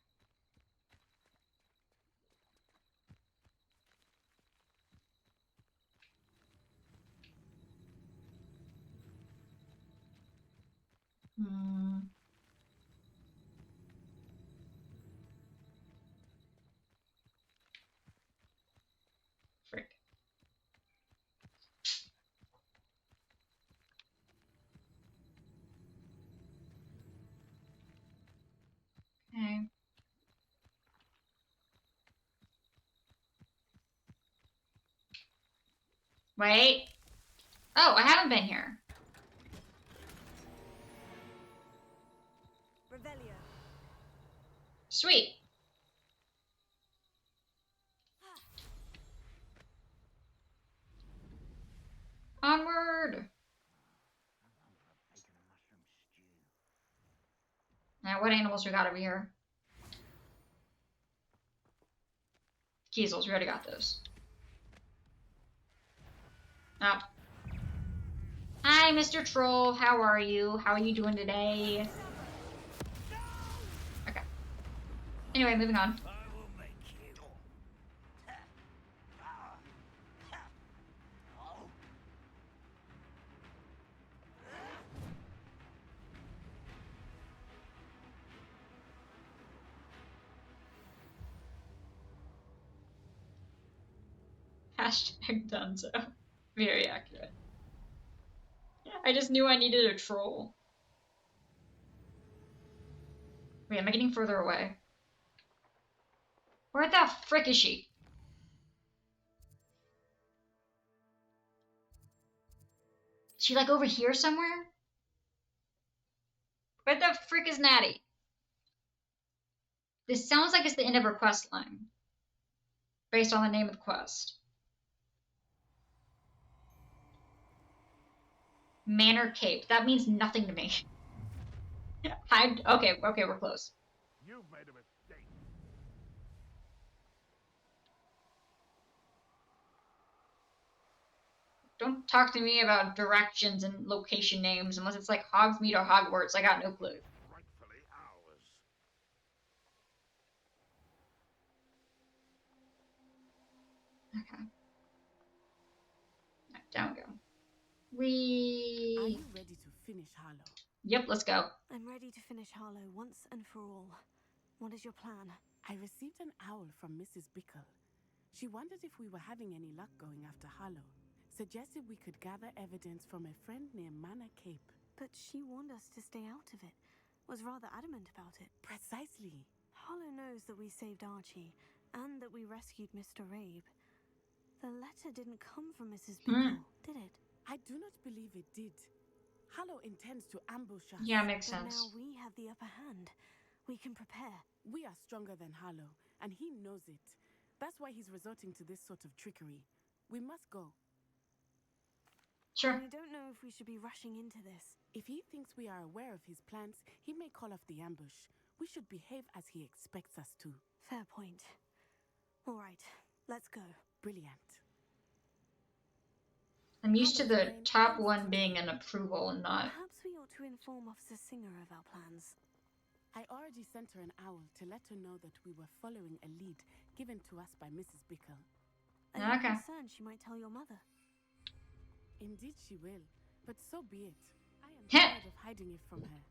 Frick. Okay. Wait. Oh, I haven't been here. Revelio. Sweet. Onward. Now, what animals we got over here? Kiesels, we already got those. Oh. Hi, Mr. Troll. How are you? How are you doing today? Okay. Anyway, moving on. Hashtag Dunzo. Very accurate. I just knew I needed a troll. Wait, am I getting further away? Where the frick is she? She like over here somewhere? Where the frick is Natty? This sounds like it's the end of her quest line. Based on the name of the quest. Manor Cape. That means nothing to me. Okay, we're close. You've made a mistake. Don't talk to me about directions and location names unless it's like Hogsmeade or Hogwarts. I got no clue. Rightfully ours. Okay. Right, down we go. Are you ready to finish Harlow? Yep, let's go. I'm ready to finish Harlow once and for all. What is your plan? I received an owl from Mrs. Bickle. She wondered if we were having any luck going after Harlow. Suggested we could gather evidence from a friend near Manor Cape. But she warned us to stay out of it. Was rather adamant about it. Precisely. Harlow knows that we saved Archie, and that we rescued Mr. Rabe. The letter didn't come from Mrs. Bickle, did it? I do not believe it did. Harlow intends to ambush us. Yeah, makes But sense. now we have the upper hand. We can prepare. We are stronger than Harlow, and he knows it. That's why he's resorting to this sort of trickery. We must go. Sure. I don't know if we should be rushing into this. If he thinks we are aware of his plans, he may call off the ambush. We should behave as he expects us to. Fair point. All right, let's go. Brilliant. I'm used to the top one being an approval and not... Perhaps we ought to inform Officer Singer of our plans. I already sent her an owl to let her know that we were following a lead given to us by Mrs. Bickle. Are you Okay. concerned she might tell your mother? Indeed she will, but so be it. I am tired of hiding it from her.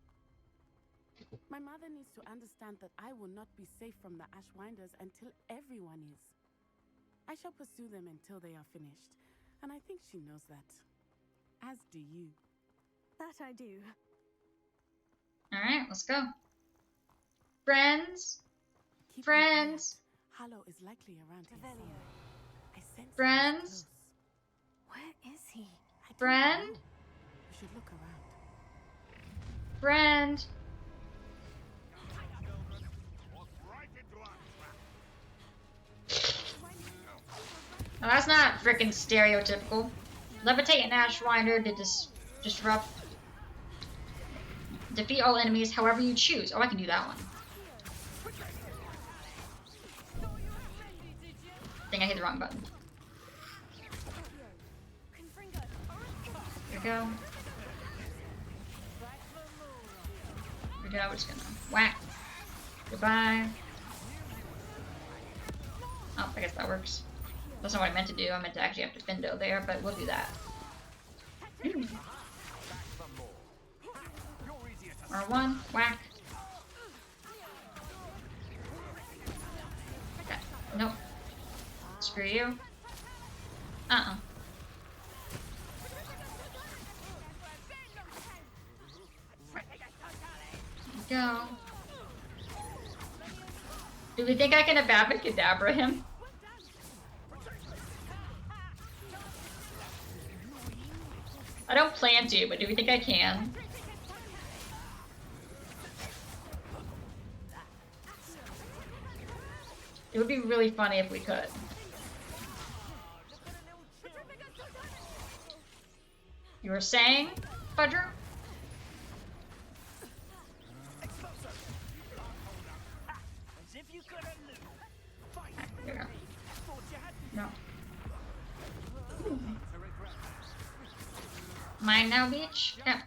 My mother needs to understand that I will not be safe from the Ashwinders until everyone is. I shall pursue them until they are finished, and I think she knows that. As do you. That I do. Alright, let's go. Friends? Keep Friends? on quiet. Harlow is likely around here Revelio. somewhere. I sense Friends? he is close. Where is he? I don't Friend? know. We should look around. Friend? Walk right into our trap. No, that's not freaking stereotypical. Levitate an Ashwinder to disrupt. Defeat all enemies however you choose. Oh, I can do that one. I think I hit the wrong button. Here we go. Here we go. We're just gonna whack. Goodbye. Oh, I guess that works. That's not what I meant to do. I meant to actually have Defendo there, but we'll do that. R1, whack. Okay. Nope. Screw you. Uh-uh. Go. Do we think I can Ababacadabra him? I don't plan to, but do we think I can? It would be really funny if we could. You were saying, Fudger? There we go. No. Mine now, bitch? Yeah.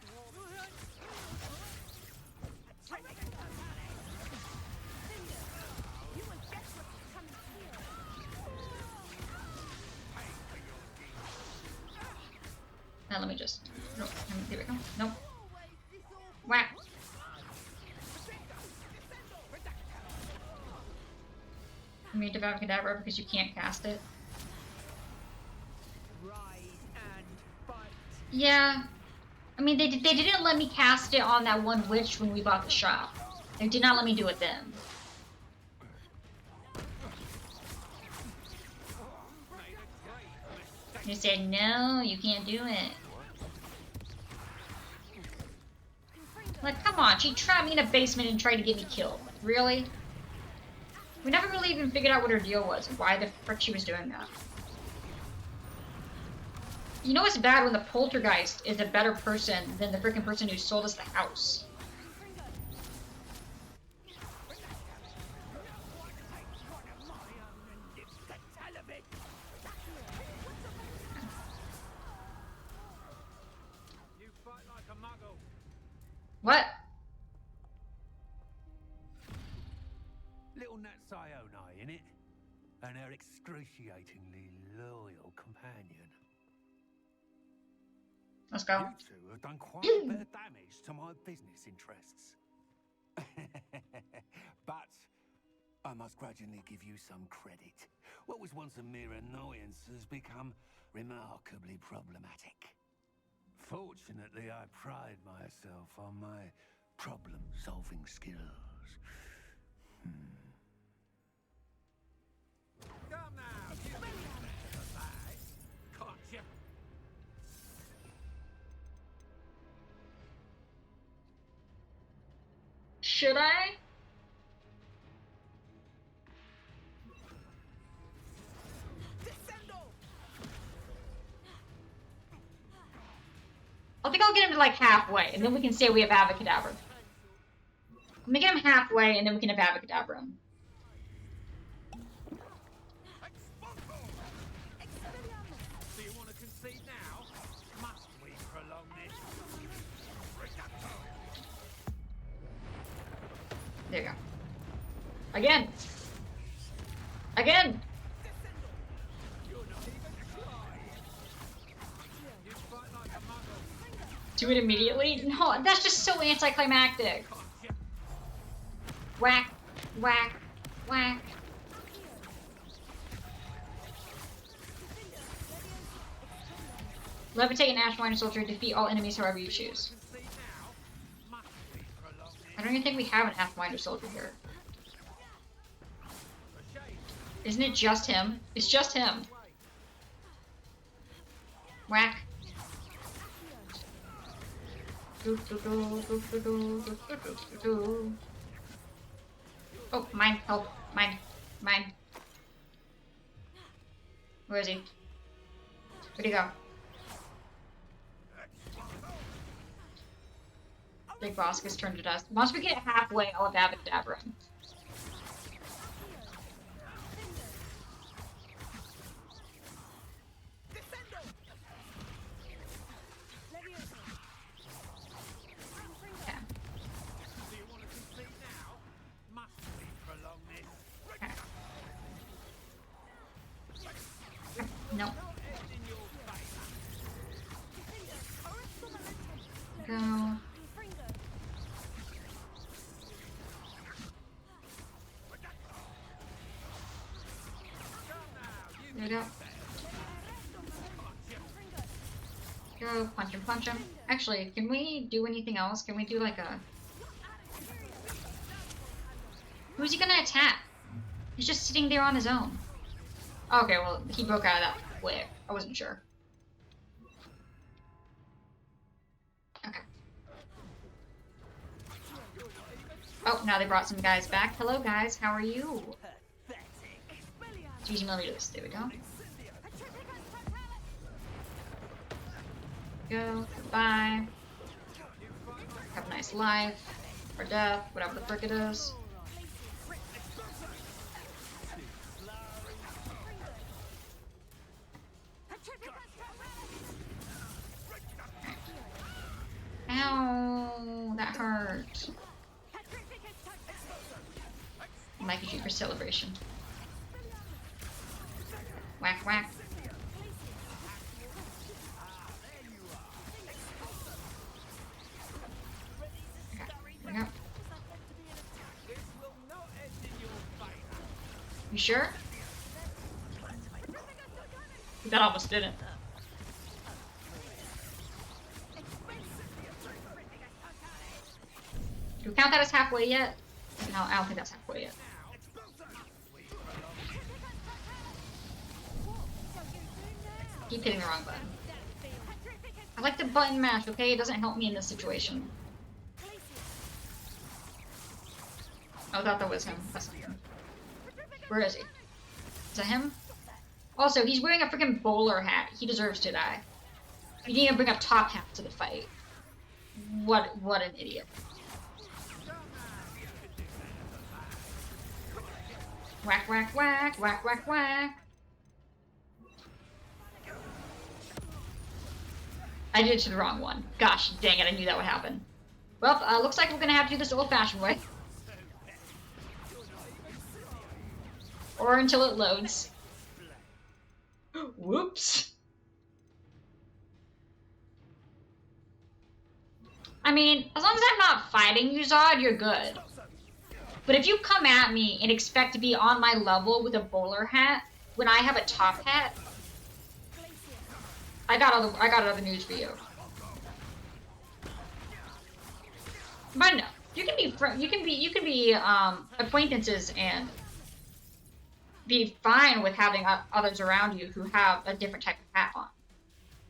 Now let me just... Nope. Here we go. Nope. Whack. I mean, Devour Cadaver because you can't cast it. Yeah. I mean, they didn't let me cast it on that one witch when we bought the shop. They did not let me do it then. He said, no, you can't do it. Like, come on, she trapped me in a basement and tried to get me killed. Like, really? We never really even figured out what her deal was and why the frick she was doing that. You know it's bad when the poltergeist is a better person than the freaking person who sold us the house. What? Little Nat Sioni, innit? And her excruciatingly loyal companion. Let's go. You two have done quite a bit of damage to my business interests. But I must grudgingly give you some credit. What was once a mere annoyance has become remarkably problematic. Fortunately, I pride myself on my problem-solving skills. Come now, you can't you? Should I? I think I'll get him to like halfway, and then we can say we have Avacadabra. Let me get him halfway, and then we can have Avacadabra him. Do you want to concede now? Must we prolong this? There you go. Again! Again! Do it immediately? No, that's just so anticlimactic. Whack, whack, whack. Levitate an Ash Miner Soldier, defeat all enemies however you choose. I don't even think we have an Ash Miner Soldier here. Isn't it just him? It's just him. Whack. Oh, mine, help, mine, mine. Where is he? Where'd he go? Big boss gets turned to dust. Once we get halfway, I'll have Avacadabra him. No. Go. There we go. Go, punch him. Actually, can we do anything else? Can we do like a... Who's he gonna attack? He's just sitting there on his own. Okay, well, he broke out of that quick. I wasn't sure. Okay. Oh, now they brought some guys back. Hello, guys. How are you? It's using me to do this. There we go. Go. Goodbye. Have a nice life. Or death. Whatever the frick it is. Ow, that hurt. Mikey shoot for celebration. Whack, whack. Okay, there we go. You sure? That almost didn't. Do we count that as halfway yet? No, I don't think that's halfway yet. Keep hitting the wrong button. I like the button mash, okay? It doesn't help me in this situation. Oh, I thought that was him. That's not him. Where is he? Is that him? Also, he's wearing a freaking bowler hat. He deserves to die. You need to bring up Top Hat to the fight. What an idiot. Whack, whack, whack, whack, whack, whack. I did it to the wrong one. Gosh, dang it, I knew that would happen. Well, looks like we're gonna have to do this old-fashioned way. Or until it loads. Whoops. I mean, as long as I'm not fighting you, Zod, you're good. But if you come at me and expect to be on my level with a bowler hat when I have a top hat, I got other news for you. But no, you can be acquaintances and be fine with having others around you who have a different type of hat on.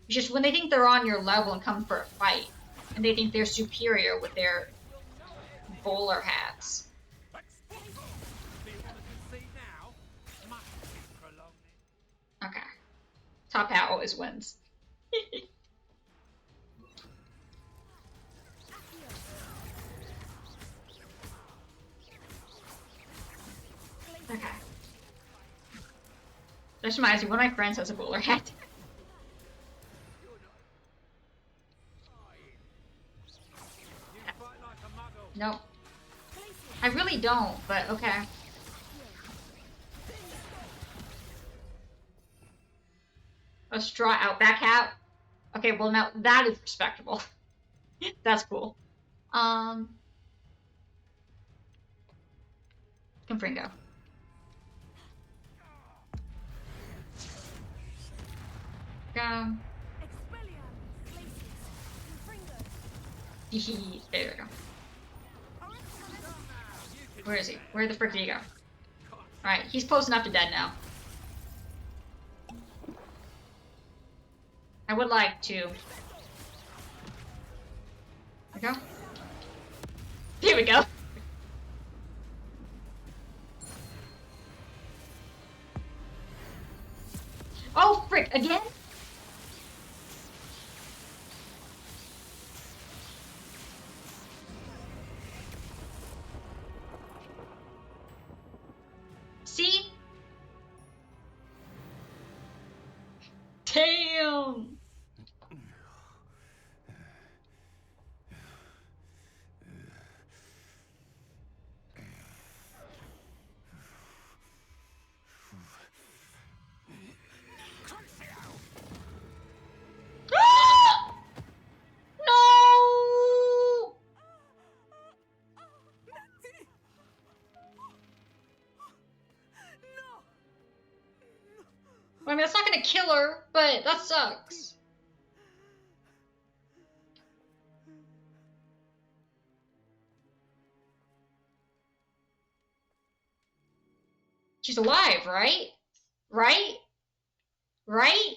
It's just when they think they're on your level and come for a fight, and they think they're superior with their bowler hats. Okay. Top hat always wins. Okay. Just reminds me, one of my friends has a bowler hat. Nope. I really don't, but okay. A straw outback hat? Okay, well now that is respectable. That's cool. Confringo. Got him. There we go. Where is he? Where the frick did he go? Alright, he's close enough to dead now. I would like to... There we go. There we go. Oh, frick, again? See? Damn! No! I mean, it's not gonna kill her, but that sucks. She's alive, right? Right? Right?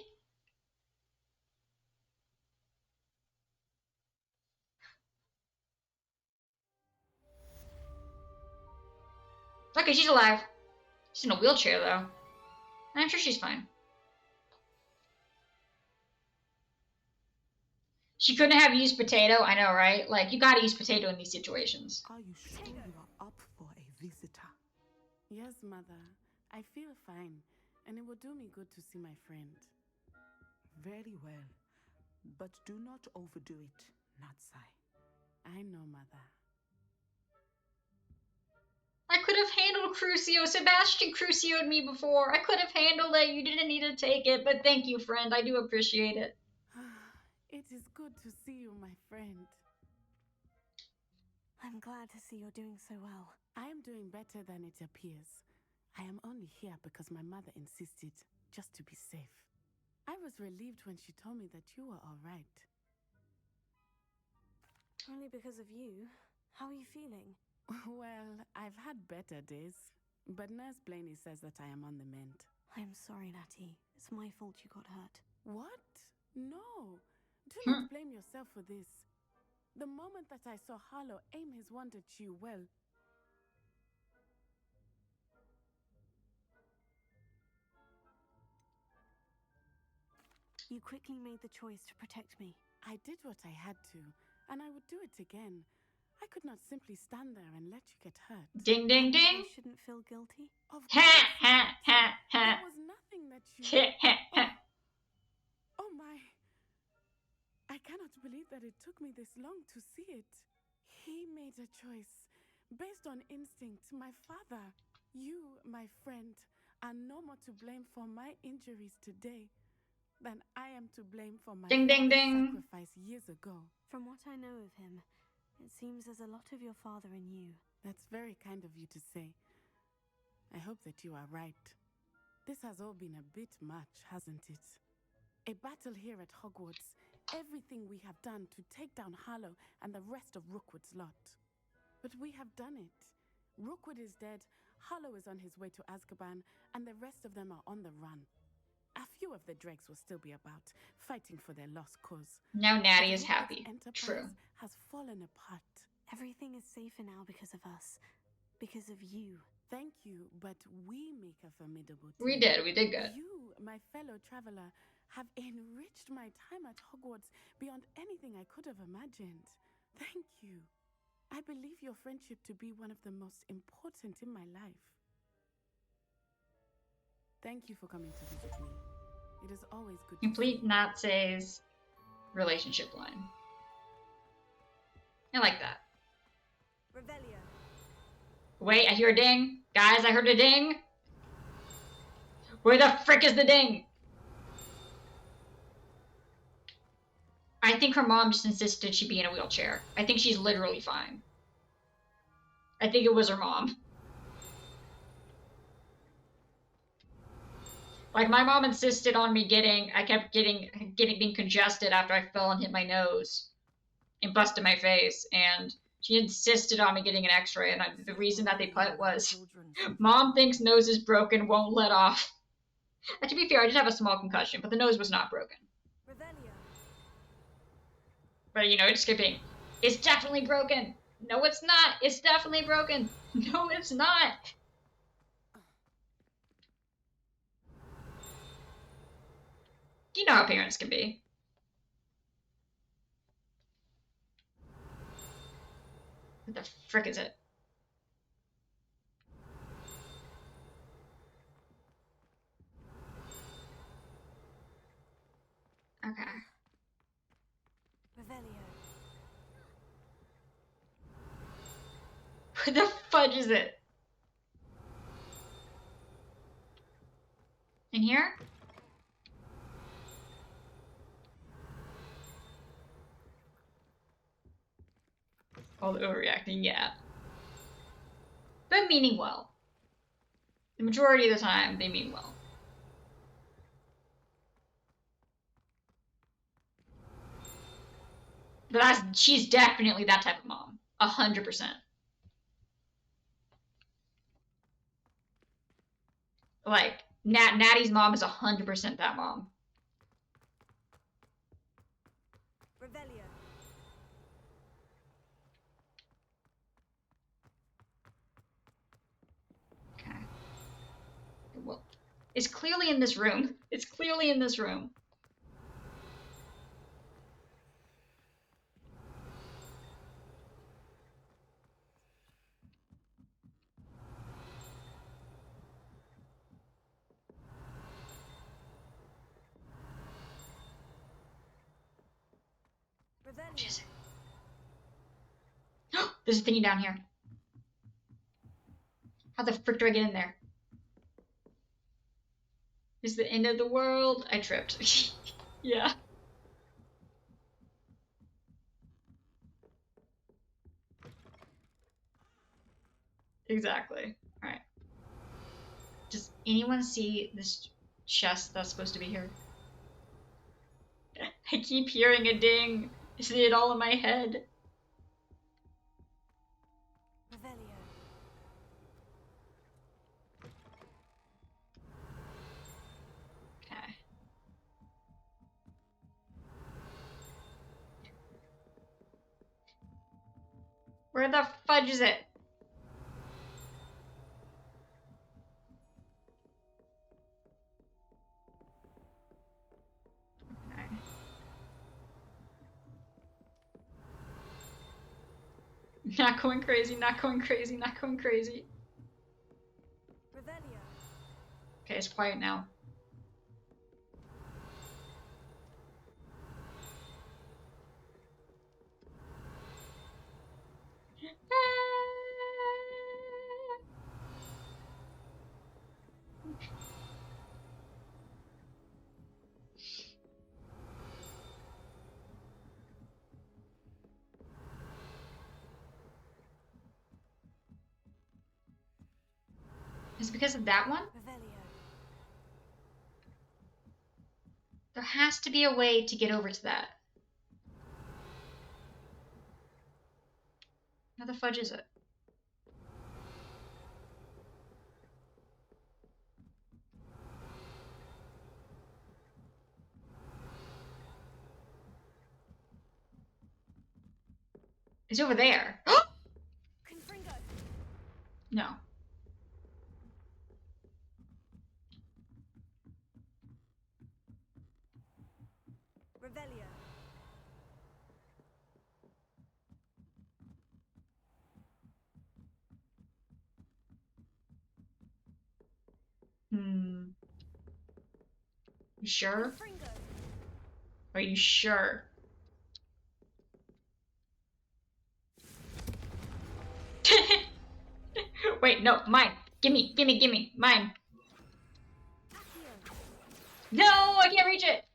Okay, she's alive. She's in a wheelchair, though. I'm sure she's fine. She couldn't have used potato. I know, right? Like, you gotta use potato in these situations. Are you sure you are up for a visitor? Yes, Mother. I feel fine, and it will do me good to see my friend. Very well. But do not overdo it, Natsai. I know, Mother. I could have handled Crucio. Sebastian Crucio'd me before. I could have handled it. You didn't need to take it, but thank you, friend. I do appreciate it. It is good to see you, my friend. I'm glad to see you're doing so well. I am doing better than it appears. I am only here because my mother insisted, just to be safe. I was relieved when she told me that you were all right. Only because of you. How are you feeling? Well, I've had better days, but Nurse Blaney says that I am on the mend. I'm sorry, Natty. It's my fault you got hurt. What? No. Do Hmm. not blame yourself for this. The moment that I saw Harlow aim his wand at you, well, You quickly made the choice to protect me. I did what I had to, and I would do it again. I could not simply stand there and let you get hurt. Ding, ding, And ding. I shouldn't feel guilty? Of Ha, course ha, not. ha, ha. There was nothing that you... Ha, ha, ha. Oh my. I cannot believe that it took me this long to see it. He made a choice based on instinct. My father, you, my friend, are no more to blame for my injuries today than I am to blame for my Ding, ding, father's ding. sacrifice years ago. From what I know of him, it seems there's a lot of your father in you. That's very kind of you to say. I hope that you are right. This has all been a bit much, hasn't it? A battle here at Hogwarts. Everything we have done to take down Harlow and the rest of Rookwood's lot. But we have done it. Rookwood is dead, Harlow is on his way to Azkaban, and the rest of them are on the run. A few of the dregs will still be about, fighting for their lost cause. Now Natty But is Rookwood's happy. enterprise True. has fallen apart. Everything is safer now because of us. Because of you. Thank you, but we make a formidable team. We did good. You, my fellow traveler, have enriched my time at Hogwarts beyond anything I could have imagined. Thank you. I believe your friendship to be one of the most important in my life. Thank you for coming to visit me. It is always good to see Complete you. Natse's relationship line. I like that. Revelio. Wait, I hear a ding. Guys, I heard a ding. Where the frick is the ding? I think her mom just insisted she be in a wheelchair. I think she's literally fine. I think it was her mom. Like, my mom insisted on me I kept being congested after I fell and hit my nose and busted my face, and she insisted on me getting an x-ray, and the reason that they put was, Mom thinks nose is broken, won't let off. And to be fair, I did have a small concussion, but the nose was not broken. Revelio. But, you know, it's skipping. It's definitely broken. No, it's not. It's definitely broken. No, it's not. You know how parents can be. What the frick is it? Okay. Revelio. What the fudge is it? In here? All the overreacting, yeah. But meaning well. The majority of the time, they mean well. But she's definitely that type of mom. 100%. Like, Natty's mom is 100% that mom. Revelio. Okay. Well, it's clearly in this room. It's clearly in this room. What is it? There's a thingy down here. How the frick do I get in there? This is the end of the world. I tripped. Yeah. Exactly. Alright. Does anyone see this chest that's supposed to be here? I keep hearing a ding. Is it all in my head? Revelio. Okay. Where the fudge is it? Okay. Not going crazy, not going crazy, not going crazy. Okay, it's quiet now. Is it because of that one? There has to be a way to get over to that. How the fudge is it? It's over there. No. You sure? Are you sure? Wait, no, mine. Gimme, gimme, gimme, mine. No, I can't reach it.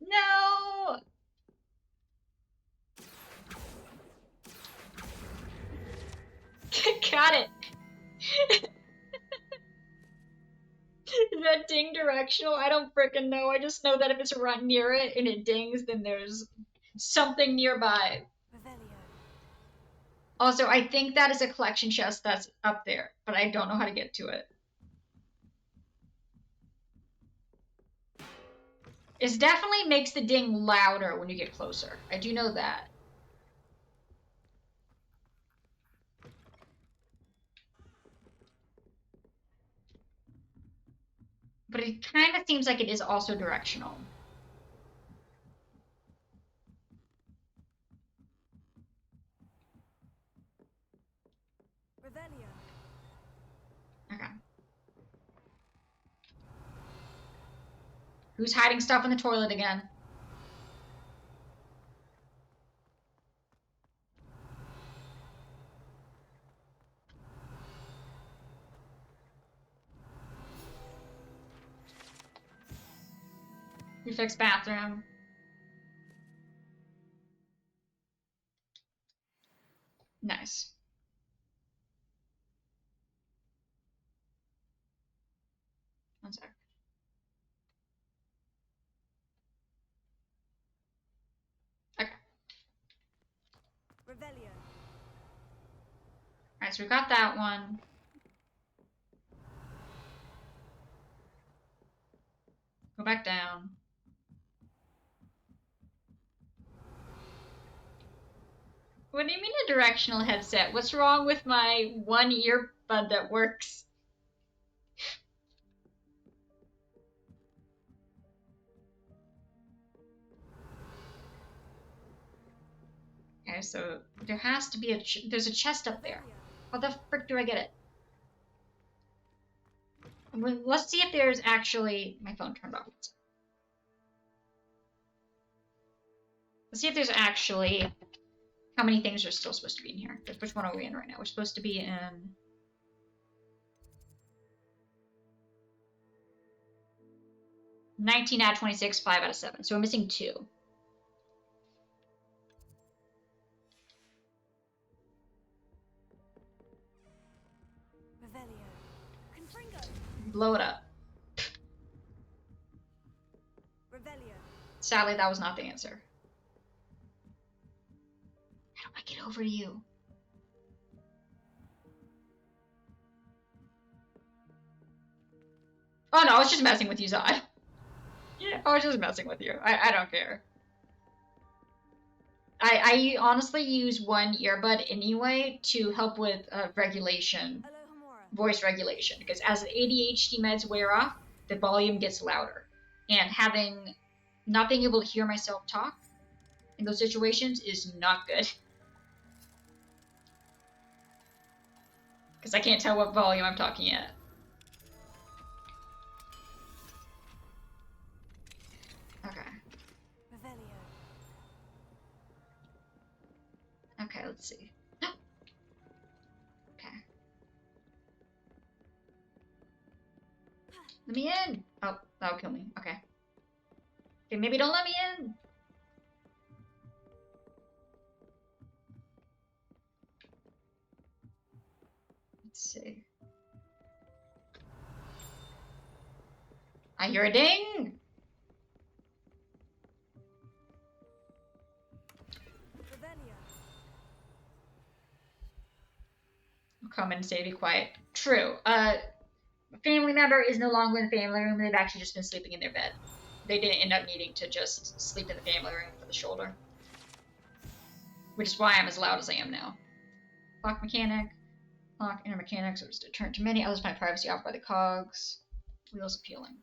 No. Got it. Is that ding directional? I don't frickin' know. I just know that if it's right near it and it dings, then there's something nearby. Also, I think that is a collection chest that's up there, but I don't know how to get to it. It definitely makes the ding louder when you get closer. I do know that. But it kind of seems like it is also directional. Okay. Who's hiding stuff in the toilet again? We fixed bathroom. Nice. One sec. Okay. Alright, so we got that one. Go back down. What do you mean a directional headset? What's wrong with my one earbud that works? Okay, so there has to be there's a chest up there. How the frick do I get it? Let's see if there's actually... My phone turned off. Let's see if there's actually... How many things are still supposed to be in here? Which one are we in right now? We're supposed to be in... "19 out of 26, 5 out of 7. So we're missing 2. Blow it up. Sadly, that was not the answer. How do I get over to you? Oh no, I was just messing with you, Zod. Yeah, I was just messing with you. I don't care. I honestly use one earbud anyway to help with regulation, voice regulation, because as the ADHD meds wear off, the volume gets louder. And not being able to hear myself talk in those situations is not good. Because I can't tell what volume I'm talking at. Okay. Okay, let's see. Okay. Let me in! Oh, that'll kill me. Okay. Okay, maybe don't let me in! Let's see. I hear a ding! I'll come and say be quiet. True. A family member is no longer in the family room. They've actually just been sleeping in their bed. They didn't end up needing to just sleep in the family room for the shoulder. Which is why I'm as loud as I am now. Clock mechanic. Clock inner mechanics. It was deterrent to many. Others find privacy offered by the cogs. Wheels appealing.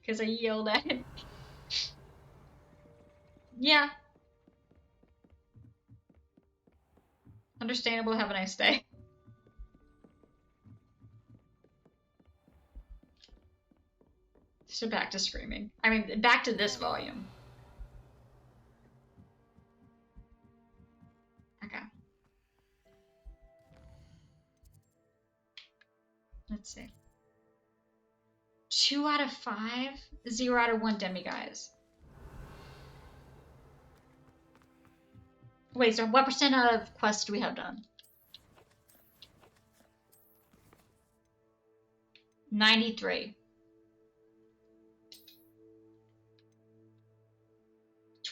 Because I yelled at him. Yeah. Understandable. Have a nice day. So back to screaming. I mean, back to this volume. Okay. Let's see. 2 out of 5? 0 out of 1 demiguise. Wait, so what percent of quests do we have done? 93.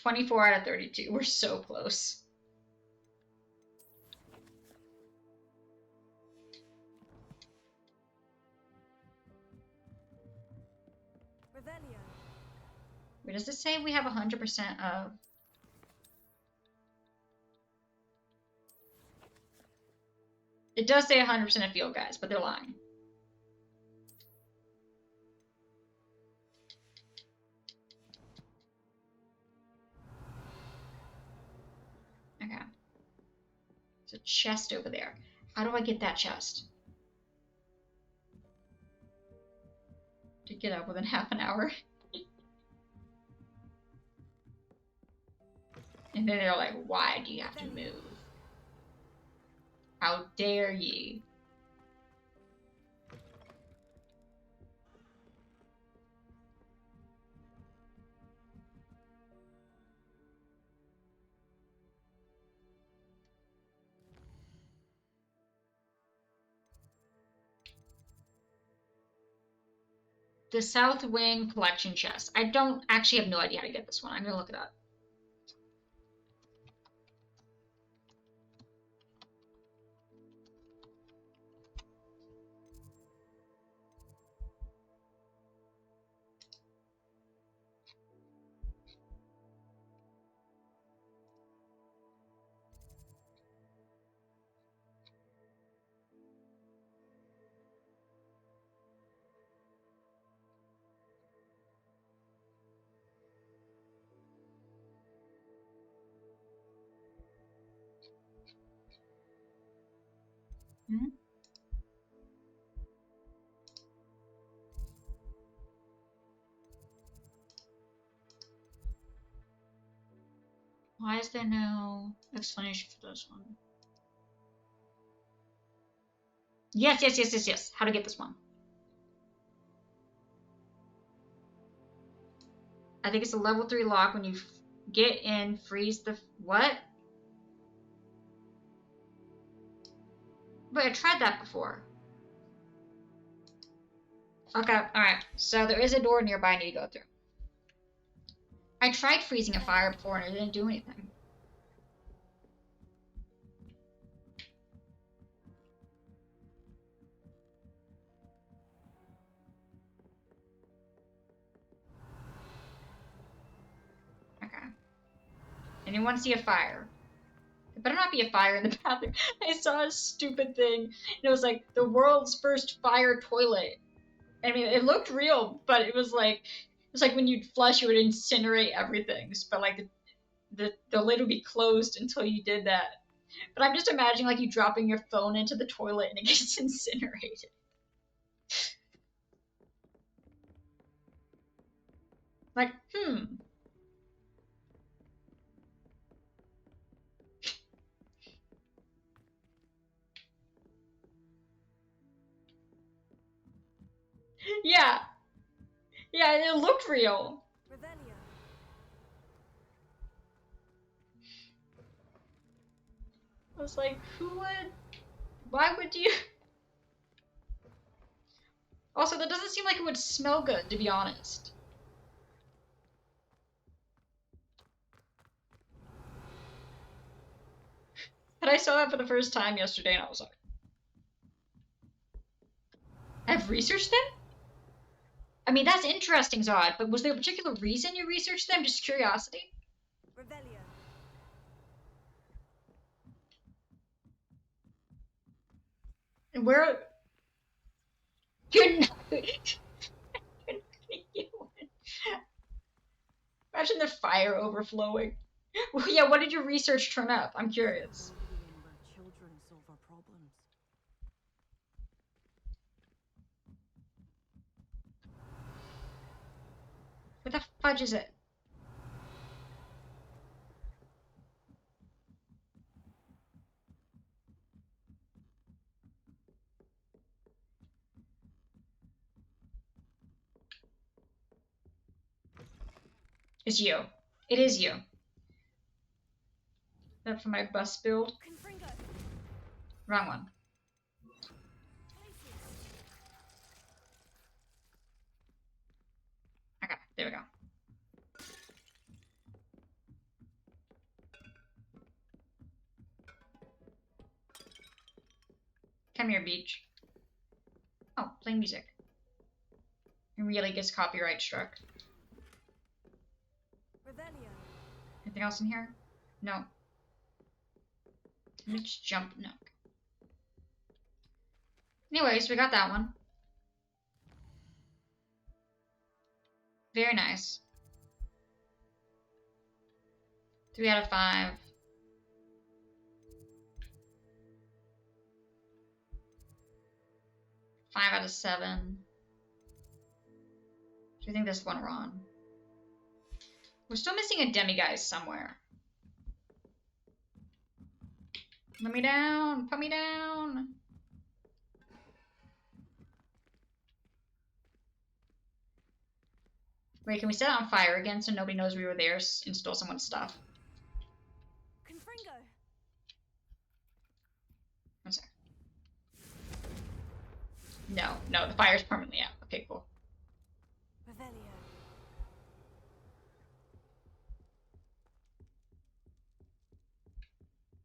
24 out of 32. We're so close. Wait, does it say we have 100% of... It does say 100% of field guys, but they're lying. Okay. There's a chest over there. How do I get that chest? To get up within half an hour. And then they're like, why do you have to move? How dare ye? The South Wing collection chest. I don't actually have no idea how to get this one. I'm gonna look it up. Hmm? Why is there no explanation for this one? Yes, yes, yes, yes, yes. How to get this one. I think it's a level 3 lock when you get in, freeze the... What? Wait, I tried that before. Okay, alright. So there is a door nearby I need to go through. I tried freezing a fire before and it didn't do anything. Anyone see a fire? There better not be a fire in the bathroom. I saw a stupid thing. And it was like the world's first fire toilet. I mean, it looked real, but it was like when you'd flush, it would incinerate everything. But like the lid would be closed until you did that. But I'm just imagining like you dropping your phone into the toilet and it gets incinerated. Like, Yeah. Yeah, it looked real. I was like, why would you? Also, that doesn't seem like it would smell good, to be honest. But I saw that for the first time yesterday and I was like, I've researched them? I mean, that's interesting, Zod, but was there a particular reason you researched them? Just curiosity? Revelio. And where... You're not... Imagine the fire overflowing. Well, yeah, what did your research turn up? I'm curious. Where children solve our problems. What the fudge is it? It's you. It is you. That for my bus build? Wrong one. Okay, there we go. Come here, Beach. Oh, play music. It really gets copyright struck. Revelio. Anything else in here? No. Let me just jump. No. Anyways, we got that one. Very nice. 3 out of 5. Five out of 7. Do you think this one wrong? We're still missing a demiguise somewhere. Let me down. Put me down. Wait, can we set it on fire again so nobody knows we were there and stole someone's stuff? Confringo. One sec. No, the fire's permanently out. Okay, cool. Revelio.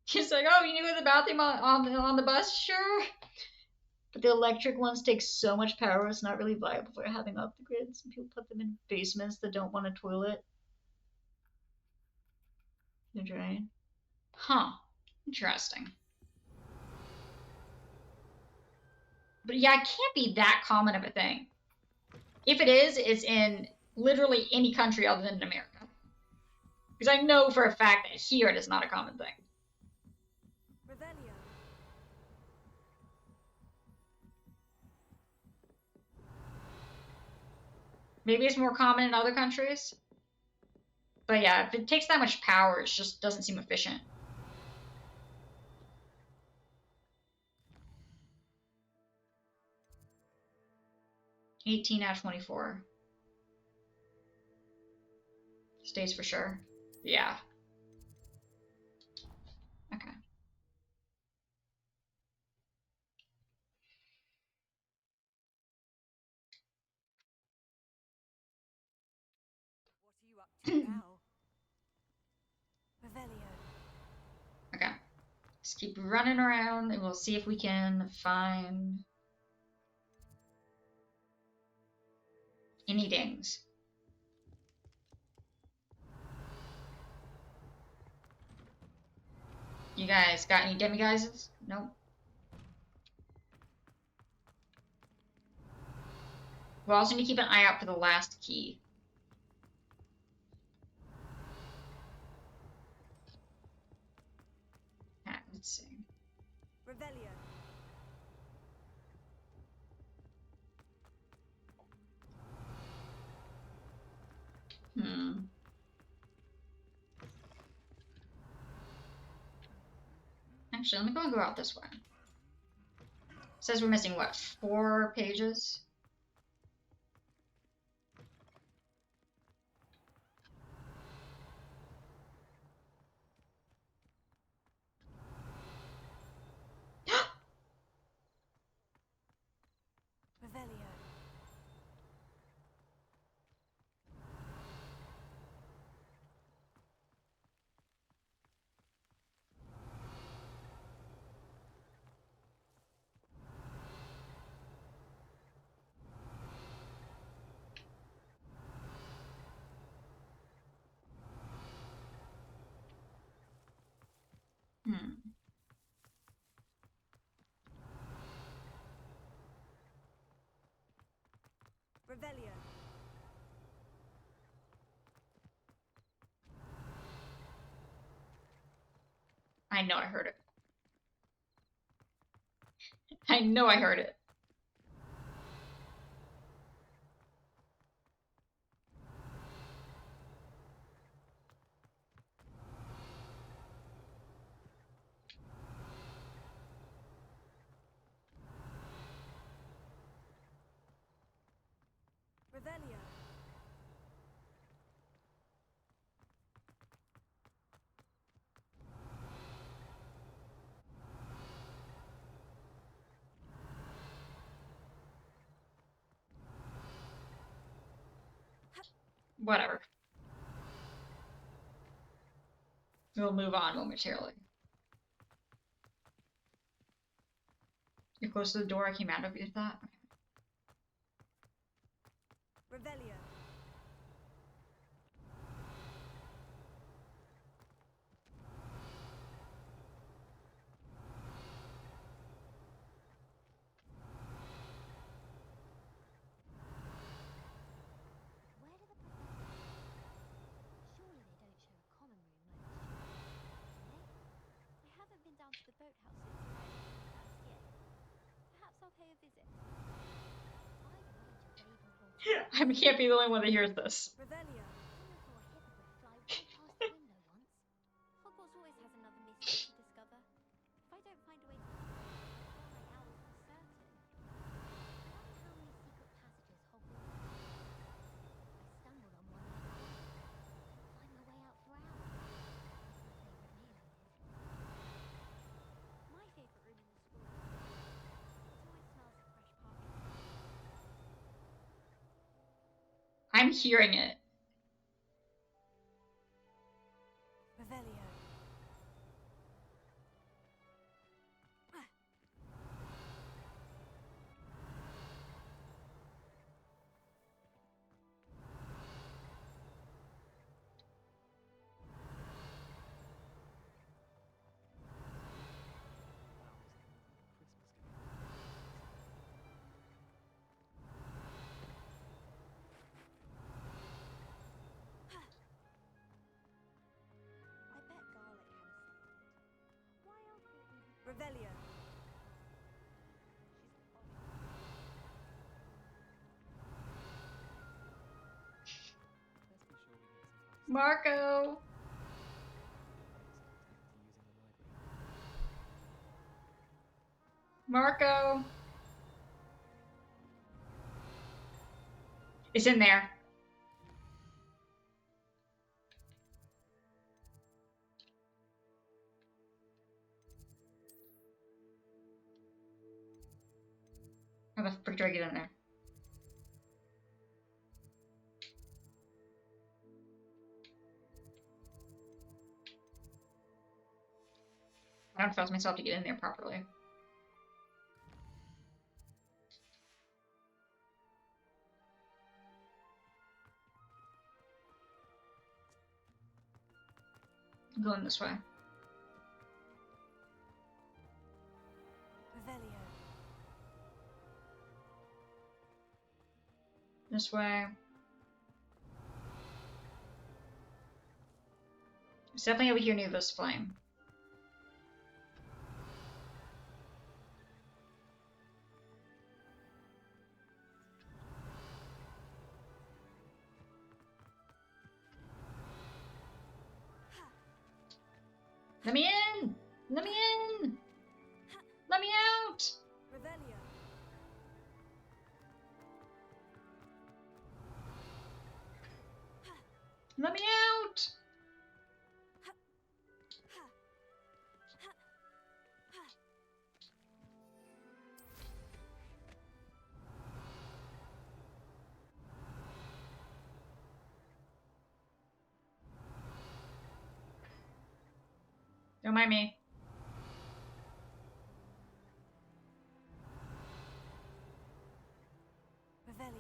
He's like, oh, you need to go to the bathroom on the bus? Sure. But the electric ones take so much power, it's not really viable for having off the grid. Some people put them in basements that don't want a toilet. The drain. Huh. Interesting. But yeah, it can't be that common of a thing. If it is, it's in literally any country other than America. Because I know for a fact that here it is not a common thing. Revelio. Maybe it's more common in other countries. But yeah, if it takes that much power, it just doesn't seem efficient. $18 out of 24. Stays for sure. Yeah. Okay. What are you up to now? Revelio. Okay. Just keep running around and we'll see if we can find any dings. You guys got any demiguises? Nope. We also need to keep an eye out for the last key. Let's see. Revelio. Actually, let me go out this way. It says we're missing, what, 4 pages? Revelio. Revelio. I know I heard it. I know I heard it. Revelio. Whatever. We'll move on momentarily. You're close to the door I came out of, you thought? Revelio. Surely they don't share a common room like the students, do they? I haven't been down to the boathouse since arriving in the first year. Perhaps I'll pay a visit. I've read your Ravenclaw. I can't be the only one that hears this. Revelio. I saw a hippogriff fly right past the window once. Hogwarts always has another mystery to discover. If I don't find a way to I'll fly out for certain. I wonder how many secret passages Hogwarts has. I stumbled on one the other day. Couldn't find my way out for hours. That's my favourite room in the school. It always smells of fresh parchment. I'm hearing it. Revelio. I bet garlic had a secret. Why else would we be Revelio. Marco! Marco! It's in there. How the frick do I get in there? I don't trust myself to get in there properly. I'm going this way. This way. It's definitely over here near this flame. Let me in! Let me in! Let me out! Revelio. Let me out! Don't mind me. Revelio.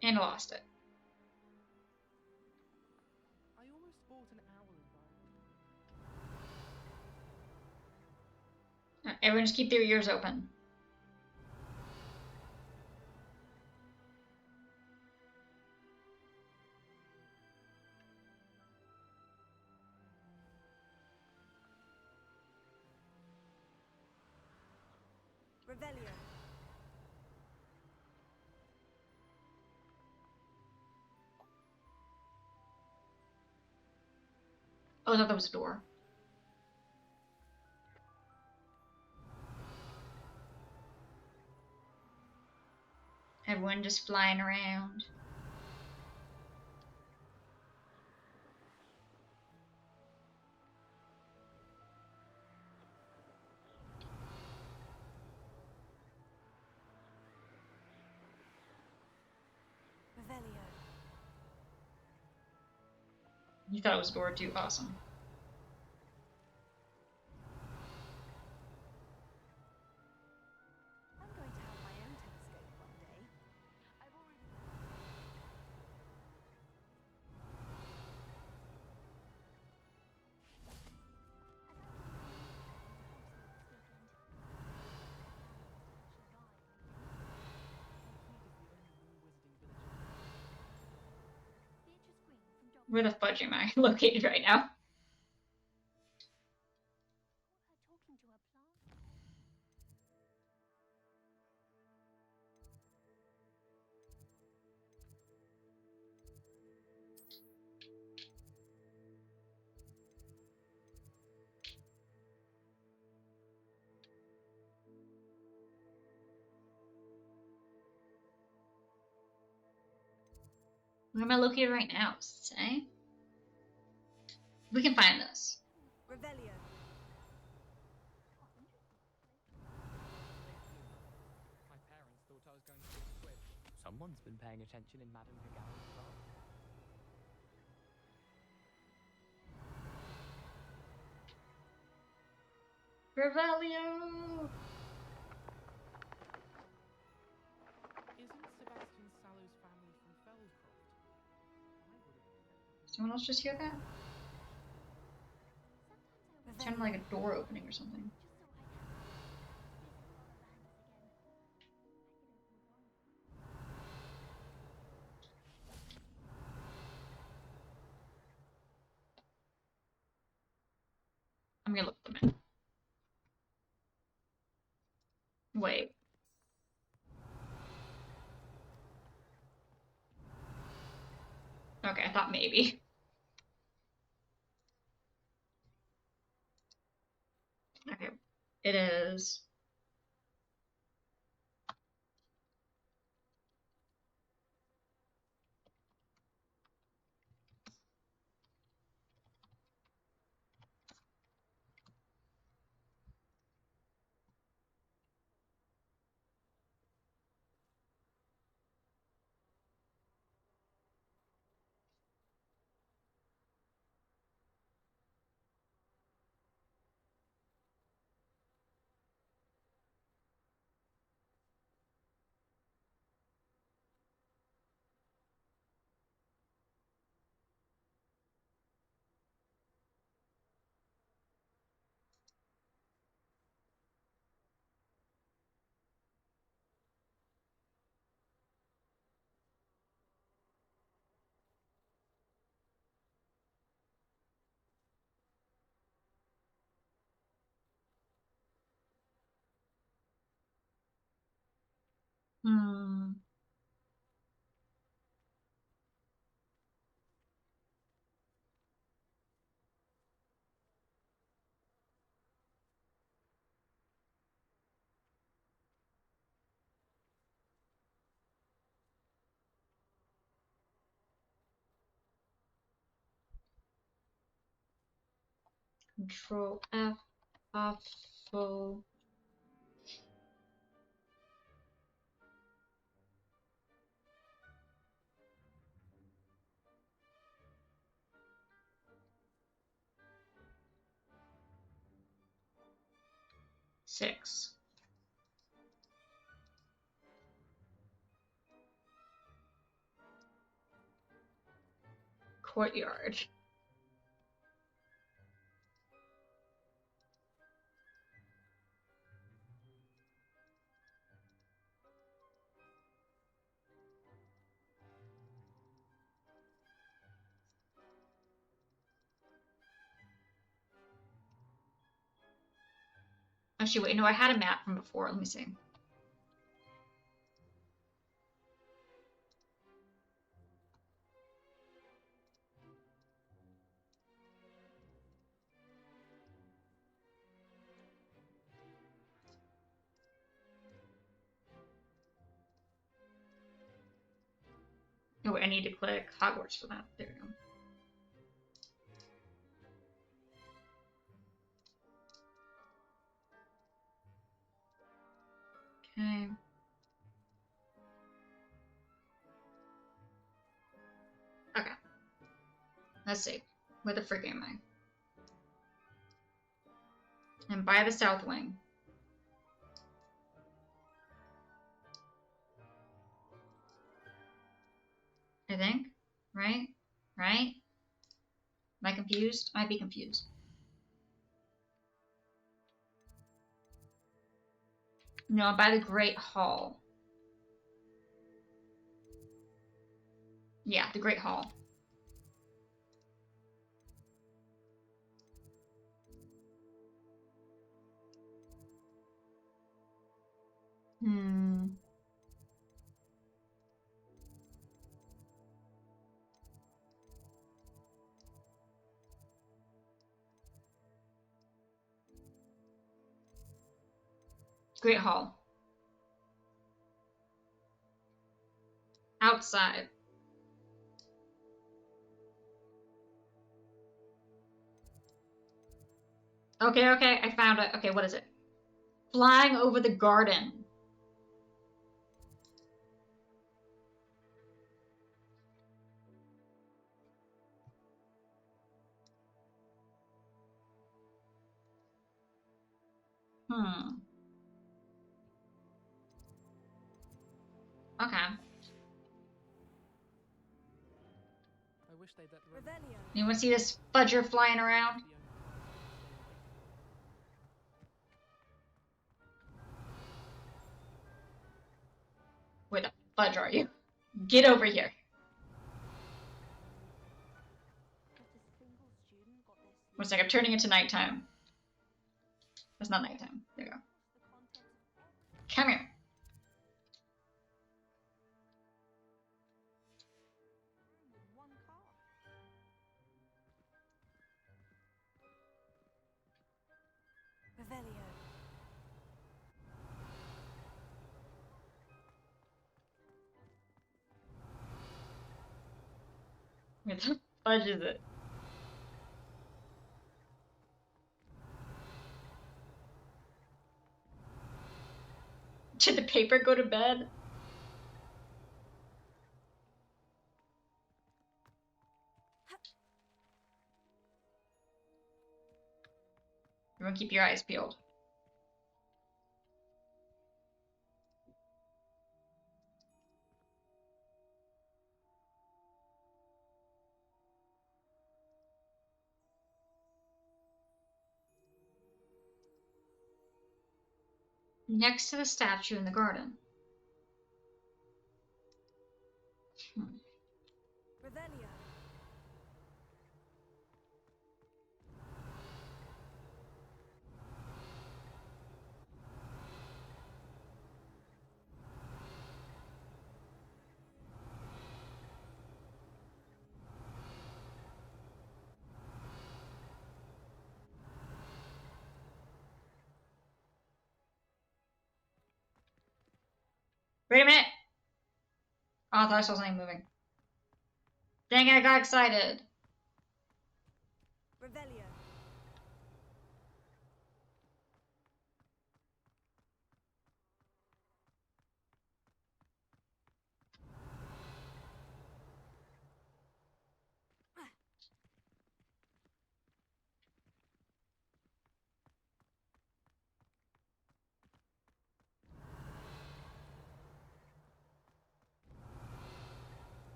And lost it. I almost bought an owl environment. Everyone just keep their ears open. Revelio. Oh, I thought that was a door. Everyone just flying around. Revelio. You thought it was a door too. Awesome. I'm going to have my own telescope one day. I've already... Where the fudge am I located right now? talking to a plant. Where am I located right now? Say? We can find this. Revelio. My parents thought I was going to be a squib. Someone's been paying attention in Madame Higal's class. Revelio! Isn't Sebastian Sallow's family from Feldcroft? I would have... Someone else just hear that? It sounded like a door opening or something. I'm gonna look them in. Wait. Okay, I thought maybe. Okay. It is. Hmm. Control F, awful. Six. Courtyard. Actually, wait, no, I had a map from before. Let me see. Oh, wait, I need to click Hogwarts for that. There we go. Okay. Okay. Let's see. Where the frick am I? I'm by the south wing. I think. Right? Right? Am I confused? I might be confused. No, I'm by the Great Hall. Yeah, the Great Hall. Hmm. Great Hall. Outside. Okay, okay, I found it. Okay, what is it? Flying over the garden. Hmm. Okay. I wish they'd let Revelio. You want to see this fudger flying around? Where the fudge are you? Get over here. One sec, I'm turning into nighttime. That's not nighttime. There you go. Come here. Revelio. Where the fudge is it? Did the paper go to bed? Everyone keep your eyes peeled. Next to the statue in the garden. Revelio. Wait a minute! Oh, I thought I saw something moving. Dang it, I got excited. Revelio.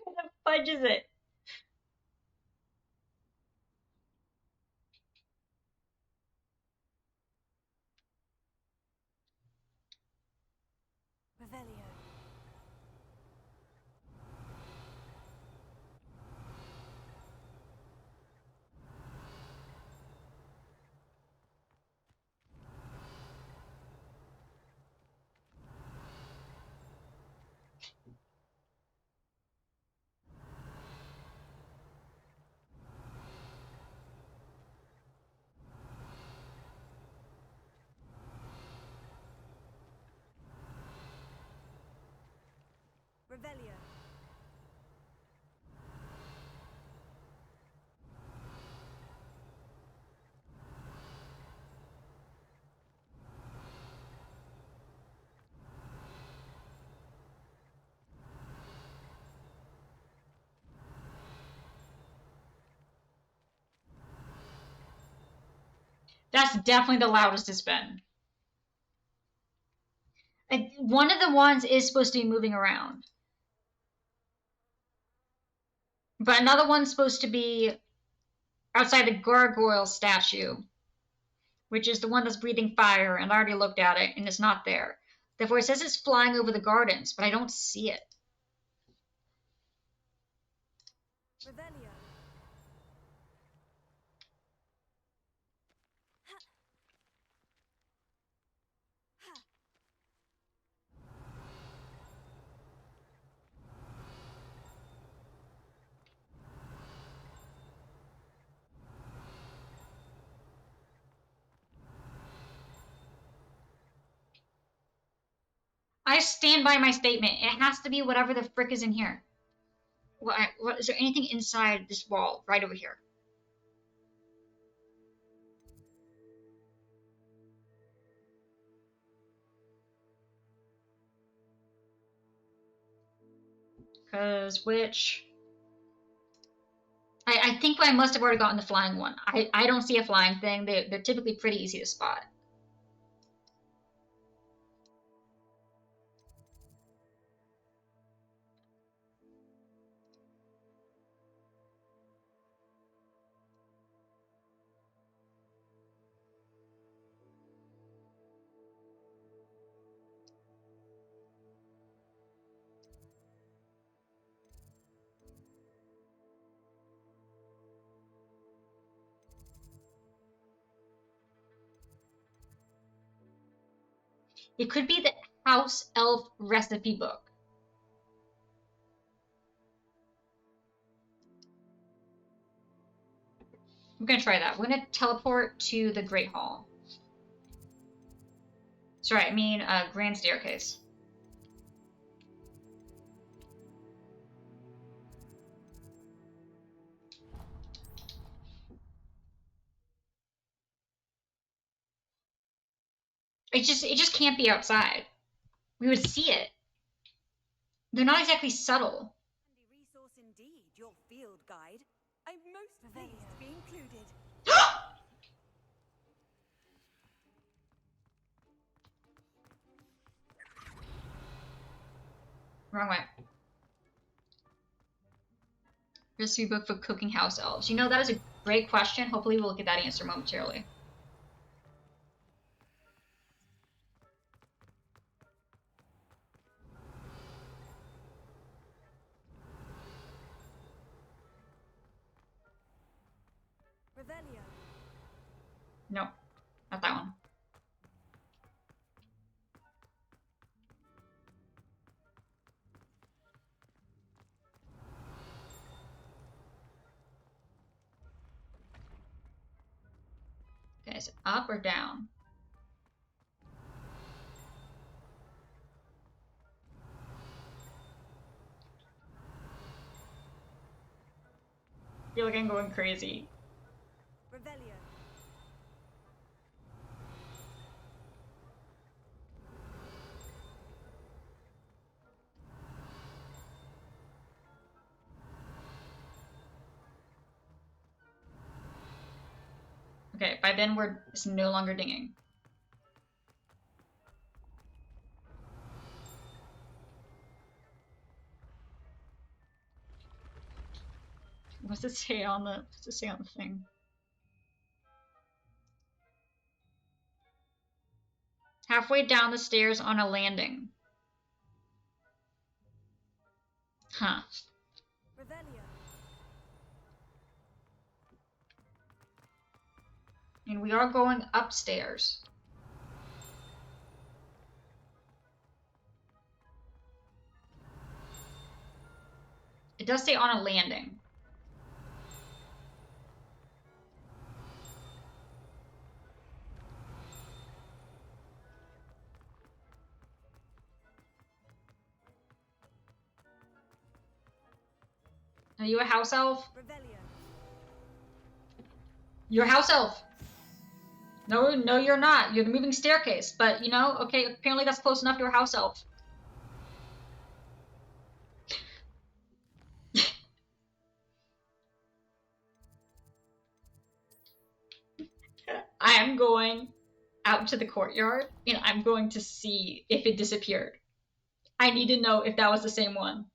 Who the fudge is it? Revelio. Revelio. That's definitely the loudest it's been. One of the ones is supposed to be moving around. But another one's supposed to be outside the gargoyle statue, which is the one that's breathing fire, and I already looked at it, and it's not there. Therefore, it says it's flying over the gardens, but I don't see it. Revelio. I stand by my statement. It has to be whatever the frick is in here. What is there anything inside this wall right over here? Because which... I think I must have already gotten the flying one. I don't see a flying thing. They're typically pretty easy to spot. It could be the house elf recipe book. I'm gonna try that. We're gonna teleport to the Great Hall. Sorry, I mean Grand Staircase. It just can't be outside. We would see it. They're not exactly subtle. Handy resource indeed, your field guide. I'm most pleased to be included. Wrong way. Recipe book for cooking house elves. You know, that is a great question. Hopefully we'll get that answer momentarily. Revelio. No, not that one. Is it up or down? I feel like I'm going crazy. Revelio. Okay, by then it's no longer dinging. What's it say on the thing? Halfway down the stairs on a landing. Huh. Revelio. And we are going upstairs. It does say on a landing. Are you a house elf? Revelio. You're a house elf. No, no, you're not. You're the moving staircase. But, you know, okay, apparently that's close enough to a house elf. I am going out to the courtyard, and I'm going to see if it disappeared. I need to know if that was the same one.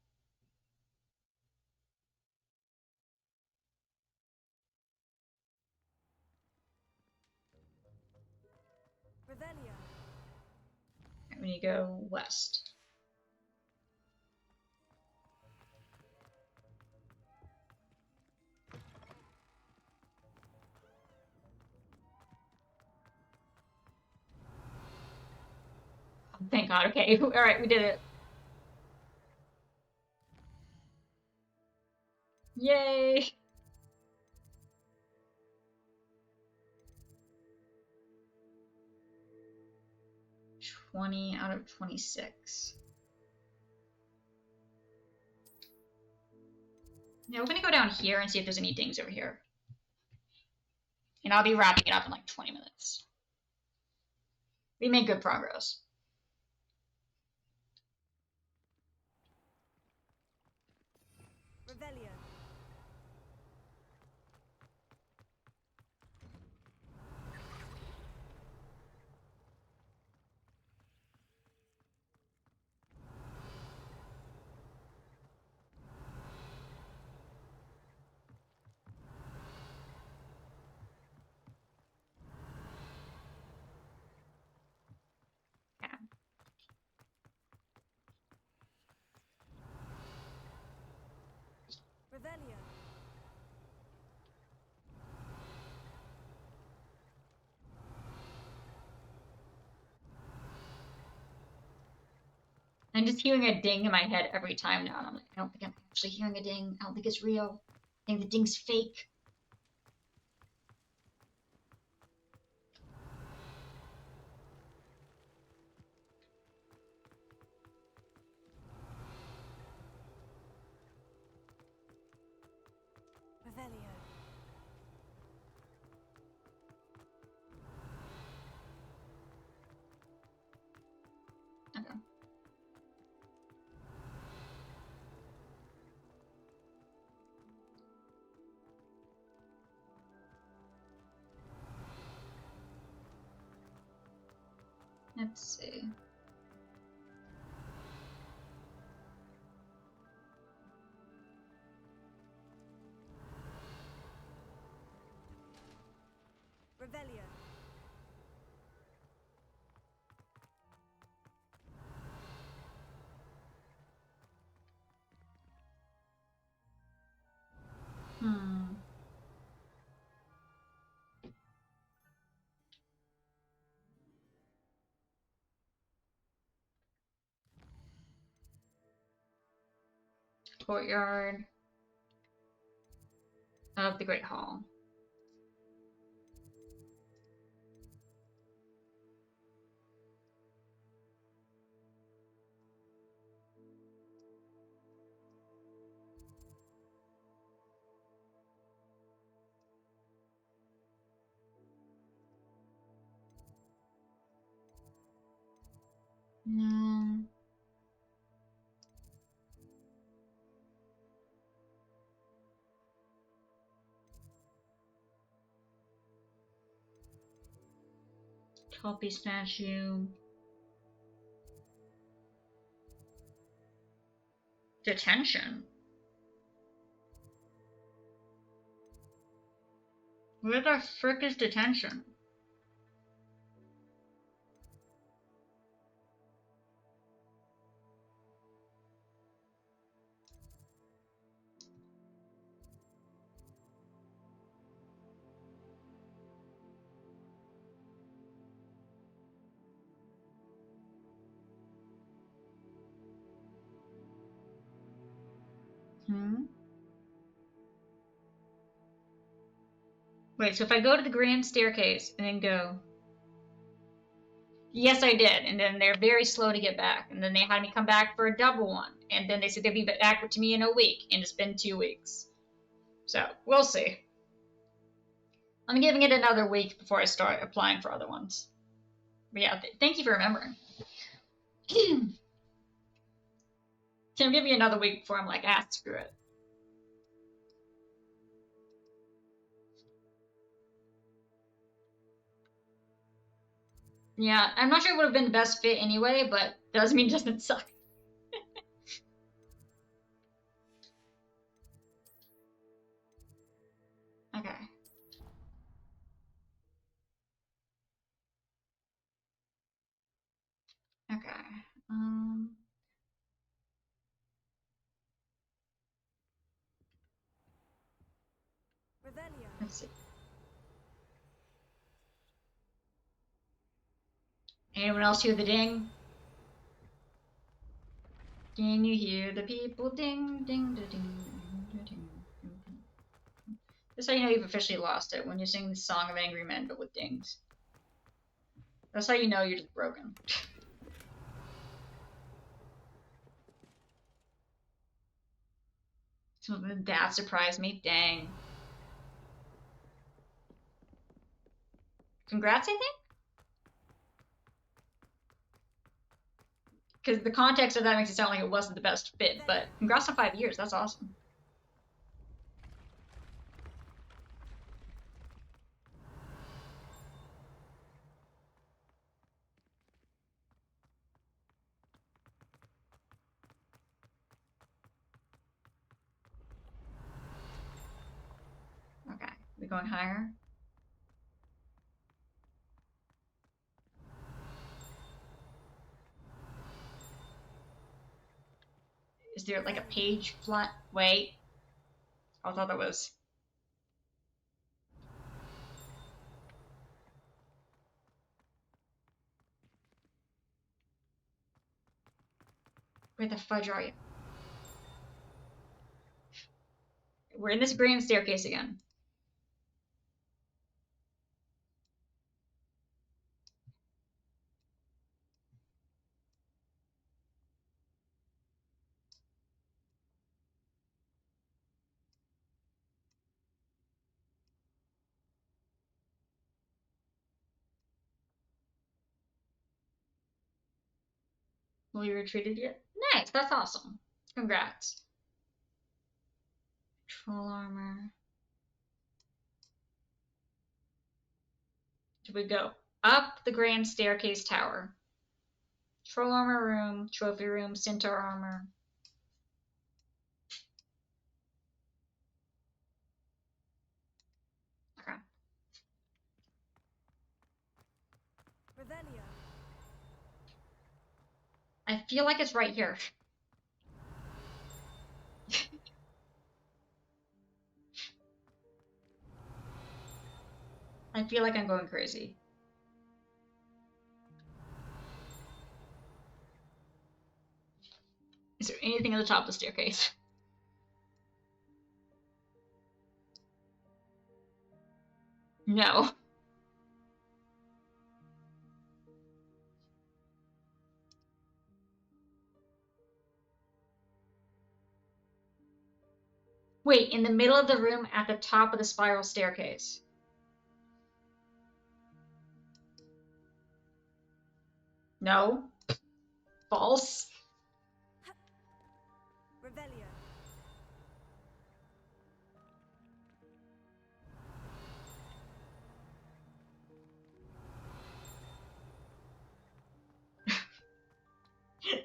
Revelio. I'm gonna go west. Thank God. Okay. All right, we did it. Yay! $20 out of 26. Now we're gonna go down here and see if there's any dings over here. And I'll be wrapping it up in like 20 minutes. We made good progress. Revelio. Yeah. Revelio. I'm just hearing a ding in my head every time now, and I'm like, I don't think I'm actually hearing a ding. I don't think it's real. I think the ding's fake. Revelio. Okay. Let's see. Revelio. Hmm. Courtyard of the Great Hall. No. Toppy statue. Detention. Where the frick is detention? Wait, so if I go to the grand staircase and then go... Yes, I did. And then they're very slow to get back. And then they had me come back for a double one. And then they said they'd be back to me in a week. And it's been 2 weeks. So, we'll see. I'm giving it another week before I start applying for other ones. But yeah, thank you for remembering. Can give me another week before I'm like, ah, screw it. Yeah, I'm not sure it would have been the best fit anyway, but doesn't mean it doesn't suck. Okay. Okay. Let's see. Anyone else hear the ding? Can you hear the people ding, ding, ding, ding, ding, ding. That's how you know you've officially lost it, when you sing the Song of Angry Men, but with dings. That's how you know you're just broken. So that surprised me. Dang. Congrats, I think? Because the context of that makes it sound like it wasn't the best fit, but congrats on 5 years. That's awesome. Okay, we going higher? Is there like a page flat? Wait. I thought that was... Where the fudge are you? We're in this grand staircase again. Will you retreated yet? Nice, that's awesome. Congrats. Troll armor. Do we go up the grand staircase tower? Troll armor room, trophy room, centaur armor. Okay. I feel like it's right here. I feel like I'm going crazy. Is there anything at the top of the staircase? No. Wait, in the middle of the room at the top of the spiral staircase. No. False. Revelio.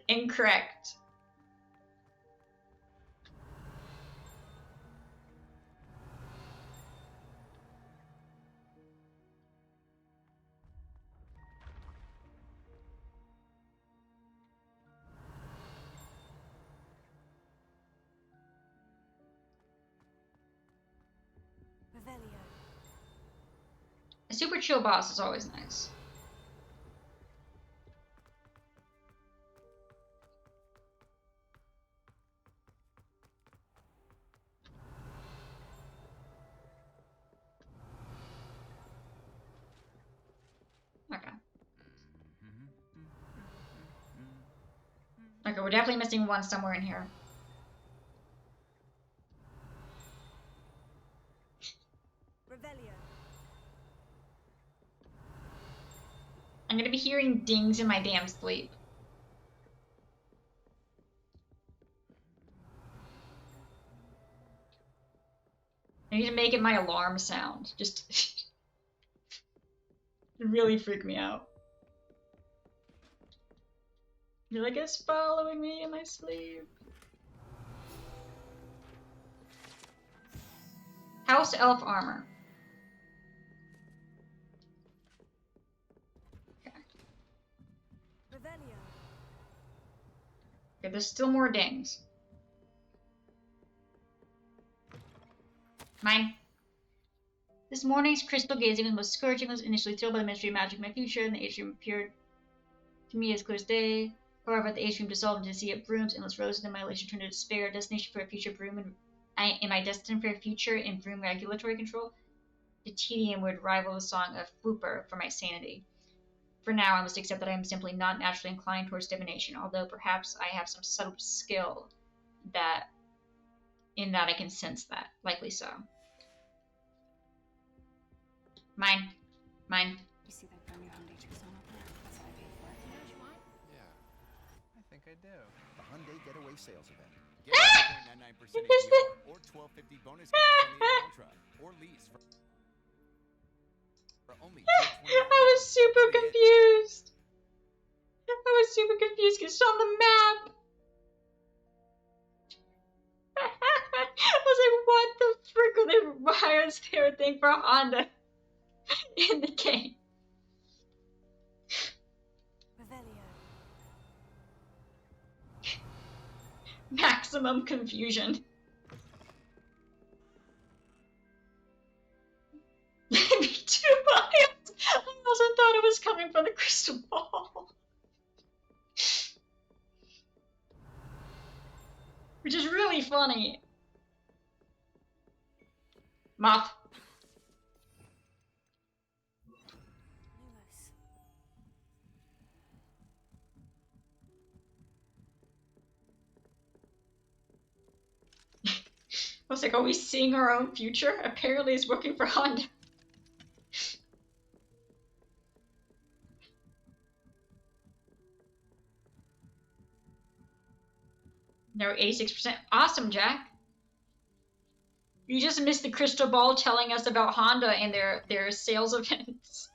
Incorrect. Revelio. A super chill boss is always nice. Okay. Okay, we're definitely missing one somewhere in here. Revelio. I'm gonna be hearing dings in my damn sleep. I need to make it my alarm sound. Just it really freak me out. You're like, it's following me in my sleep. House elf armor. Okay. Revelio. Okay, there's still more dings. Mine. This morning's crystal gazing was most scourging. Was initially thrilled by the mystery of magic in my future, and the atrium appeared to me as clear as day. However, the atrium dissolved into a sea of brooms, endless roses, and my elation turned to despair. Destination for a future broom, and am I destined for a future in broom regulatory control? The tedium would rival the song of Whooper for my sanity. For now, I must accept that I am simply not naturally inclined towards divination, although perhaps I have some subtle skill that I can sense that. Likely so. Mine. Mine. You see that brand new Hyundai Tucson up there? That's what I paid for it. Yeah, I think I do. The Hyundai Getaway Sales Event. Get 0.99% APR or $12.50 bonus cash on the Elantra or lease for only I was super confused. I was super confused because it's on the map. I was like, what the frick are they? Why is there a thing for Honda in the game? Revelio. Maximum confusion. Me too. I also thought it was coming from the crystal ball. Which is really funny. Moth. Lumos. I was like, are we seeing our own future? Apparently it's working for Honda. No, 86%. Awesome, Jack. You just missed the crystal ball telling us about Honda and their sales events.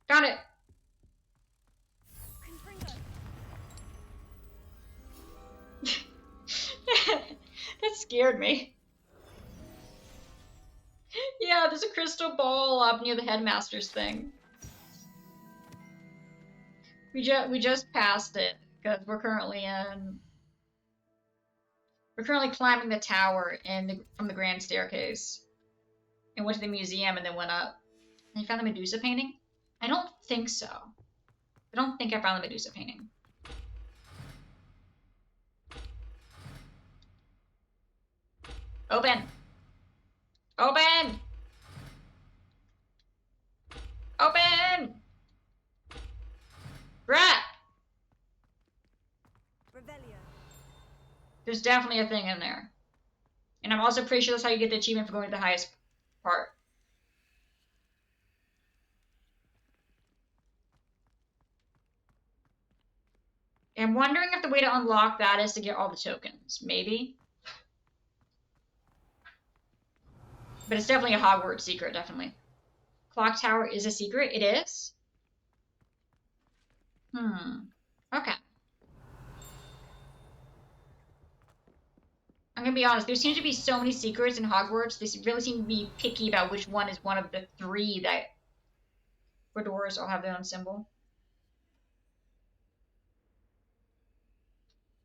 Got it. That scared me. Yeah, there's a crystal ball up near the headmaster's thing. We just passed it because we're currently climbing the tower from the grand staircase, and went to the museum and then went up. And you found the Medusa painting? I don't think so. I don't think I found the Medusa painting. Open! Open! Open! Brat! Revelio. There's definitely a thing in there. And I'm also pretty sure that's how you get the achievement for going to the highest part. I'm wondering if the way to unlock that is to get all the tokens. Maybe. But it's definitely a Hogwarts secret, definitely. Clock tower is a secret? It is? Okay. I'm gonna be honest, there seem to be so many secrets in Hogwarts, they really seem to be picky about which one is one of the 3 that where doors all have their own symbol.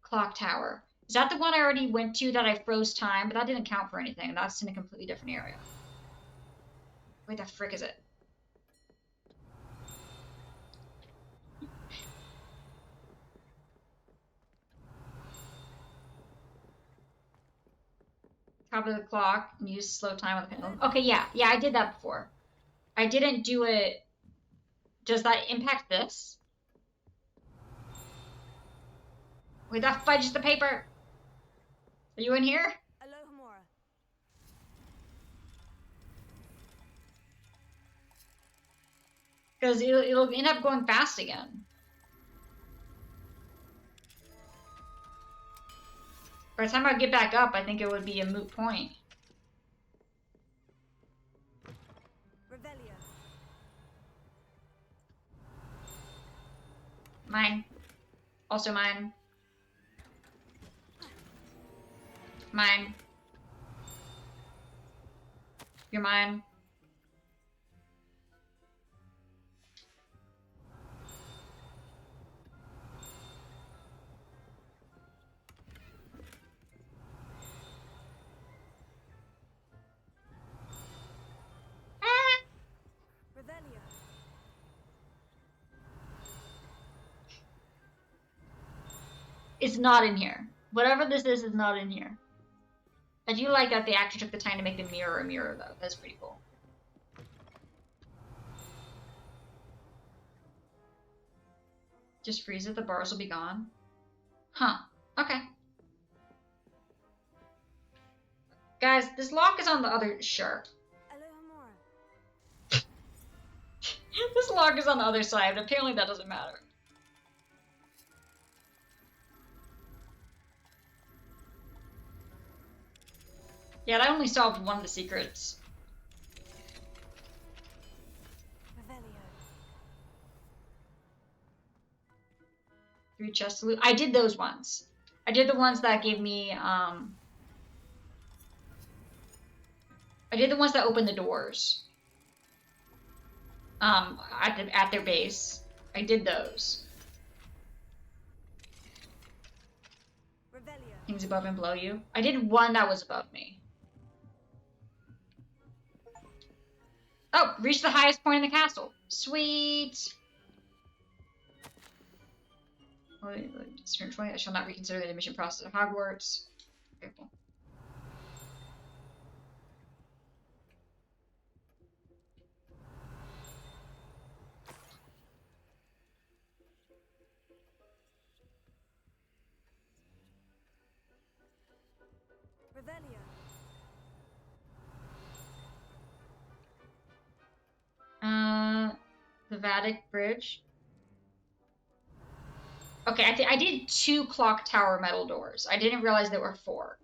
Clock tower. Is that the one I already went to that I froze time? But that didn't count for anything, and that's in a completely different area. Wait, the frick is it? Top of the clock and use slow time on the pendulum. Okay, yeah, I did that before. I didn't do it. Does that impact this? Wait, that fudges the paper. Are you in here? Alohomora. Because it'll end up going fast again. By the time I get back up, I think it would be a moot point. Revelio. Mine. Also mine. Mine. You're mine. Revelio. It's not in here. Whatever this is not in here. I do like that the actor took the time to make the mirror a mirror, though. That's pretty cool. Just freeze it, the bars will be gone. Huh. Okay. Guys, this lock is on the other... Sure. Alohomora. This lock is on the other side, but apparently that doesn't matter. Yeah, that only solved one of the secrets. Revelio. 3 chests to loot. I did those ones. I did the ones that gave me, I did the ones that opened the doors. At their base. I did those. Revelio. Things above and below you. I did one that was above me. Oh, reached the highest point in the castle. Sweet. I shall not reconsider the admission process at Hogwarts. Okay, cool. Revelio. The Vatic Bridge. Okay, I did 2 clock tower metal doors. I didn't realize there were 4.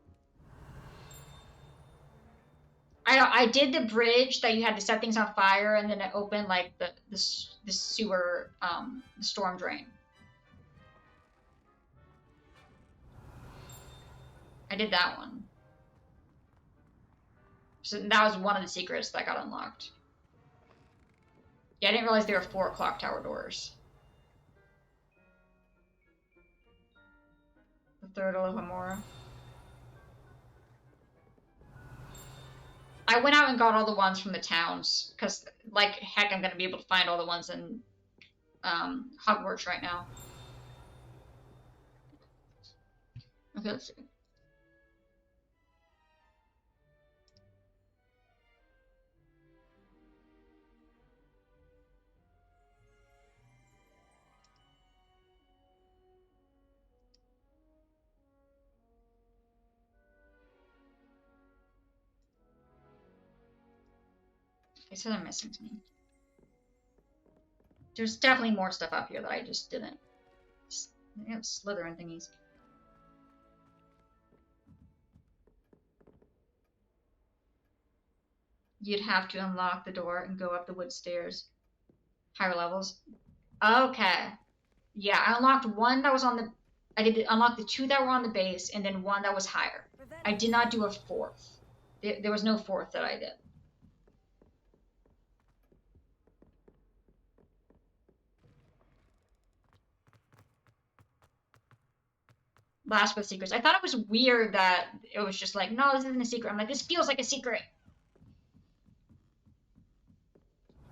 I did the bridge that you had to set things on fire, and then it opened like the sewer, the storm drain. I did that one. So that was one of the secrets that got unlocked. Yeah, I didn't realize there were 4 clock tower doors. The third Alohomora. I went out and got all the ones from the towns, because, like, heck, I'm going to be able to find all the ones in Hogwarts right now. Okay, let's see. They said I'm missing something. There's definitely more stuff up here that I just didn't They have Slytherin thingies. You'd have to unlock the door and go up the wood stairs. Higher levels. Okay. Yeah, I unlocked one that was on the... I did unlock the 2 that were on the base, and then 1 that was higher. I did not do a 4th. There was no 4th that I did. Last with secrets. I thought it was weird that it was just like, no, this isn't a secret. I'm like, this feels like a secret.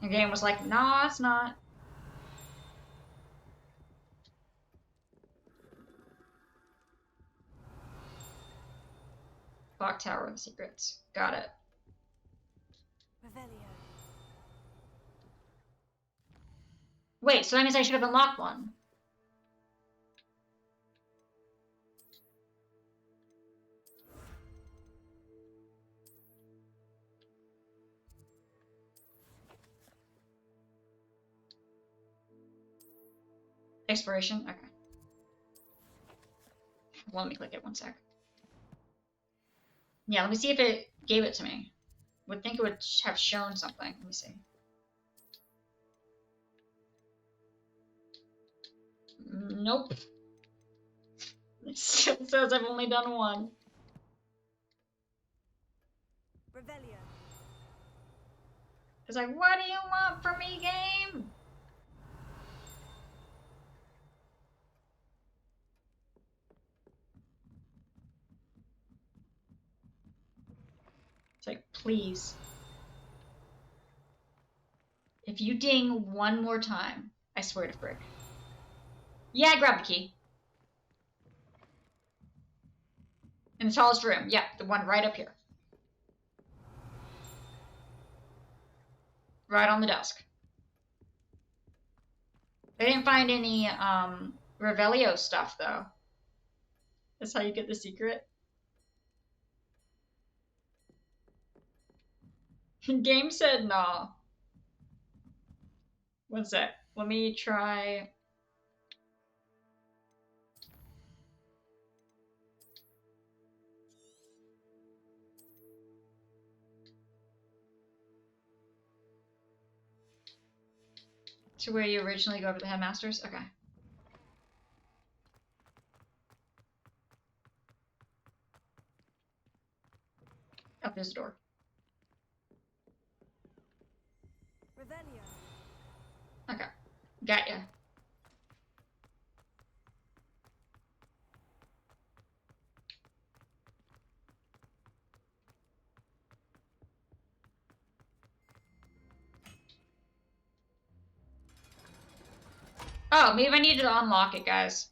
And the game was like, no, it's not. Clock Tower of Secrets. Got it. Revelio. Wait, so that means I should have unlocked one. Exploration? Okay. Well, let me click it 1 sec. Yeah, let me see if it gave it to me. Would think it would have shown something. Let me see. Nope. It still says I've only done 1. Revelio. It's like, what do you want from me, game? It's like, please. If you ding 1 more time, I swear to frick. Yeah, I grabbed the key. In the tallest room. Yeah, the one right up here. Right on the desk. I didn't find any Revelio stuff, though. That's how you get the secret. Game said no. 1 sec. Let me try. To where you originally go over the headmasters? Okay. Up this door. Revelio. Okay. Got ya. Oh, maybe I needed to unlock it, guys.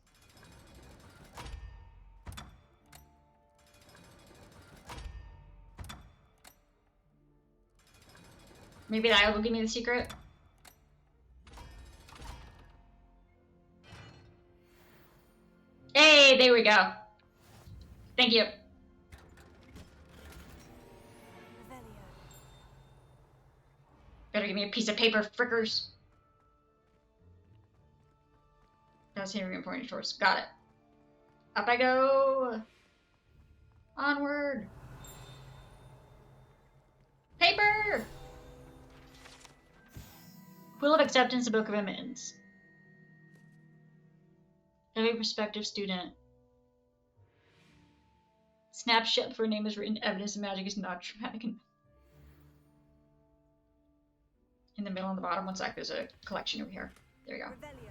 Maybe that will give me the secret. Hey, there we go. Thank you. Revelio. Better give me a piece of paper, frickers. That's here we're pointing towards. Got it. Up I go. Onward. Paper! Quill of Acceptance, a Book of Admittance. Every prospective student. Snapshot for a name is written. Evidence of magic is not traumatic. In the middle and the bottom. 1 sec. There's a collection over here. There you go. Revelio.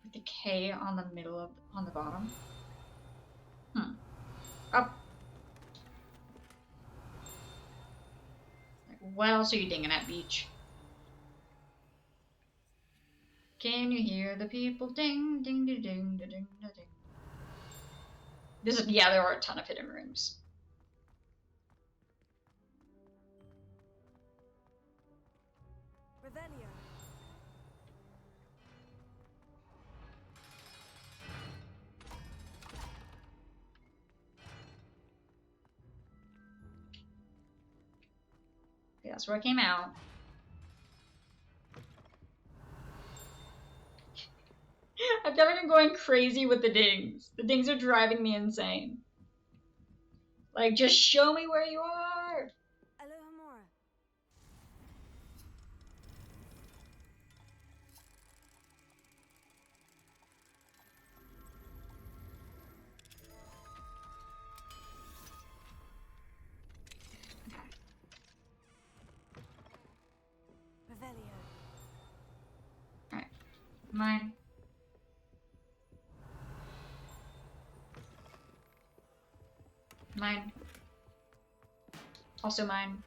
With the K on the middle of on the bottom. Up. What else are you dinging at, Beach? Can you hear the people ding, ding, ding, ding, ding, ding, ding. This is, yeah, there are a ton of hidden rooms. Revelio. Okay, that's where I came out. feel like I'm going crazy with the dings. The dings are driving me insane. Like, just show me where you are. Alohomora. Revelio. Alright. Mine. Mine. Also mine.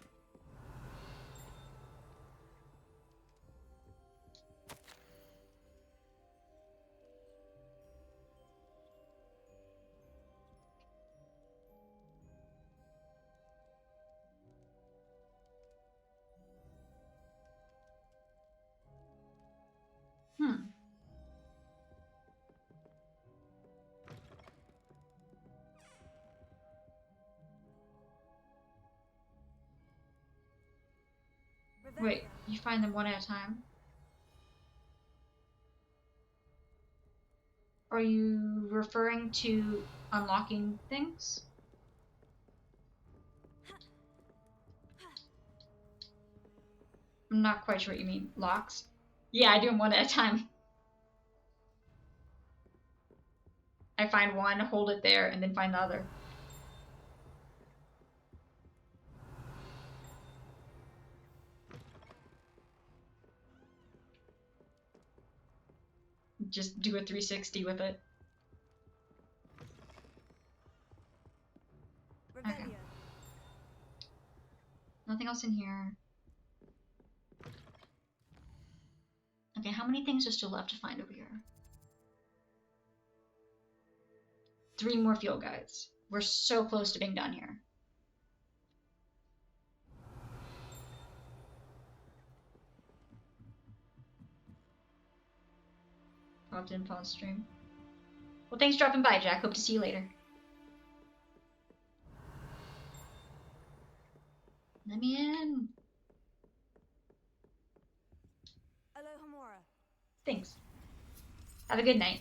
Wait, you find them one at a time? Are you referring to unlocking things? I'm not quite sure what you mean. Locks? Yeah, I do them one at a time. I find one, hold it there, and then find the other. Just do a 360 with it. Okay. Nothing else in here. Okay, how many things are still left to find over here? 3 more field guides. We're so close to being done here. Popped in, paused stream. Well, thanks for dropping by, Jack. Hope to see you later. Let me in. Alohomora. Thanks. Have a good night.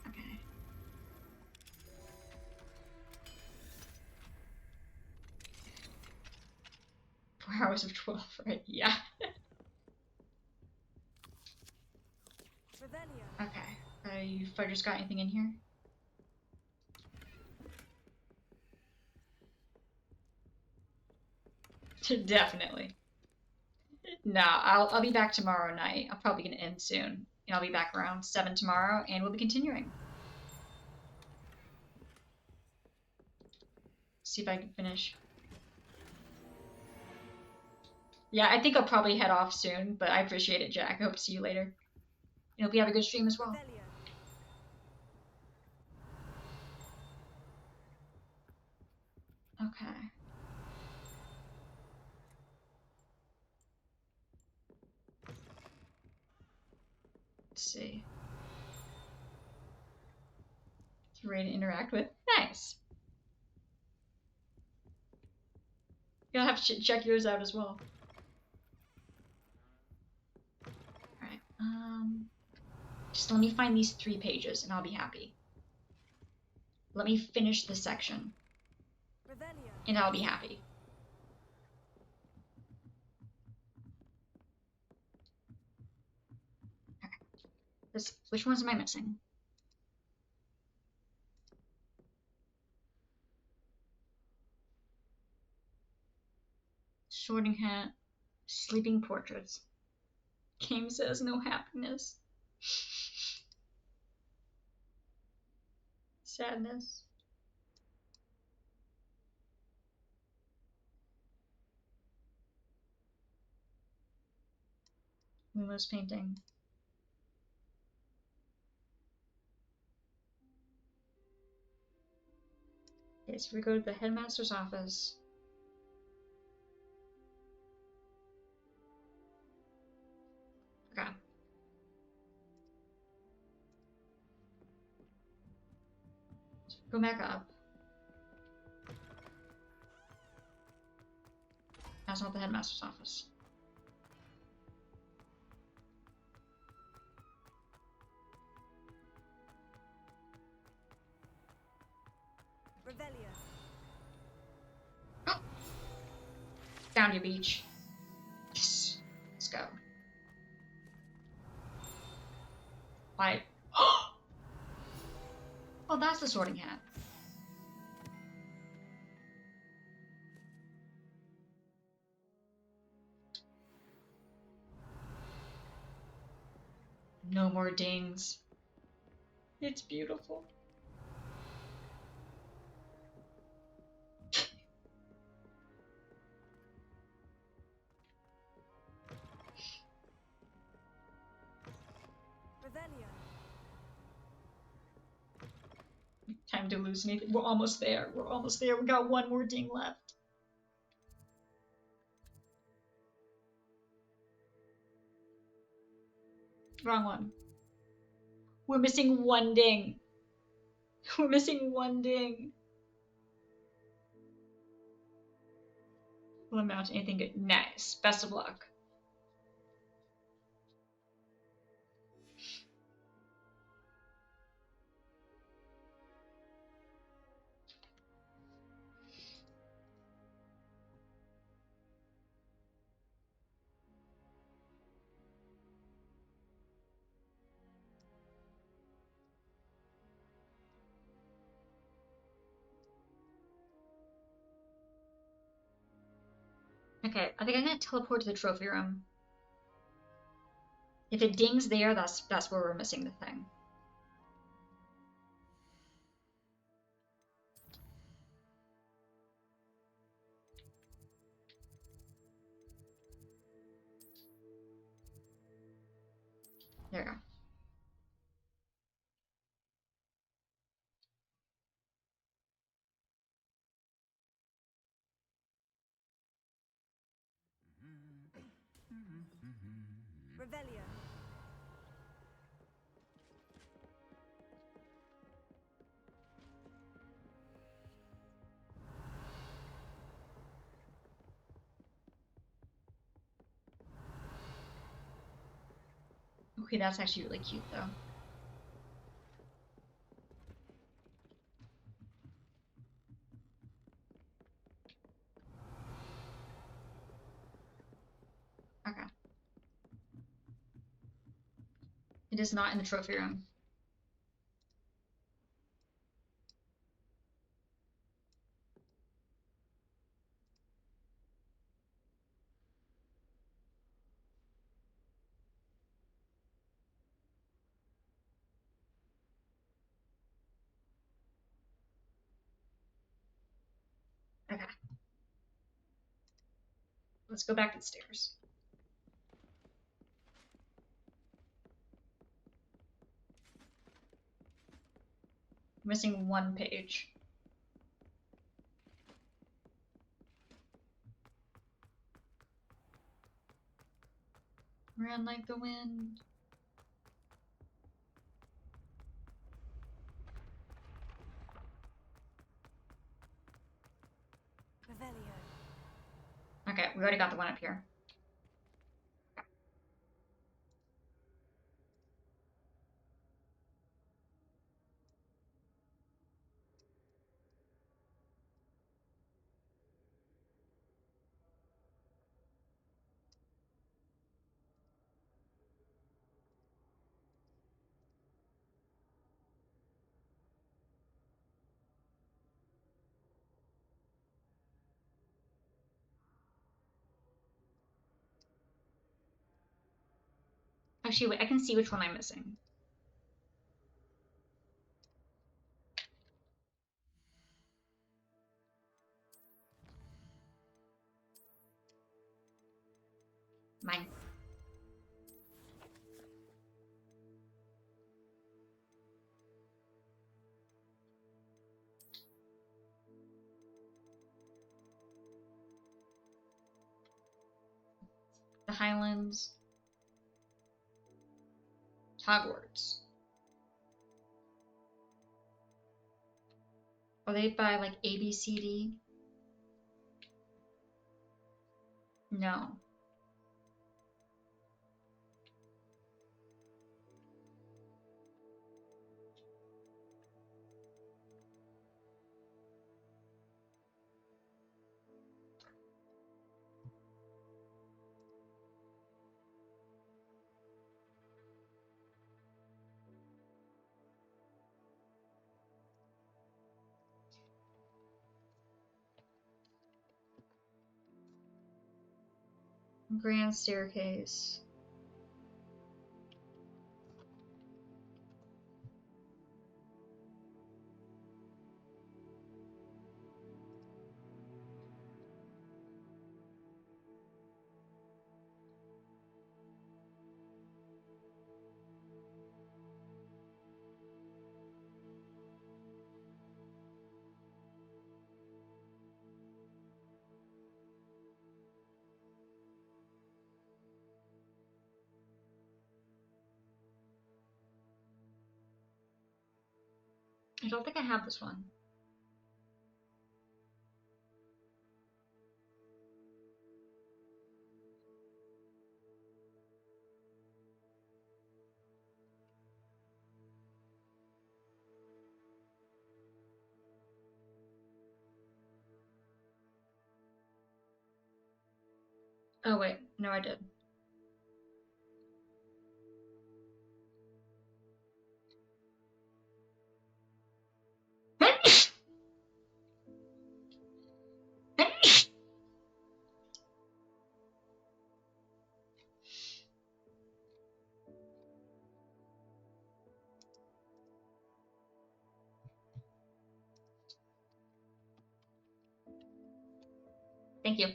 Okay. Four hours of 12, right? Yeah. Okay. You fighters got anything in here? Definitely. Nah, I'll be back tomorrow night. I'm probably gonna end soon. And I'll be back around 7 tomorrow, and we'll be continuing. See if I can finish. Yeah, I think I'll probably head off soon, but I appreciate it, Jack. I hope to see you later. And hope you have a good stream as well. Okay. Let's see. It's ready to interact with. Nice. You'll have to check yours out as well. Alright, just let me find these 3 pages and I'll be happy. Let me finish this section. And I'll be happy. Okay. Which ones am I missing? Sorting Hat, Sleeping Portraits. Game says no happiness. Sadness. Moonless painting. Okay, so we go to the headmaster's office. Okay. Go back up. That's not the headmaster's office. Found your beach. Yes. Let's go. Why? Oh, that's the sorting hat. No more dings. It's beautiful. Revelio. Time to hallucinate. We're almost there. We're almost there. We got one more ding left. Wrong one. We're missing one ding. We're missing one ding. Will amount to anything good. Nice. Best of luck. Okay, I think I'm gonna teleport to the trophy room. If it dings there, that's where we're missing the thing. There we go. Revelio. Okay, that's actually really cute though. Okay. It is not in the trophy room. Okay. Let's go back to the stairs. We're missing one page. Run like the wind. Revelio. Okay, we already got the one up here. Actually, wait, I can see which one I'm missing. Mine. The Highlands. Hogwarts. Are they by like A, B, C, D? No. Grand staircase. I don't think I have this one. Oh wait, no I did. Thank you.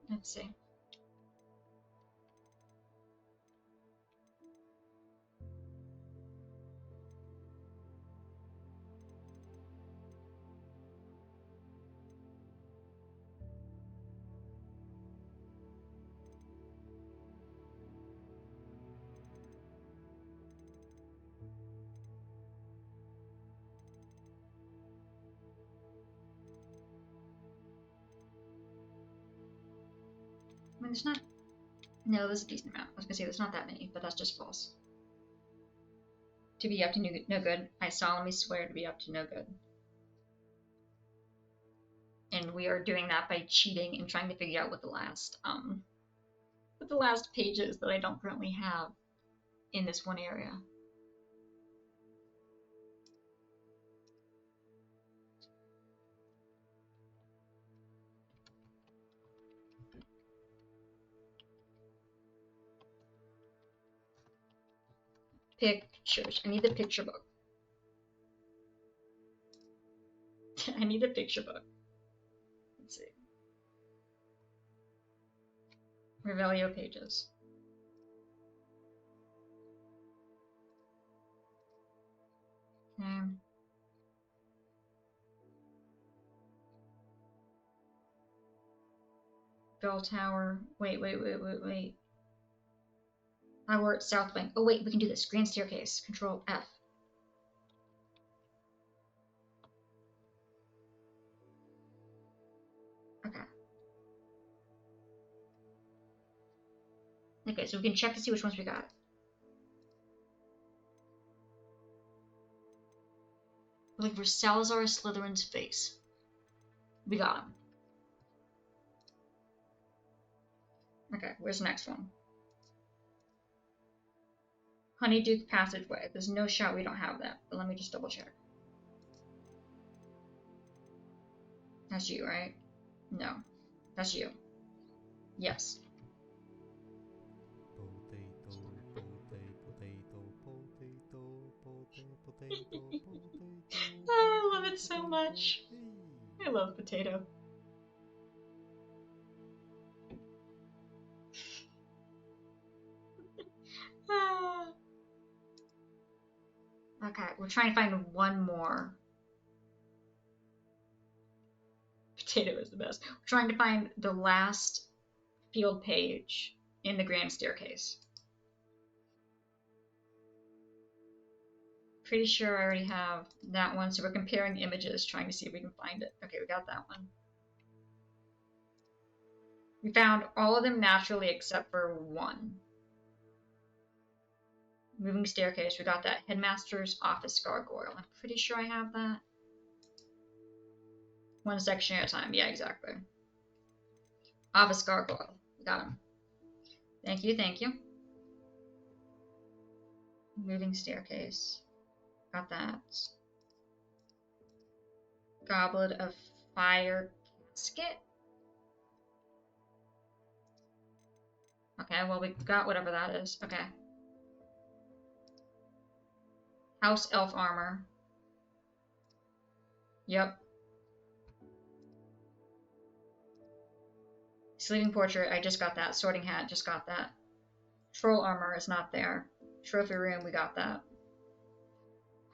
Let's see. I mean, there's not. No, there's a decent amount. I was gonna say there's not that many, but that's just false. To be up to no good, I solemnly swear to be up to no good. And we are doing that by cheating and trying to figure out what the last pages that I don't currently have in this one area. Pictures. I need the picture book. I need the picture book. Let's see. Revelio pages. Okay. Bell Tower. Wait. Hogwarts South Wing. Oh wait, we can do this. Grand Staircase. Control F. Okay. Okay, so we can check to see which ones we got. Looking for Salazar Slytherin's face. We got him. Okay, where's the next one? Honeydew Passageway. There's no shot we don't have that, but let me just double check. That's you, right? No. That's you. Yes. I love it so much. I love potato. Okay, we're trying to find one more. Potato is the best. We're trying to find the last field page in the Grand Staircase. Pretty sure I already have that one, so we're comparing images, trying to see if we can find it. Okay, we got that one. We found all of them naturally except for one. Moving staircase, we got that. Headmaster's office gargoyle. I'm pretty sure I have that. One section at a time. Yeah, exactly. Office gargoyle. We got him. Thank you, thank you. Moving staircase. Got that. Goblet of fire casket. Okay, well, we got whatever that is. Okay. House elf armor. Yep. Sleeping portrait, I just got that. Sorting hat, just got that. Troll armor is not there. Trophy room, we got that.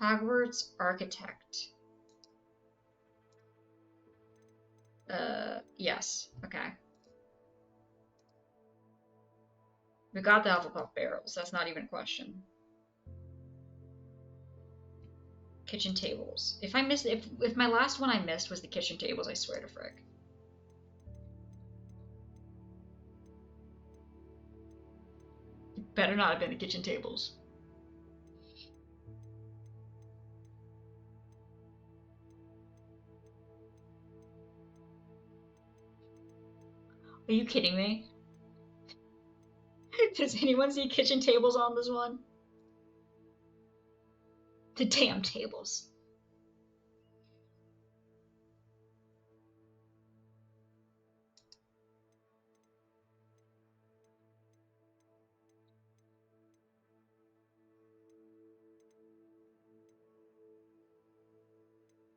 Hogwarts architect. Yes. Okay. We got the Hufflepuff barrels. That's not even a question. Kitchen tables. If I missed, if my last one I missed was the kitchen tables, I swear to frick. It better not have been the kitchen tables. Are you kidding me? Does anyone see kitchen tables on this one? The damn tables.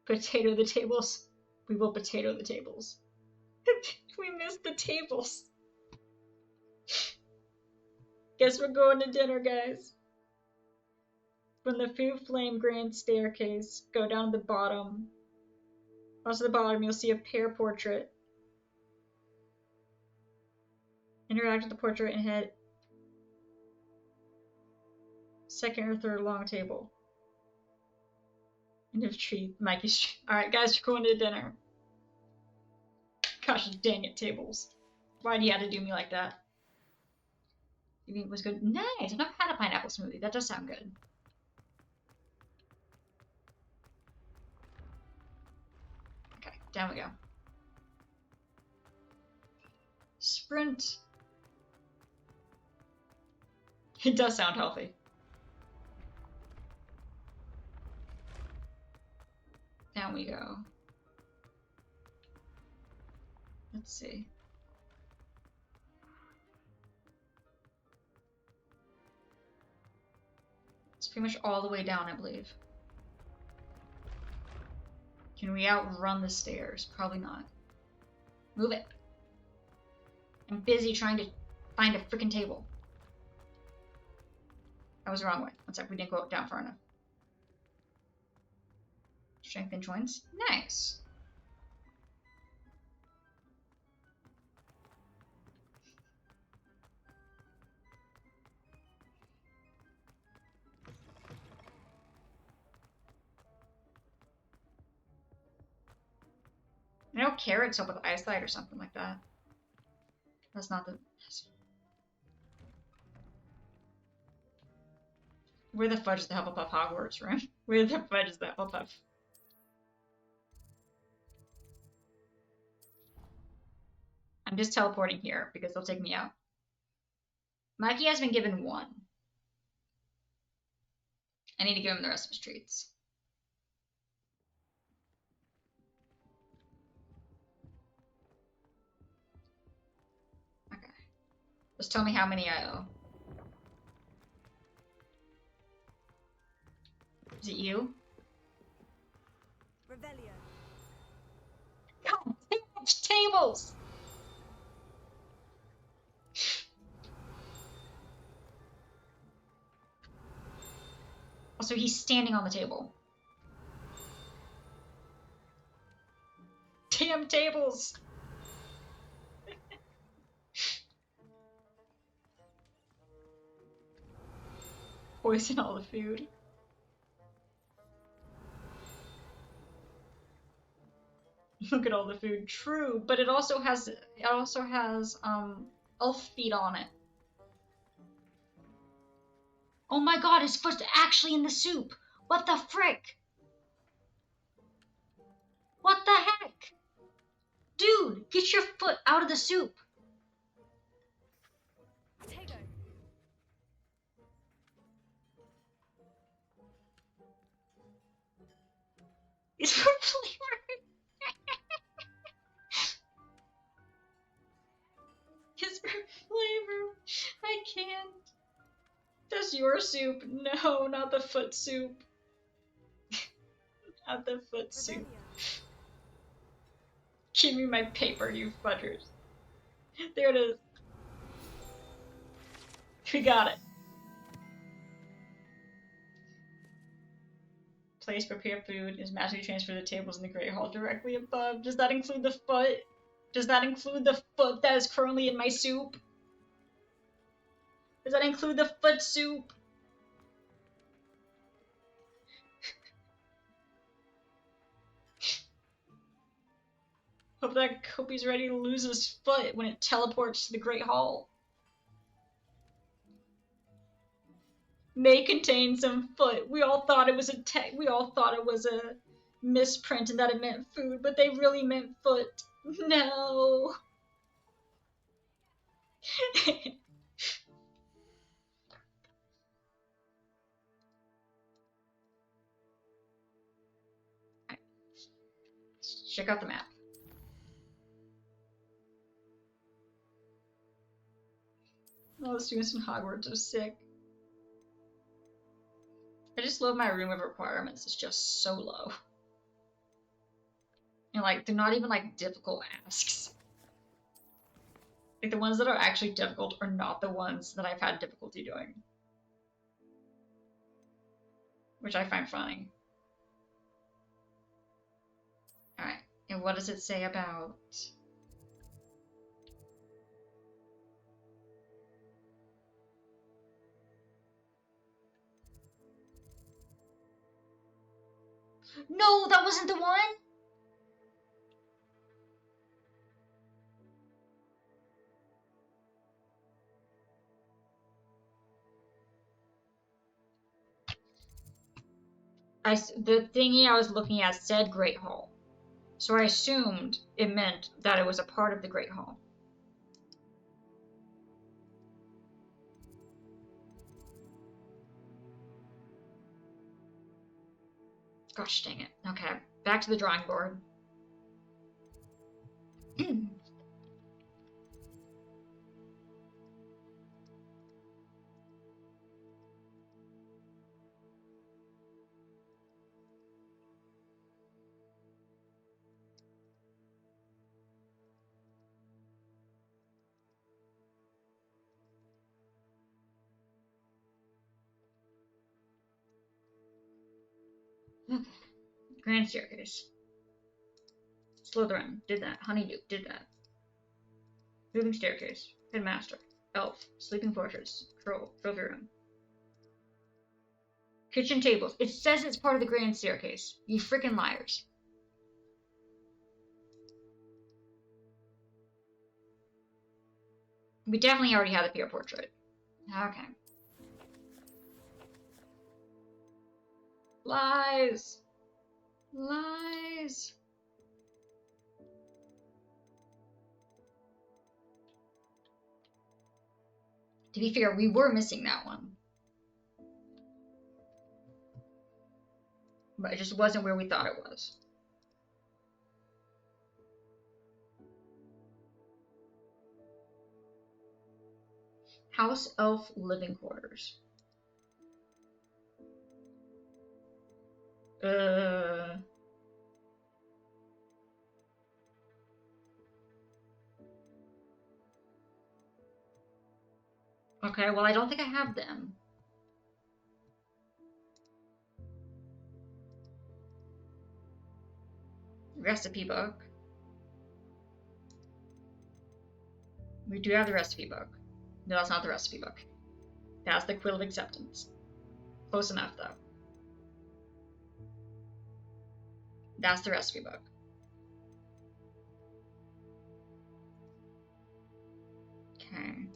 Potato the tables. We will potato the tables. We missed the tables. Guess we're going to dinner, guys. From the Fu Flame Grand Staircase, go down to the bottom. Across the bottom, you'll see a pear portrait. Interact with the portrait and head second or third long table. End of tree, Mikey's tree. Alright, guys, we're going to dinner. Gosh dang it, tables. Why do you have to do me like that? You mean it was good? Nice! I've never had a pineapple smoothie. That does sound good. Okay, down we go. Sprint. It does sound healthy. Down we go. Let's see. It's pretty much all the way down, I believe. Can we outrun the stairs? Probably not. Move it. I'm busy trying to find a freaking table. That was the wrong way. One sec, we didn't go down far enough. Strengthen joints. Nice. I know carrots help with eyesight or something like that. That's not the... Where the fudge is the Hufflepuff Hogwarts room? Where the fudge is the Hufflepuff? I'm just teleporting here because they'll take me out. Mikey has been given one. I need to give him the rest of his treats. Okay. Just tell me how many I owe. Is it you? Revelio. God, tables! Also, he's standing on the table. Damn tables! Poison all the food. Look at all the food. True, but it also has elf feet on it. Oh my god, his foot's actually in the soup. What the frick? What the heck? Dude, get your foot out of the soup. Tego. It's for flavor. It's for flavor. I can't. That's your soup. No, not the foot soup. Not the foot soup. Give me my paper, you fudgers. There it is. We got it. Place prepare food is magically transfer the tables in the Great Hall directly above. Does that include the foot? Does that include the foot that is currently in my soup? Does that include the foot soup? Hope he's ready to lose his foot when it teleports to the Great Hall. May contain some foot. We all thought it was a misprint and that it meant food, but they really meant foot. No. Check out the map. All the students in Hogwarts are sick. I just love my room of requirements. It's just so low. And like, they're not even like difficult asks. Like the ones that are actually difficult are not the ones that I've had difficulty doing. Which I find funny. Alright, and what does it say about... No, that wasn't the one? The thingy I was looking at said Great Hall. So I assumed it meant that it was a part of the Great Hall. Gosh dang it. Okay, back to the drawing board. Grand Staircase. Slytherin, did that. Honeydew, did that. Moving Staircase. Headmaster. Elf. Sleeping Fortress. Troll. Trophy Room. Kitchen tables. It says it's part of the Grand Staircase. You freaking liars. We definitely already had the Pierre portrait. Okay. Lies. Lies. To be fair, we were missing that one. But it just wasn't where we thought it was. House Elf Living Quarters. Okay, well, I don't think I have them. Recipe book. We do have the recipe book. No, that's not the recipe book. That's the Quill of Acceptance. Close enough, though. That's the recipe book. Okay.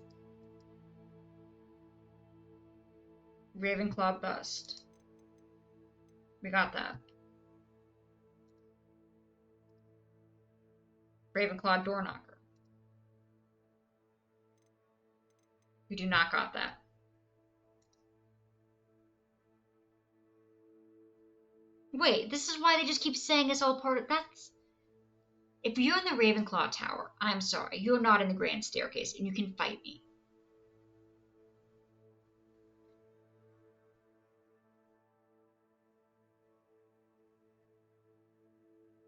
Ravenclaw bust. We got that. Ravenclaw door knocker. We do not got that. Wait, this is why they just keep saying it's all part of... That's... If you're in the Ravenclaw Tower, I'm sorry, you're not in the Grand Staircase, and you can fight me.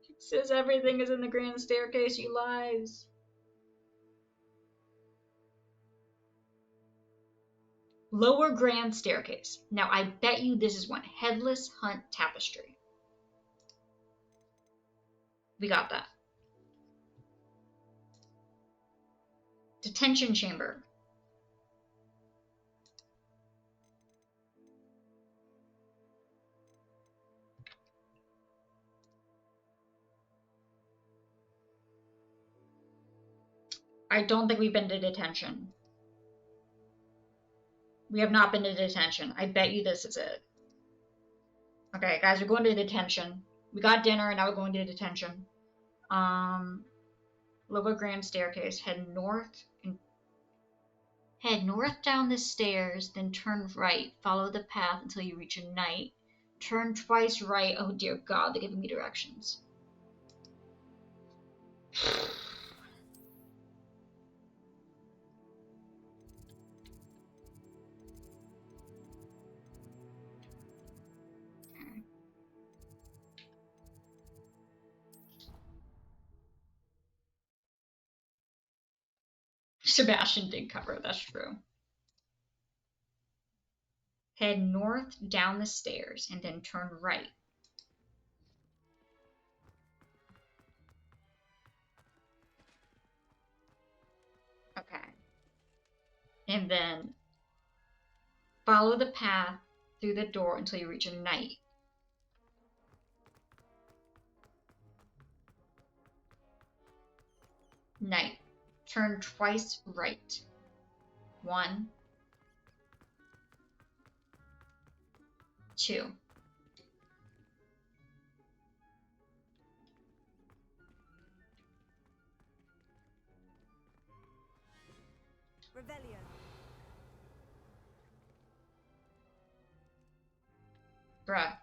It says everything is in the Grand Staircase, you lies. Lower Grand Staircase. Now, I bet you this is one. Headless Hunt Tapestry. We got that. Detention Chamber. I don't think we've been to detention. We have not been to detention. I bet you this is it. Okay, guys, we're going to detention. We got dinner and now we're going to detention. Lower Grand Staircase. Head north down the stairs, then turn right. Follow the path until you reach a knight. Turn twice right. Oh dear God, they're giving me directions. Sebastian did cover, that's true. Head north down the stairs and then turn right. Okay. And then follow the path through the door until you reach a knight. Knight. Turn twice right. 1, 2. Revelio. Bruh.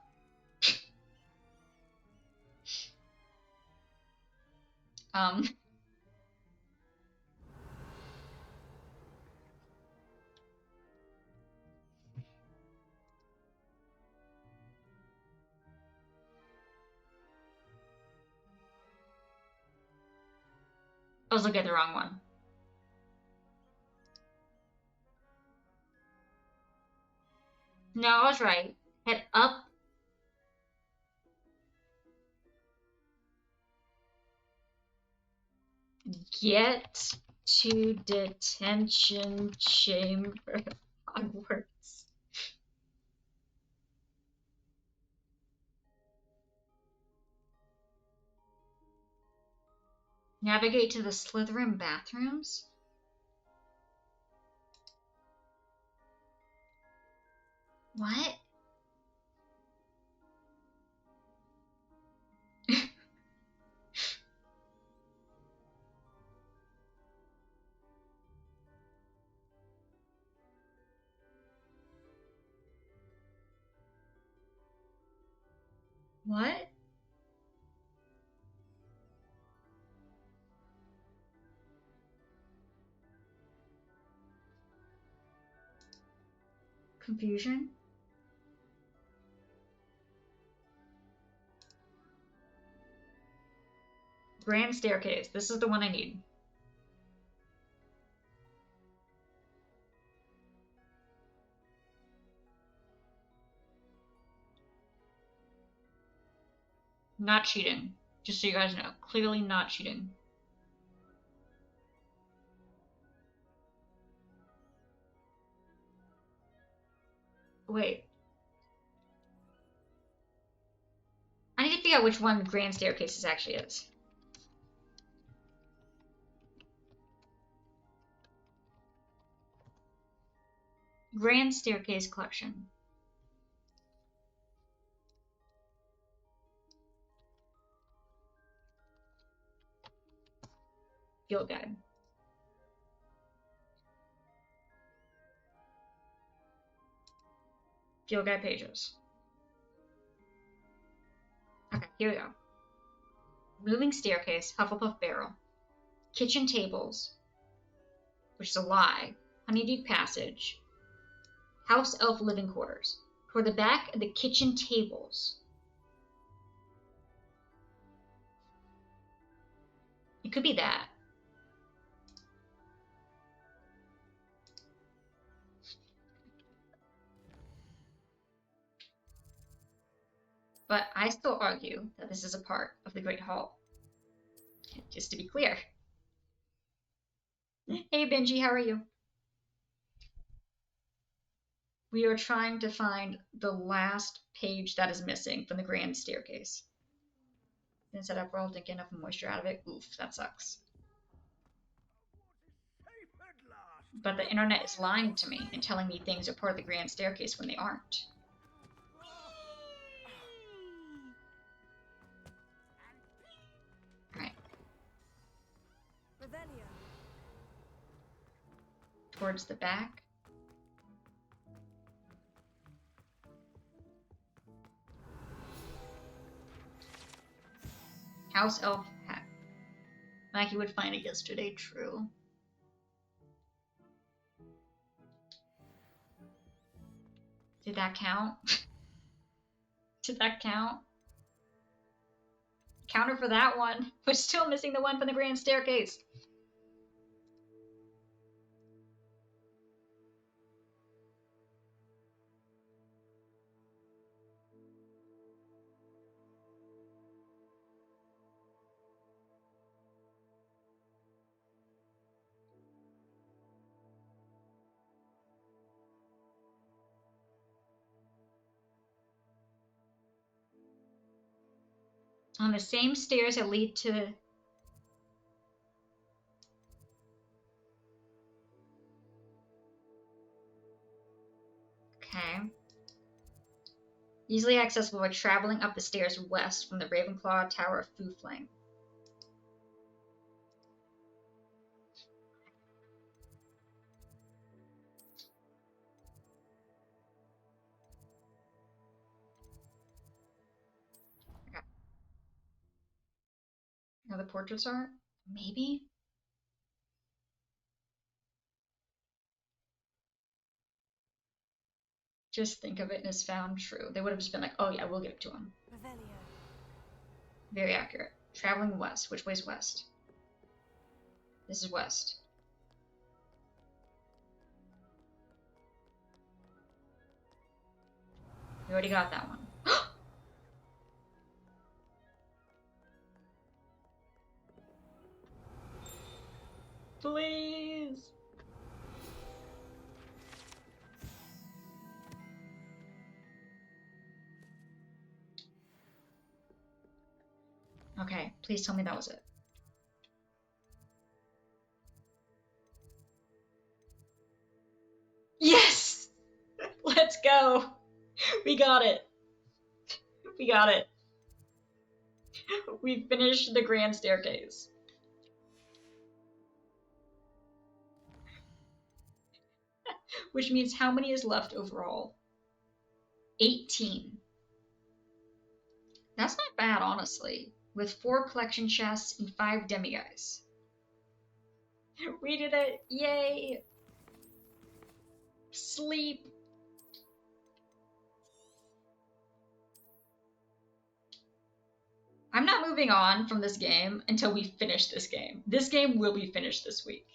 I was looking at the wrong one. No, I was right. Head up. Get to detention chamber. Hogwarts. Navigate to the Slytherin bathrooms. What? What? Confusion? Grand Staircase. This is the one I need. Not cheating. Just so you guys know. Clearly not cheating. Wait. I need to figure out which one Grand Staircases actually is. Grand Staircase Collection. Field guide. Field guide pages. Okay, here we go. Moving staircase, Hufflepuff barrel. Kitchen tables, which is a lie. Honeydew passage. House elf living quarters. Toward the back of the kitchen tables. It could be that. But I still argue that this is a part of the Great Hall. Just to be clear. Hey Benji, how are you? We are trying to find the last page that is missing from the grand staircase. Then set up roll to get enough moisture out of it. Oof, that sucks. But the internet is lying to me and telling me things are part of the grand staircase when they aren't. Alright. Towards the back. House elf hat. Mackie would find it yesterday, true. Did that count? Did that count? Counter for that one. We're still missing the one from the grand staircase. On the same stairs that lead to... Okay. Easily accessible by traveling up the stairs west from the Ravenclaw Tower of Foofling. Okay. Now the portraits are? Maybe? Just think of it as found true. They would have just been like, oh yeah, we'll give it to him. Very accurate. Traveling west. Which way's west? This is west. We already got that one. Please! Okay, please tell me that was it. Yes! Let's go! We got it. We got it. We finished the grand staircase. Which means how many is left overall? 18. That's not bad, honestly. With 4 collection chests and 5 demiguise. We did it! Yay! Sleep! I'm not moving on from this game until we finish this game. This game will be finished this week.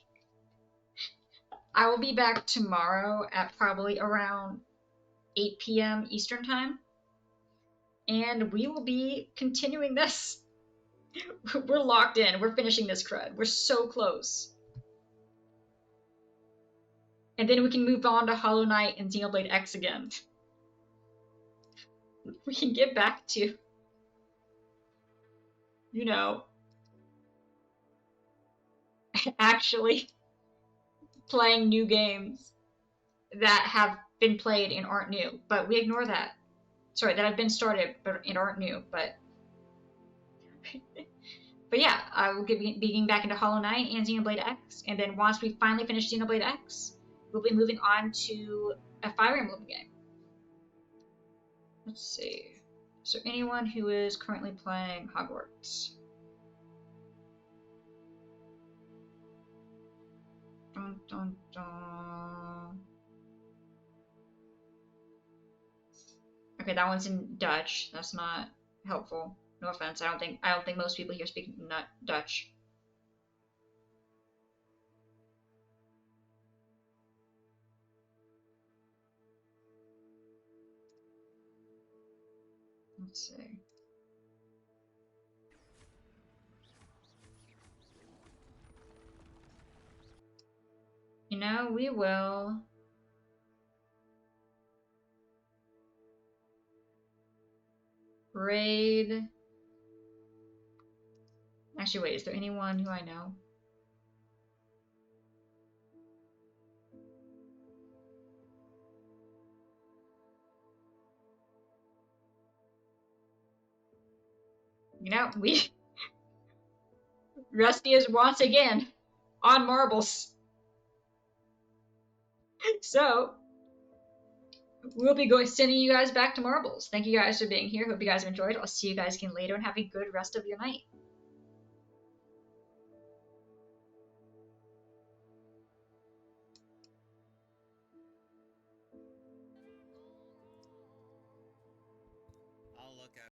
I will be back tomorrow at probably around 8 p.m. Eastern Time. And we will be continuing this. We're locked in. We're finishing this crud. We're so close. And then we can move on to Hollow Knight and Xenoblade X again. We can get back to, you know, actually playing new games that have been played and aren't new. But we ignore that. Sorry, that have been started but and aren't new. But But yeah, I will be getting back into Hollow Knight and Xenoblade X, and then once we finally finish Xenoblade X, we'll be moving on to a Fire Emblem game. Let's see. Is there anyone who is currently playing Hogwarts? Dun, dun, dun. Okay, that one's in Dutch. That's not helpful. No offense. I don't think most people here speak Dutch. Let's see. You know, we will raid. Actually, wait, is there anyone who I know? You know, Rusty is once again on marbles. So, we'll be sending you guys back to marbles. Thank you guys for being here. Hope you guys have enjoyed. I'll see you guys again later and have a good rest of your night. I'll look at